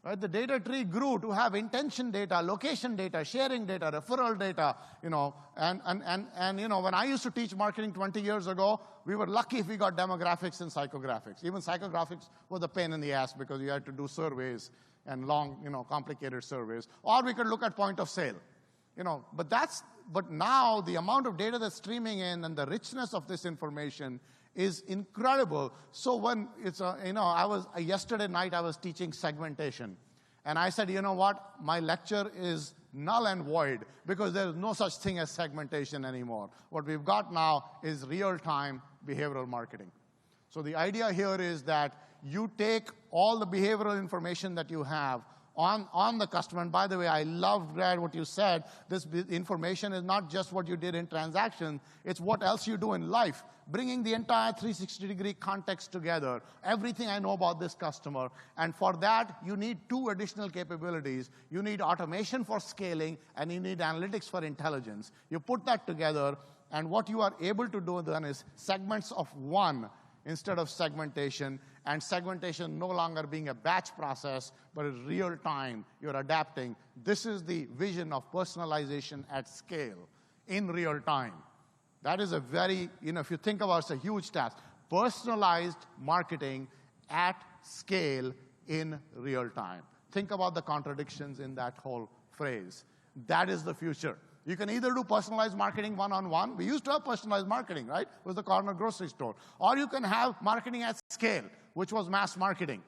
Right? The data tree grew to have intention data, location data, sharing data, referral data. And when I used to teach marketing 20 years ago, we were lucky if we got demographics and psychographics. Even psychographics was a pain in the ass because you had to do surveys and long, complicated surveys. Or we could look at point of sale. But now the amount of data that's streaming in and the richness of this information is incredible. So when yesterday night I was teaching segmentation, and I said, you know what? My lecture is null and void because there's no such thing as segmentation anymore. What we've got now is real-time behavioral marketing. So the idea here is that you take all the behavioral information that you have, on the customer. And by the way, I love, Brad, what you said. This information is not just what you did in transaction, it's what else you do in life. Bringing the entire 360-degree context together, everything I know about this customer. And for that, you need two additional capabilities. You need automation for scaling, and you need analytics for intelligence. You put that together, and what you are able to do then is segments of one instead of segmentation, and segmentation no longer being a batch process, but it's real time. You're adapting. This is the vision of personalization at scale in real time. That is a very, if you think about it, it's a huge task. Personalized marketing at scale in real time. Think about the contradictions in that whole phrase. That is the future. You can either do personalized marketing one-on-one. We used to have personalized marketing, right? It was the corner grocery store. Or you can have marketing at scale, which was mass marketing.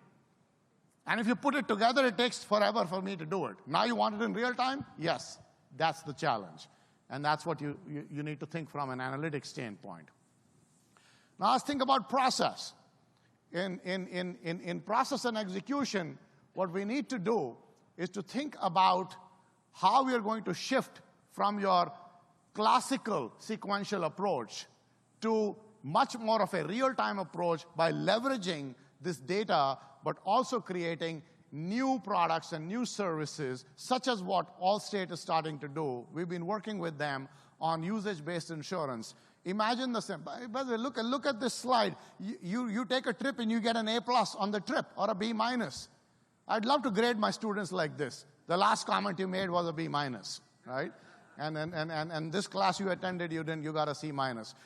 And if you put it together, it takes forever for me to do it. Now you want it in real time? Yes, that's the challenge. And that's what you need to think from an analytics standpoint. Now let's think about process. In process and execution, what we need to do is to think about how we are going to shift from your classical sequential approach to much more of a real-time approach by leveraging this data, but also creating new products and new services, such as what Allstate is starting to do. We've been working with them on usage-based insurance. Imagine the same. By the way, look at this slide. You take a trip and you get an A+ on the trip or a B-. I'd love to grade my students like this. The last comment you made was a B-, right? And this class you attended, you got a C-.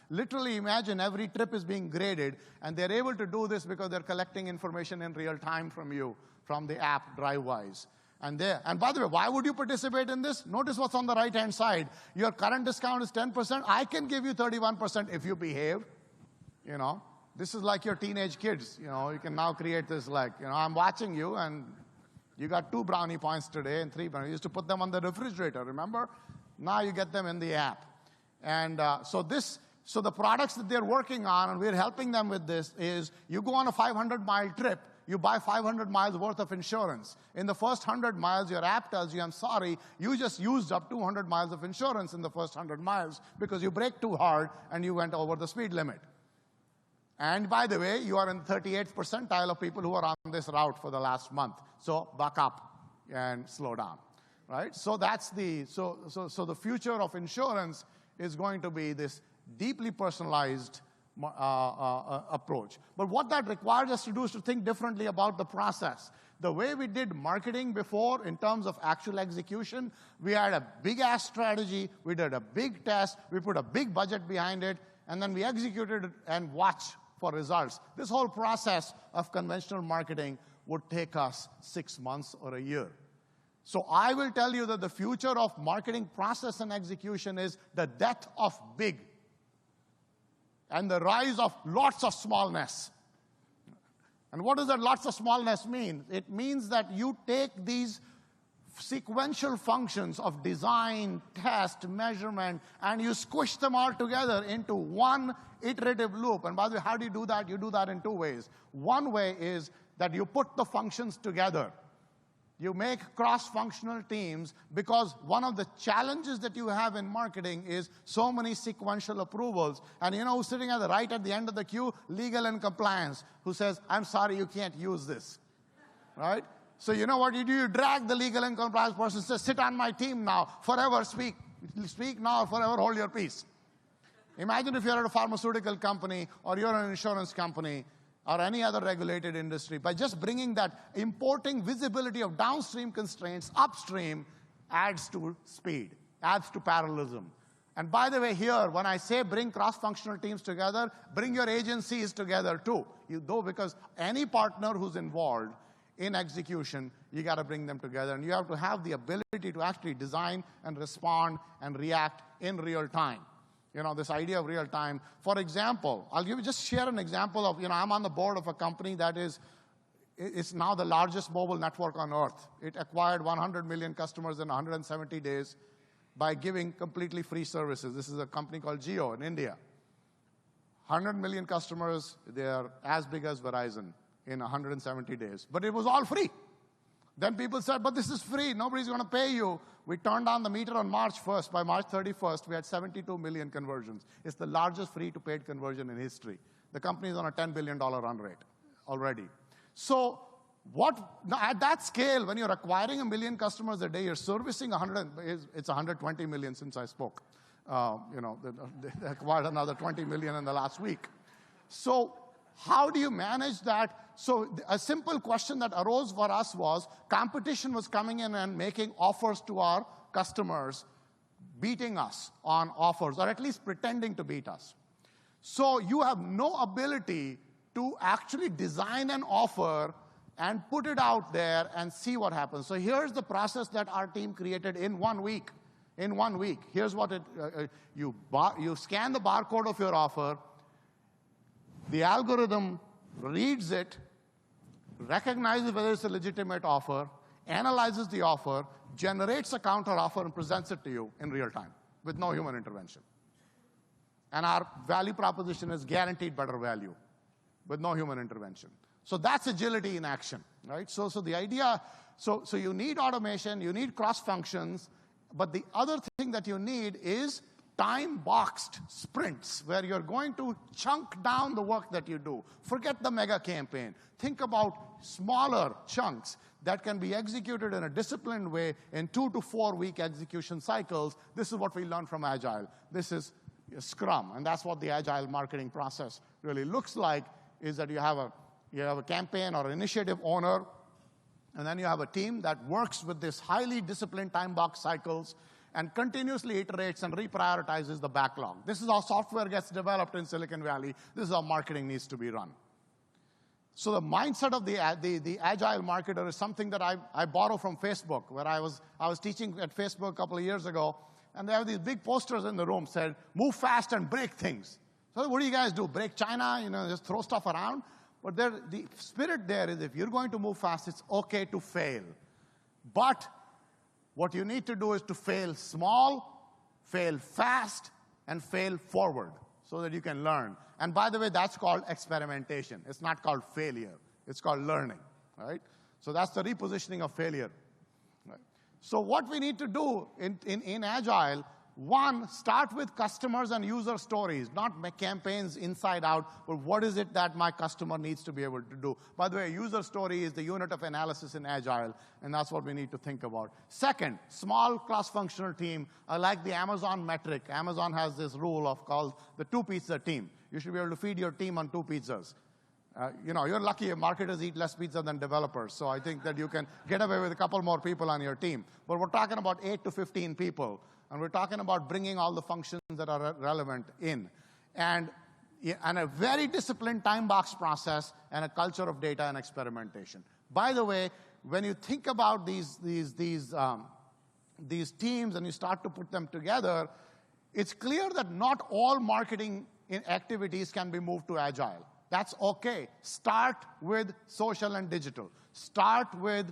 Literally imagine every trip is being graded, and they're able to do this because they're collecting information in real time from you, from the app DriveWise. And by the way, why would you participate in this? Notice what's on the right-hand side. Your current discount is 10%. I can give you 31% if you behave. This is like your teenage kids. You can now create this I'm watching you, and you got 2 brownie points today and 3 brownie. You used to put them on the refrigerator, remember? Now you get them in the app. And so the products that they're working on, and we're helping them with this, is you go on a 500-mile trip, you buy 500 miles worth of insurance. In the first 100 miles, your app tells you, I'm sorry, you just used up 200 miles of insurance in the first 100 miles because you braked too hard and you went over the speed limit. And by the way, you are in the 38th percentile of people who are on this route for the last month. So buck up and slow down, right? So that's so the future of insurance is going to be this deeply personalized approach. But what that requires us to do is to think differently about the process. The way we did marketing before in terms of actual execution, we had a big-ass strategy, we did a big test, we put a big budget behind it, and then we executed it and watched for results. This whole process of conventional marketing would take us 6 months or a year. So I will tell you that the future of marketing process and execution is the death of big and the rise of lots of smallness. And what does that lots of smallness mean? It means that you take these sequential functions of design, test, measurement, and you squish them all together into one iterative loop. And by the way, how do you do that? You do that in 2 ways. One way is that you put the functions together. You make cross-functional teams, because one of the challenges that you have in marketing is so many sequential approvals. And who's sitting right at the end of the queue? Legal and compliance, who says, I'm sorry, you can't use this, right? So you know what you do? You drag the legal and compliance person and say, sit on my team now, forever speak. Speak now, forever hold your peace. Imagine if you're at a pharmaceutical company or you're an insurance company or any other regulated industry. By just bringing that importing visibility of downstream constraints upstream adds to speed, adds to parallelism. And by the way, here, when I say bring cross-functional teams together, bring your agencies together too. Because any partner who's involved in execution, you got to bring them together. And you have to have the ability to actually design and respond and react in real time. This idea of real time. For example, I'll just share an example of, I'm on the board of a company that it's now the largest mobile network on earth. It acquired 100 million customers in 170 days by giving completely free services. This is a company called Jio in India. 100 million customers, they are as big as Verizon in 170 days. But it was all free. Then people said, but this is free. Nobody's going to pay you. We turned on the meter on March 1st. By March 31st, we had 72 million conversions. It's the largest free-to-paid conversion in history. The company is on a $10 billion run rate already. So now at that scale, when you're acquiring 1 million customers a day, you're servicing it's 120 million since I spoke. They acquired another 20 million in the last week. So how do you manage that? So a simple question that arose for us was, competition was coming in and making offers to our customers, beating us on offers, or at least pretending to beat us. So you have no ability to actually design an offer and put it out there and see what happens. So here's the process that our team created in 1 week. In 1 week, here's what you scan the barcode of your offer, the algorithm reads it, recognizes whether it's a legitimate offer, analyzes the offer, generates a counter offer, and presents it to you in real time with no human intervention. And our value proposition is guaranteed better value with no human intervention. So that's agility in action, right? So the idea, so you need automation, you need cross functions, but the other thing that you need is time-boxed sprints where you're going to chunk down the work that you do. Forget the mega campaign. Think about smaller chunks that can be executed in a disciplined way in 2 to 4 week execution cycles. This is what we learned from Agile. This is Scrum, and that's what the Agile marketing process really looks like, is that you have a campaign or initiative owner, and then you have a team that works with this highly disciplined time-box cycles and continuously iterates and reprioritizes the backlog. This is how software gets developed in Silicon Valley. This is how marketing needs to be run. So the mindset of the agile marketer is something that I borrow from Facebook, where I was teaching at Facebook a couple of years ago, and they have these big posters in the room said, move fast and break things. So what do you guys do? Break China? Just throw stuff around? But the spirit there is, if you're going to move fast, it's okay to fail. But what you need to do is to fail small, fail fast, and fail forward so that you can learn. And by the way, that's called experimentation. It's not called failure. It's called learning, right? So that's the repositioning of failure. Right? So what we need to do in Agile, one, start with customers and user stories, not make campaigns inside out, but what is it that my customer needs to be able to do? By the way, a user story is the unit of analysis in Agile, and that's what we need to think about. Second, small cross-functional team. I like the Amazon metric. Amazon has this rule called the 2-pizza team. You should be able to feed your team on 2 pizzas. You're lucky if marketers eat less pizza than developers, so I think that you can get away with a couple more people on your team. But we're talking about 8 to 15 people. And we're talking about bringing all the functions that are relevant in. And a very disciplined time box process and a culture of data and experimentation. By the way, when you think about these teams and you start to put them together, it's clear that not all marketing activities can be moved to Agile. That's okay. Start with social and digital. Start with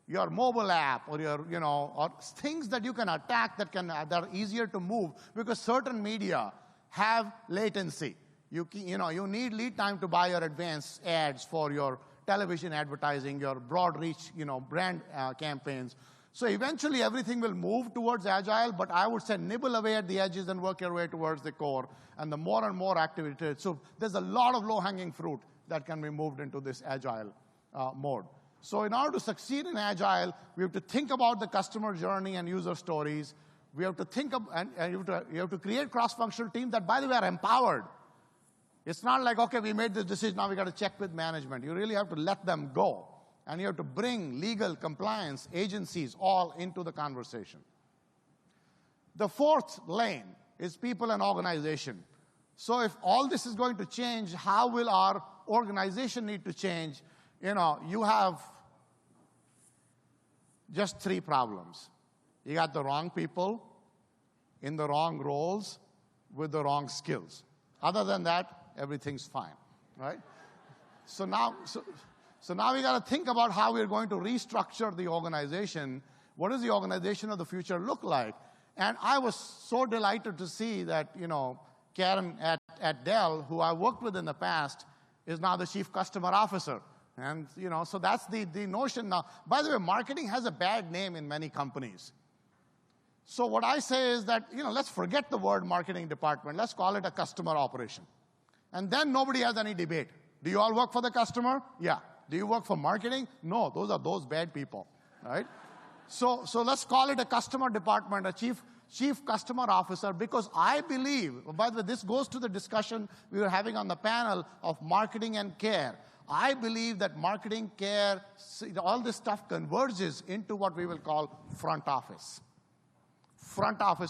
your mobile app or or things that you can attack that are easier to move, because certain media have latency. You need lead time to buy your advanced ads for your television advertising, your broad reach brand campaigns. So eventually everything will move towards Agile, but I would say nibble away at the edges and work your way towards the core, and the more and more activity. So there's a lot of low-hanging fruit that can be moved into this Agile mode. So in order to succeed in Agile, we have to think about the customer journey and user stories. We have to think of, and you have to create cross-functional teams that, by the way, are empowered. It's not like, okay, we made this decision, now we got to check with management. You really have to let them go. And you have to bring legal, compliance, agencies all into the conversation. The fourth lane is people and organization. So if all this is going to change, how will our organization need to change? You have just 3 problems. You got the wrong people in the wrong roles with the wrong skills. Other than that, everything's fine, right? So now we got to think about how we're going to restructure the organization. What does the organization of the future look like? And I was so delighted to see that, Karen at Dell, who I worked with in the past, is now the Chief Customer Officer. And, so that's the notion now. By the way, marketing has a bad name in many companies. So what I say is that, let's forget the word marketing department. Let's call it a customer operation. And then nobody has any debate. Do you all work for the customer? Yeah. Do you work for marketing? No, those are those bad people, right? So let's call it a customer department, a chief customer officer, because I believe, by the way, this goes to the discussion we were having on the panel of marketing and care. I believe that marketing, care, all this stuff converges into what we will call front office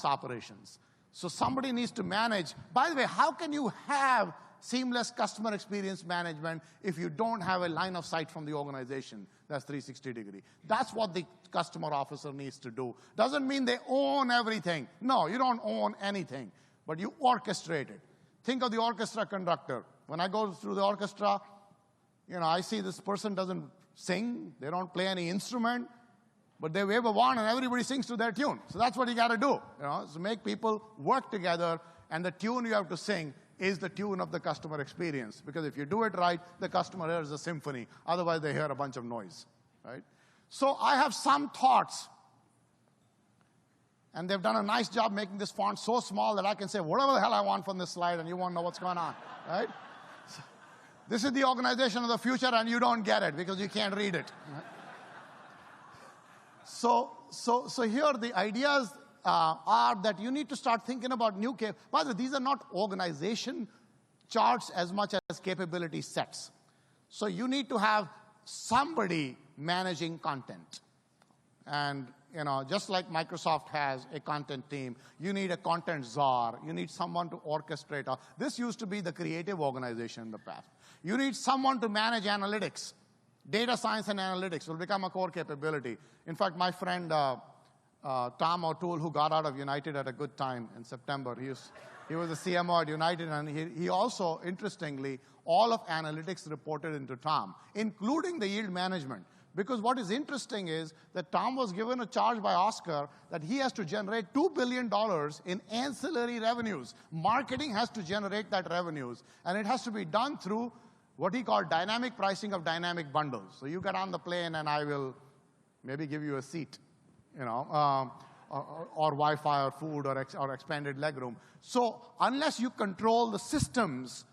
operations. So somebody needs to manage. By the way, how can you have seamless customer experience management if you don't have a line of sight from the organization that's 360 degree? That's what the customer officer needs to do. Doesn't mean they own everything. No, you don't own anything, but you orchestrate it. Think of the orchestra conductor. When I go through the orchestra, I see this person doesn't sing, they don't play any instrument, but they wave a wand and everybody sings to their tune. So that's what you got to do, is make people work together, and the tune you have to sing is the tune of the customer experience. Because if you do it right, the customer hears a symphony. Otherwise, they hear a bunch of noise, right? So I have some thoughts. And they've done a nice job making this font so small that I can say whatever the hell I want from this slide and you won't know what's going on, right? So this is the organization of the future and you don't get it because you can't read it. Right? So here the ideas are that you need to start thinking about new by the way, these are not organization charts as much as capability sets. So you need to have somebody managing content. And, just like Microsoft has a content team, you need a content czar. You need someone to orchestrate. This used to be the creative organization in the past. You need someone to manage analytics. Data science and analytics will become a core capability. In fact, my friend Tom O'Toole, who got out of United at a good time in September, he was a CMO at United, and he also, interestingly, all of analytics reported into Tom, including the yield management. Because what is interesting is that Tom was given a charge by Oscar that he has to generate $2 billion in ancillary revenues. Marketing has to generate that revenues, and it has to be done through what he called dynamic pricing of dynamic bundles. So you get on the plane and I will maybe give you a seat, or Wi-Fi or food or expanded legroom. So unless you control the systems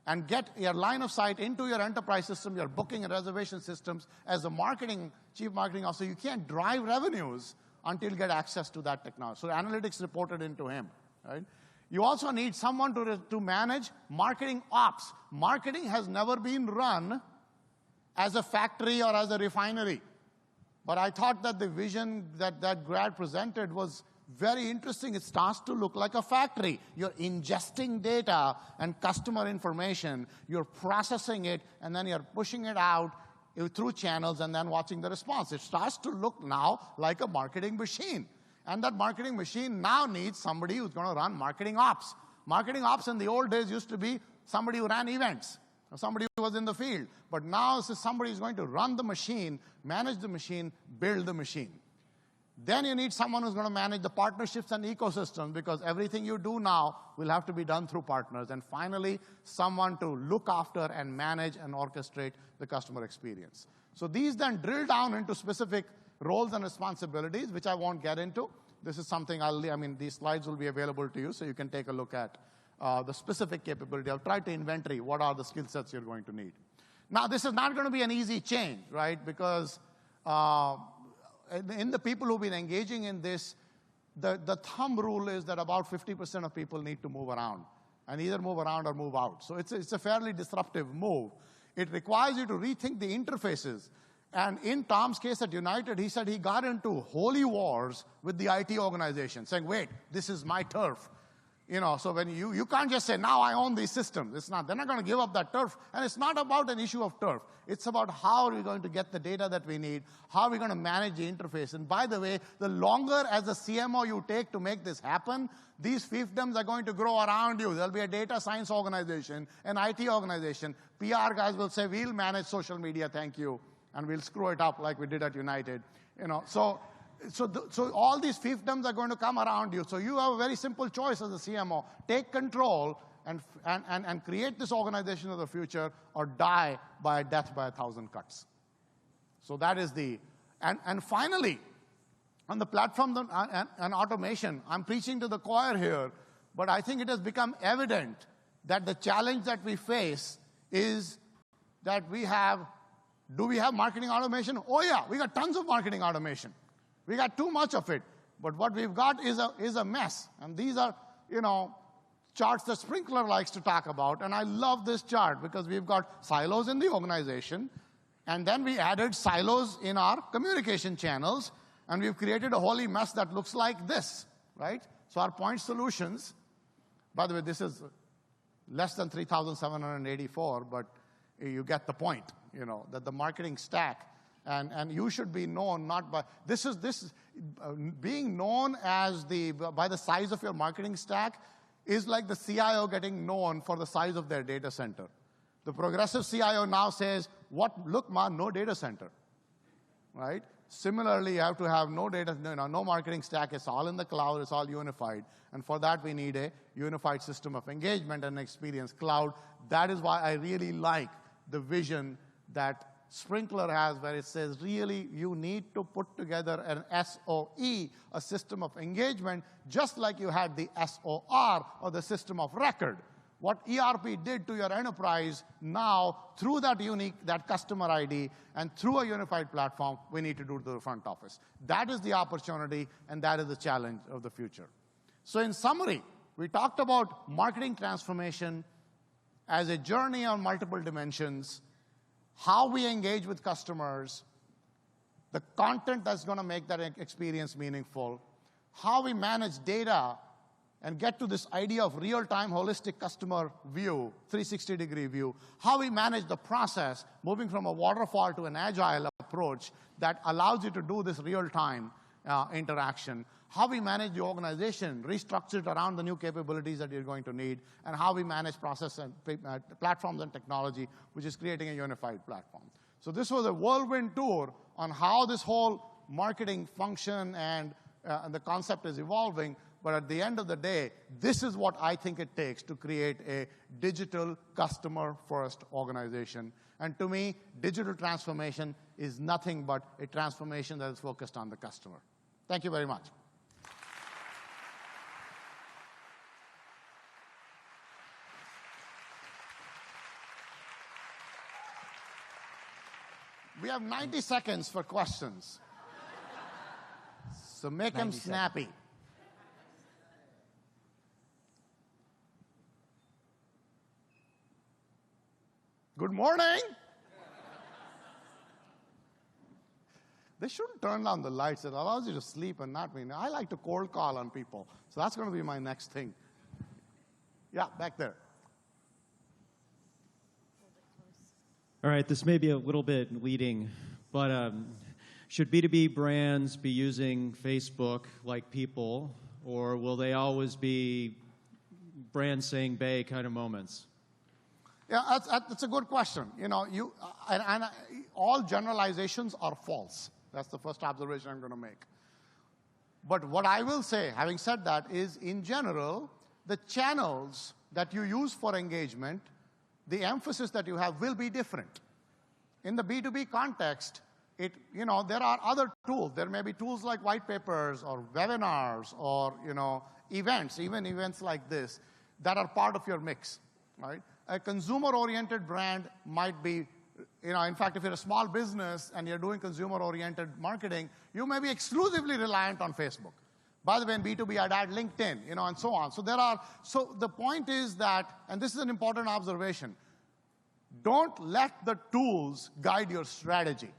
and get your line of sight into your enterprise system, your booking and reservation systems, as a chief marketing officer, you can't drive revenues until you get access to that technology. So analytics reported into him, right? You also need someone to manage marketing ops. Marketing has never been run as a factory or as a refinery. But I thought that the vision that Grad presented was very interesting. It starts to look like a factory. You're ingesting data and customer information. You're processing it, and then you're pushing it out through channels and then watching the response. It starts to look now like a marketing machine. And that marketing machine now needs somebody who's going to run marketing ops. Marketing ops in the old days used to be somebody who ran events, or somebody who was in the field. But now this is somebody who's going to run the machine, manage the machine, build the machine. Then you need someone who's going to manage the partnerships and ecosystems, because everything you do now will have to be done through partners. And finally, someone to look after and manage and orchestrate the customer experience. So these then drill down into specific roles and responsibilities, which I won't get into. This is something these slides will be available to you, so you can take a look at the specific capability. I'll try to inventory what are the skill sets you're going to need. Now, this is not going to be an easy change, right? Because in the people who've been engaging in this, the thumb rule is that about 50% of people need to move around, and either move around or move out. So it's a fairly disruptive move. It requires you to rethink the interfaces. And in Tom's case at United, he said he got into holy wars with the IT organization, saying, wait, this is my turf. So when you can't just say, now I own these systems. They're not going to give up that turf. And it's not about an issue of turf. It's about how are we going to get the data that we need, how are we going to manage the interface. And by the way, the longer as a CMO you take to make this happen, these fiefdoms are going to grow around you. There'll be a data science organization, an IT organization. PR guys will say, we'll manage social media, thank you. And we'll screw it up like we did at United. So all these fiefdoms are going to come around you. So you have a very simple choice as a CMO. Take control and create this organization of the future, or die by a death by 1,000 cuts. So that is the, and finally, on the platform and automation, I'm preaching to the choir here, but I think it has become evident that the challenge that we face is that do we have marketing automation? Oh yeah, we got tons of marketing automation. We got too much of it. But what we've got is a mess. And these are, charts that Sprinklr likes to talk about. And I love this chart because we've got silos in the organization, and then we added silos in our communication channels, and we've created a holy mess that looks like this, right? So our point solutions, by the way, this is less than 3,784, but you get the point, that the marketing stack, and you should be known not by, being known as by the size of your marketing stack is like the CIO getting known for the size of their data center. The progressive CIO now says, look, no data center, right? Similarly, you have to have no marketing stack. It's all in the cloud. It's all unified. And for that, we need a unified system of engagement and experience cloud. That is why I really like the vision that Sprinklr has, where it says, really, you need to put together an SOE, a system of engagement, just like you had the SOR, or the system of record. What ERP did to your enterprise, now, through that customer ID, and through a unified platform, we need to do to the front office. That is the opportunity, and that is the challenge of the future. So in summary, we talked about marketing transformation as a journey on multiple dimensions, how we engage with customers, the content that's going to make that experience meaningful, how we manage data and get to this idea of real-time holistic customer view, 360-degree view, how we manage the process, moving from a waterfall to an agile approach that allows you to do this real-time interaction, how we manage the organization, restructure it around the new capabilities that you're going to need, and how we manage process and platforms and technology, which is creating a unified platform. So this was a whirlwind tour on how this whole marketing function and the concept is evolving. But at the end of the day, this is what I think it takes to create a digital customer-first organization. And to me, digital transformation is nothing but a transformation that is focused on the customer. Thank you very much. We have 90 seconds for questions. So make them snappy. Good morning. They shouldn't turn down the lights. It allows you to sleep and not mean. I like to cold call on people. So that's going to be my next thing. Yeah, back there. All right, this may be a little bit leading, but should B2B brands be using Facebook like people, or will they always be brands saying "bay" kind of moments? Yeah, that's a good question. All generalizations are false. That's the first observation I'm going to make. But what I will say, having said that, is in general, the channels that you use for engagement, the emphasis that you have will be different. In the B2B context, there are other tools. There may be tools like white papers or webinars or, events, even events like this, that are part of your mix, right? A consumer-oriented brand might be, in fact, if you're a small business and you're doing consumer-oriented marketing, you may be exclusively reliant on Facebook. By the way, in B2B, I'd add LinkedIn, and so on. So the point is that, and this is an important observation, don't let the tools guide your strategy.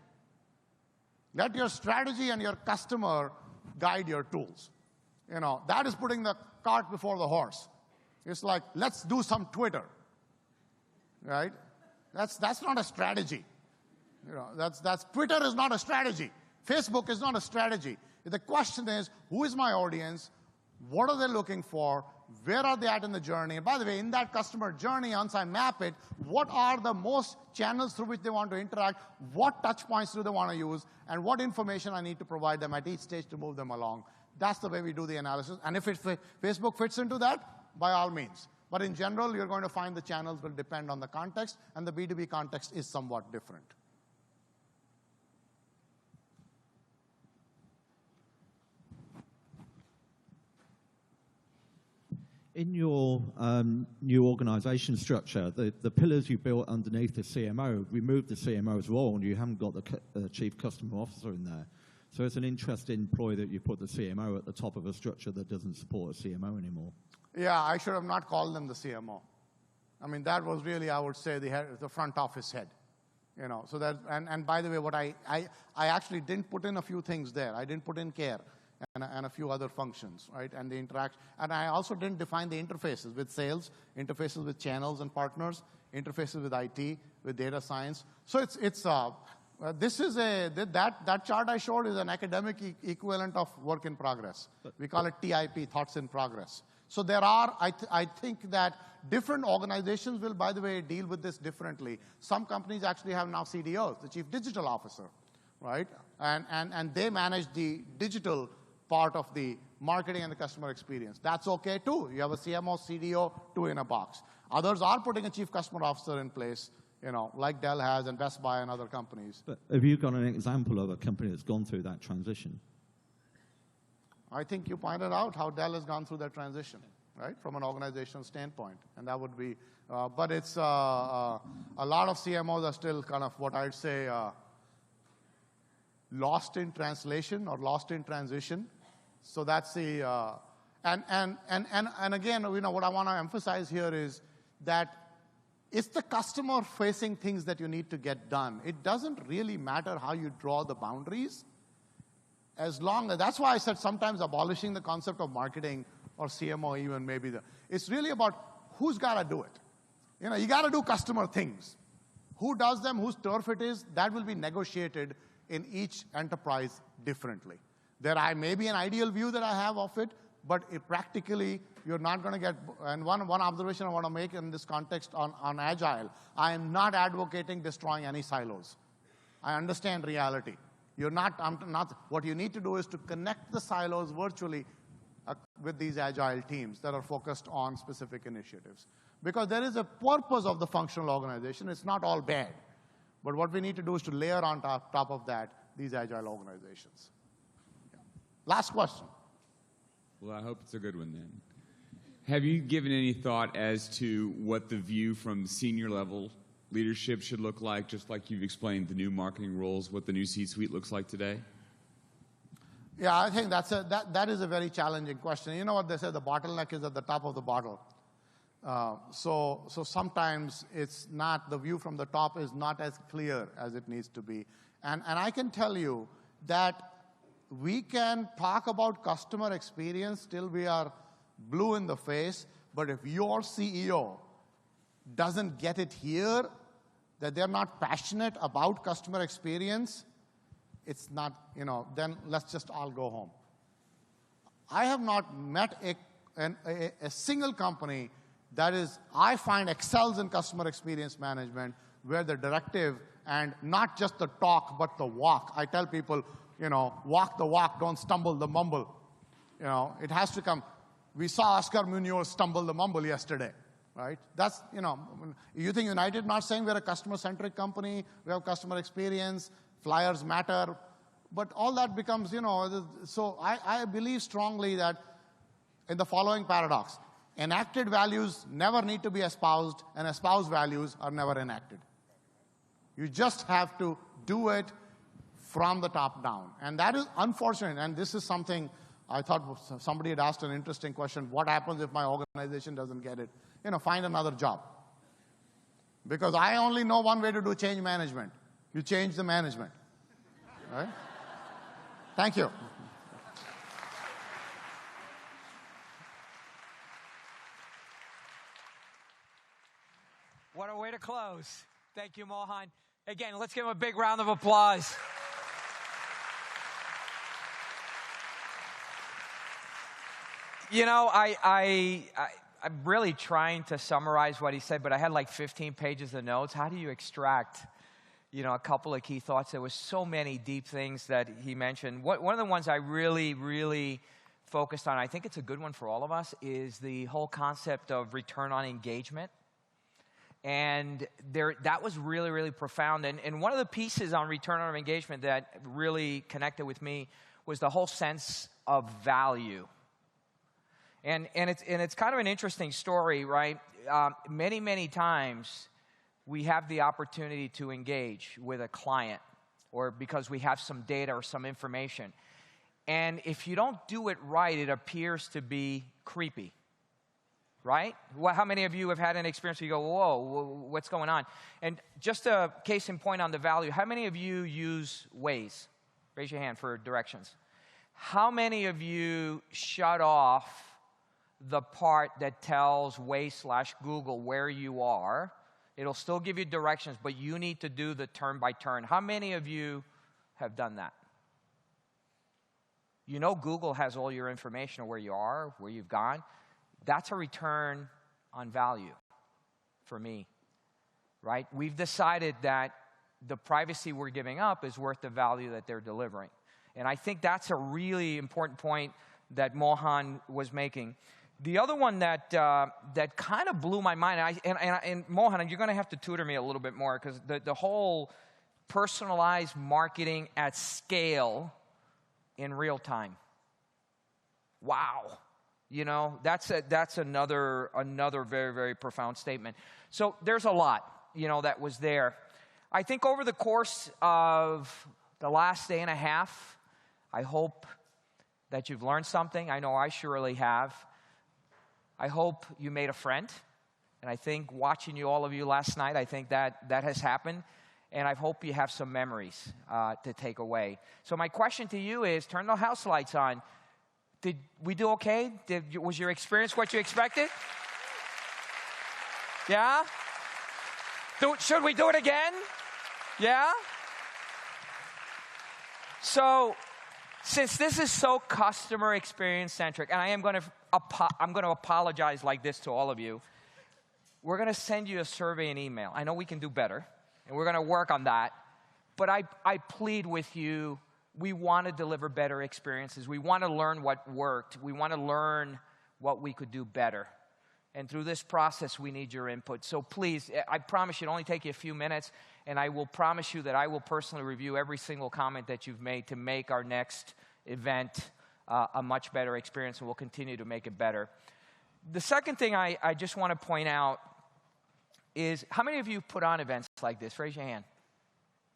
Let your strategy and your customer guide your tools. That is putting the cart before the horse. It's like, let's do some Twitter. Right? That's not a strategy. Twitter is not a strategy. Facebook is not a strategy. The question is, who is my audience? What are they looking for? Where are they at in the journey? And by the way, in that customer journey, once I map it, what are the most channels through which they want to interact? What touch points do they want to use? And what information I need to provide them at each stage to move them along? That's the way we do the analysis. And if Facebook fits into that, by all means. But in general, you're going to find the channels will depend on the context, and the B2B context is somewhat different. In your new organization structure, the pillars you built underneath the CMO removed the CMO's role, and you haven't got the chief customer officer in there. So it's an interesting ploy that you put the CMO at the top of a structure that doesn't support a CMO anymore. Yeah, I should have not called them the CMO. I mean, that was really, I would say, the front office head. You know, so that, and by the way, what I actually didn't put in a few things there. I didn't put in care and a few other functions, right? And the interaction. And I also didn't define the interfaces with sales, interfaces with channels and partners, interfaces with IT, with data science. So this is that chart I showed is an academic equivalent of work in progress. We call it TIP, thoughts in progress. So there are, I think that different organizations will, by the way, deal with this differently. Some companies actually have now CDOs, the Chief Digital Officer, right? And they manage the digital part of the marketing and the customer experience. That's okay too. You have a CMO, CDO, two in a box. Others are putting a Chief Customer Officer in place, you know, like Dell has and Best Buy and other companies. But have you got an example of a company that's gone through that transition? I think you pointed out how Dell has gone through that transition, right, from an organizational standpoint. And that would be, but it's a lot of CMOs are still kind of what I'd say lost in translation or lost in transition. So that's the, and again, you know, what I want to emphasize here is that it's the customer-facing things that you need to get done. It doesn't really matter how you draw the boundaries. As long as, that's why I said sometimes abolishing the concept of marketing or CMO even maybe. It's really about who's got to do it. You know, you got to do customer things. Who does them, whose turf it is, that will be negotiated in each enterprise differently. There may be an ideal view that I have of it, but practically you're not going to get, and one observation I want to make in this context on Agile, I am not advocating destroying any silos. I understand reality. What you need to do is to connect the silos virtually with these Agile teams that are focused on specific initiatives. Because there is a purpose of the functional organization. It's not all bad. But what we need to do is to layer on top of that these Agile organizations. Yeah. Last question. Well, I hope it's a good one then. Have you given any thought as to what the view from senior level leadership should look like, just like you've explained the new marketing roles, what the new C-suite looks like today? Yeah, I think that is a very challenging question. You know what they say, the bottleneck is at the top of the bottle. So sometimes it's not, the view from the top is not as clear as it needs to be. And I can tell you that we can talk about customer experience till we are blue in the face, but if your CEO doesn't get it here, that they're not passionate about customer experience, it's not, you know, then let's just all go home. I have not met a single company that is, I find, excels in customer experience management, where the directive, and not just the talk, but the walk. I tell people, you know, walk the walk, don't stumble the mumble. You know, it has to come. We saw Oscar Munoz stumble the mumble yesterday, right? That's, you know, you think United not saying we're a customer-centric company, we have customer experience, flyers matter, but all that becomes, you know, so I believe strongly that in the following paradox, enacted values never need to be espoused, and espoused values are never enacted. You just have to do it from the top down. And that is unfortunate, and this is something I thought somebody had asked an interesting question, what happens if my organization doesn't get it? You know, find another job. Because I only know one way to do change management. You change the management, right? Thank you. What a way to close. Thank you, Mohan. Again, let's give him a big round of applause. You know, I'm really trying to summarize what he said, but I had like 15 pages of notes. How do you extract, you know, a couple of key thoughts? There was so many deep things that he mentioned. One of the ones I really focused on, I think it's a good one for all of us, is the whole concept of return on engagement. And that was really, really profound. And one of the pieces on return on engagement that really connected with me was the whole sense of value. And it's kind of an interesting story, right? Many, many times we have the opportunity to engage with a client or because we have some data or some information. And if you don't do it right, it appears to be creepy, right? Well, how many of you have had an experience where you go, whoa, what's going on? And just a case in point on the value, how many of you use Waze? Raise your hand for directions. How many of you shut off the part that tells Waze/Google where you are? It'll still give you directions, but you need to do the turn by turn. How many of you have done that? You know Google has all your information of where you are, where you've gone. That's a return on value for me, right? We've decided that the privacy we're giving up is worth the value that they're delivering. And I think that's a really important point that Mohan was making. The other one that kind of blew my mind, and Mohan, you're going to have to tutor me a little bit more, because the whole personalized marketing at scale in real time. Wow. You know, that's another very, very profound statement. So there's a lot, that was there. I think over the course of the last day and a half, I hope that you've learned something. I know I surely have. I hope you made a friend. And I think watching all of you last night, I think that has happened. And I hope you have some memories to take away. So my question to you is, turn the house lights on. Did we do okay? Was your experience what you expected? Yeah? Should we do it again? Yeah? So, since this is so customer experience centric, and I'm going to apologize like this to all of you, we're going to send you a survey and email. I know we can do better, and we're going to work on that. But I plead with you, we want to deliver better experiences. We want to learn what worked. We want to learn what we could do better. And through this process, we need your input. So please, I promise you, it'll only take you a few minutes, and I will promise you that I will personally review every single comment that you've made to make our next event a much better experience, and we'll continue to make it better. The second thing I just want to point out is, how many of you put on events like this? Raise your hand.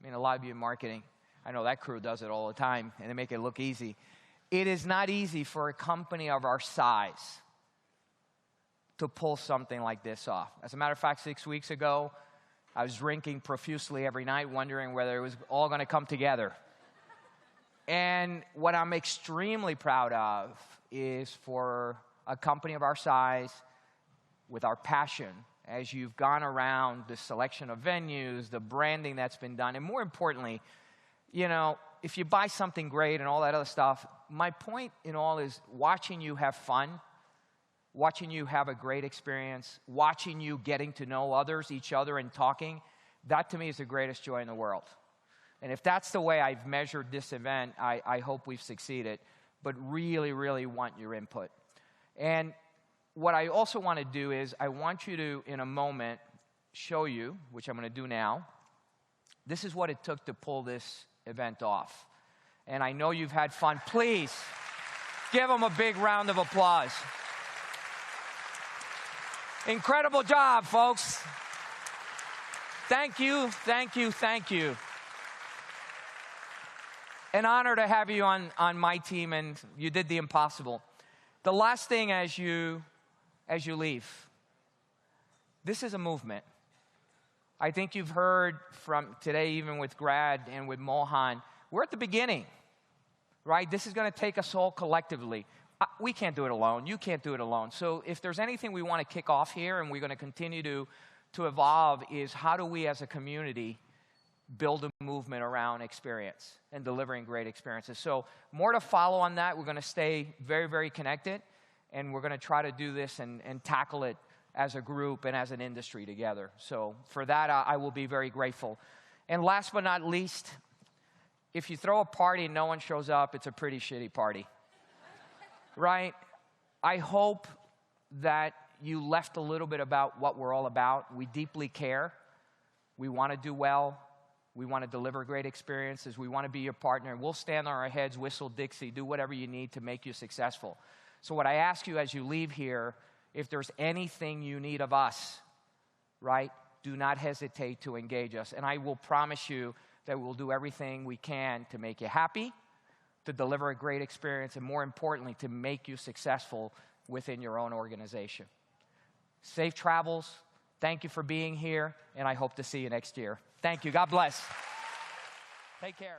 I mean, a lot of you in marketing. I know that crew does it all the time, and they make it look easy. It is not easy for a company of our size to pull something like this off. As a matter of fact, 6 weeks ago, I was drinking profusely every night, wondering whether it was all going to come together. And what I'm extremely proud of is for a company of our size, with our passion, as you've gone around the selection of venues, the branding that's been done, and more importantly, if you buy something great and all that other stuff, my point in all is watching you have fun, watching you have a great experience, watching you getting to know each other, and talking, that to me is the greatest joy in the world. And if that's the way I've measured this event, I hope we've succeeded, but really, really want your input. And what I also want to do is, I want you to, in a moment, show you, which I'm going to do now, this is what it took to pull this event off. And I know you've had fun. Please, give them a big round of applause. Incredible job, folks. Thank you, thank you, thank you. An honor to have you on my team, and you did the impossible. The last thing as you leave, this is a movement. I think you've heard from today, even with Grad and with Mohan, we're at the beginning, right? This is going to take us all collectively. We can't do it alone. You can't do it alone. So if there's anything we want to kick off here, and we're going to continue to evolve, is how do we as a community build a movement around experience and delivering great experiences. So more to follow on that. We're going to stay very, very connected, and we're going to try to do this and tackle it as a group and as an industry together. So for that, I will be very grateful. And last but not least, if you throw a party and no one shows up, it's a pretty shitty party. right? I hope that you left a little bit about what we're all about. We deeply care. We want to do well. We want to deliver great experiences. We want to be your partner. We'll stand on our heads, whistle Dixie, do whatever you need to make you successful. So what I ask you as you leave here, if there's anything you need of us, right, do not hesitate to engage us. And I will promise you that we'll do everything we can to make you happy, to deliver a great experience, and more importantly, to make you successful within your own organization. Safe travels. Thank you for being here, and I hope to see you next year. Thank you. God bless. Take care.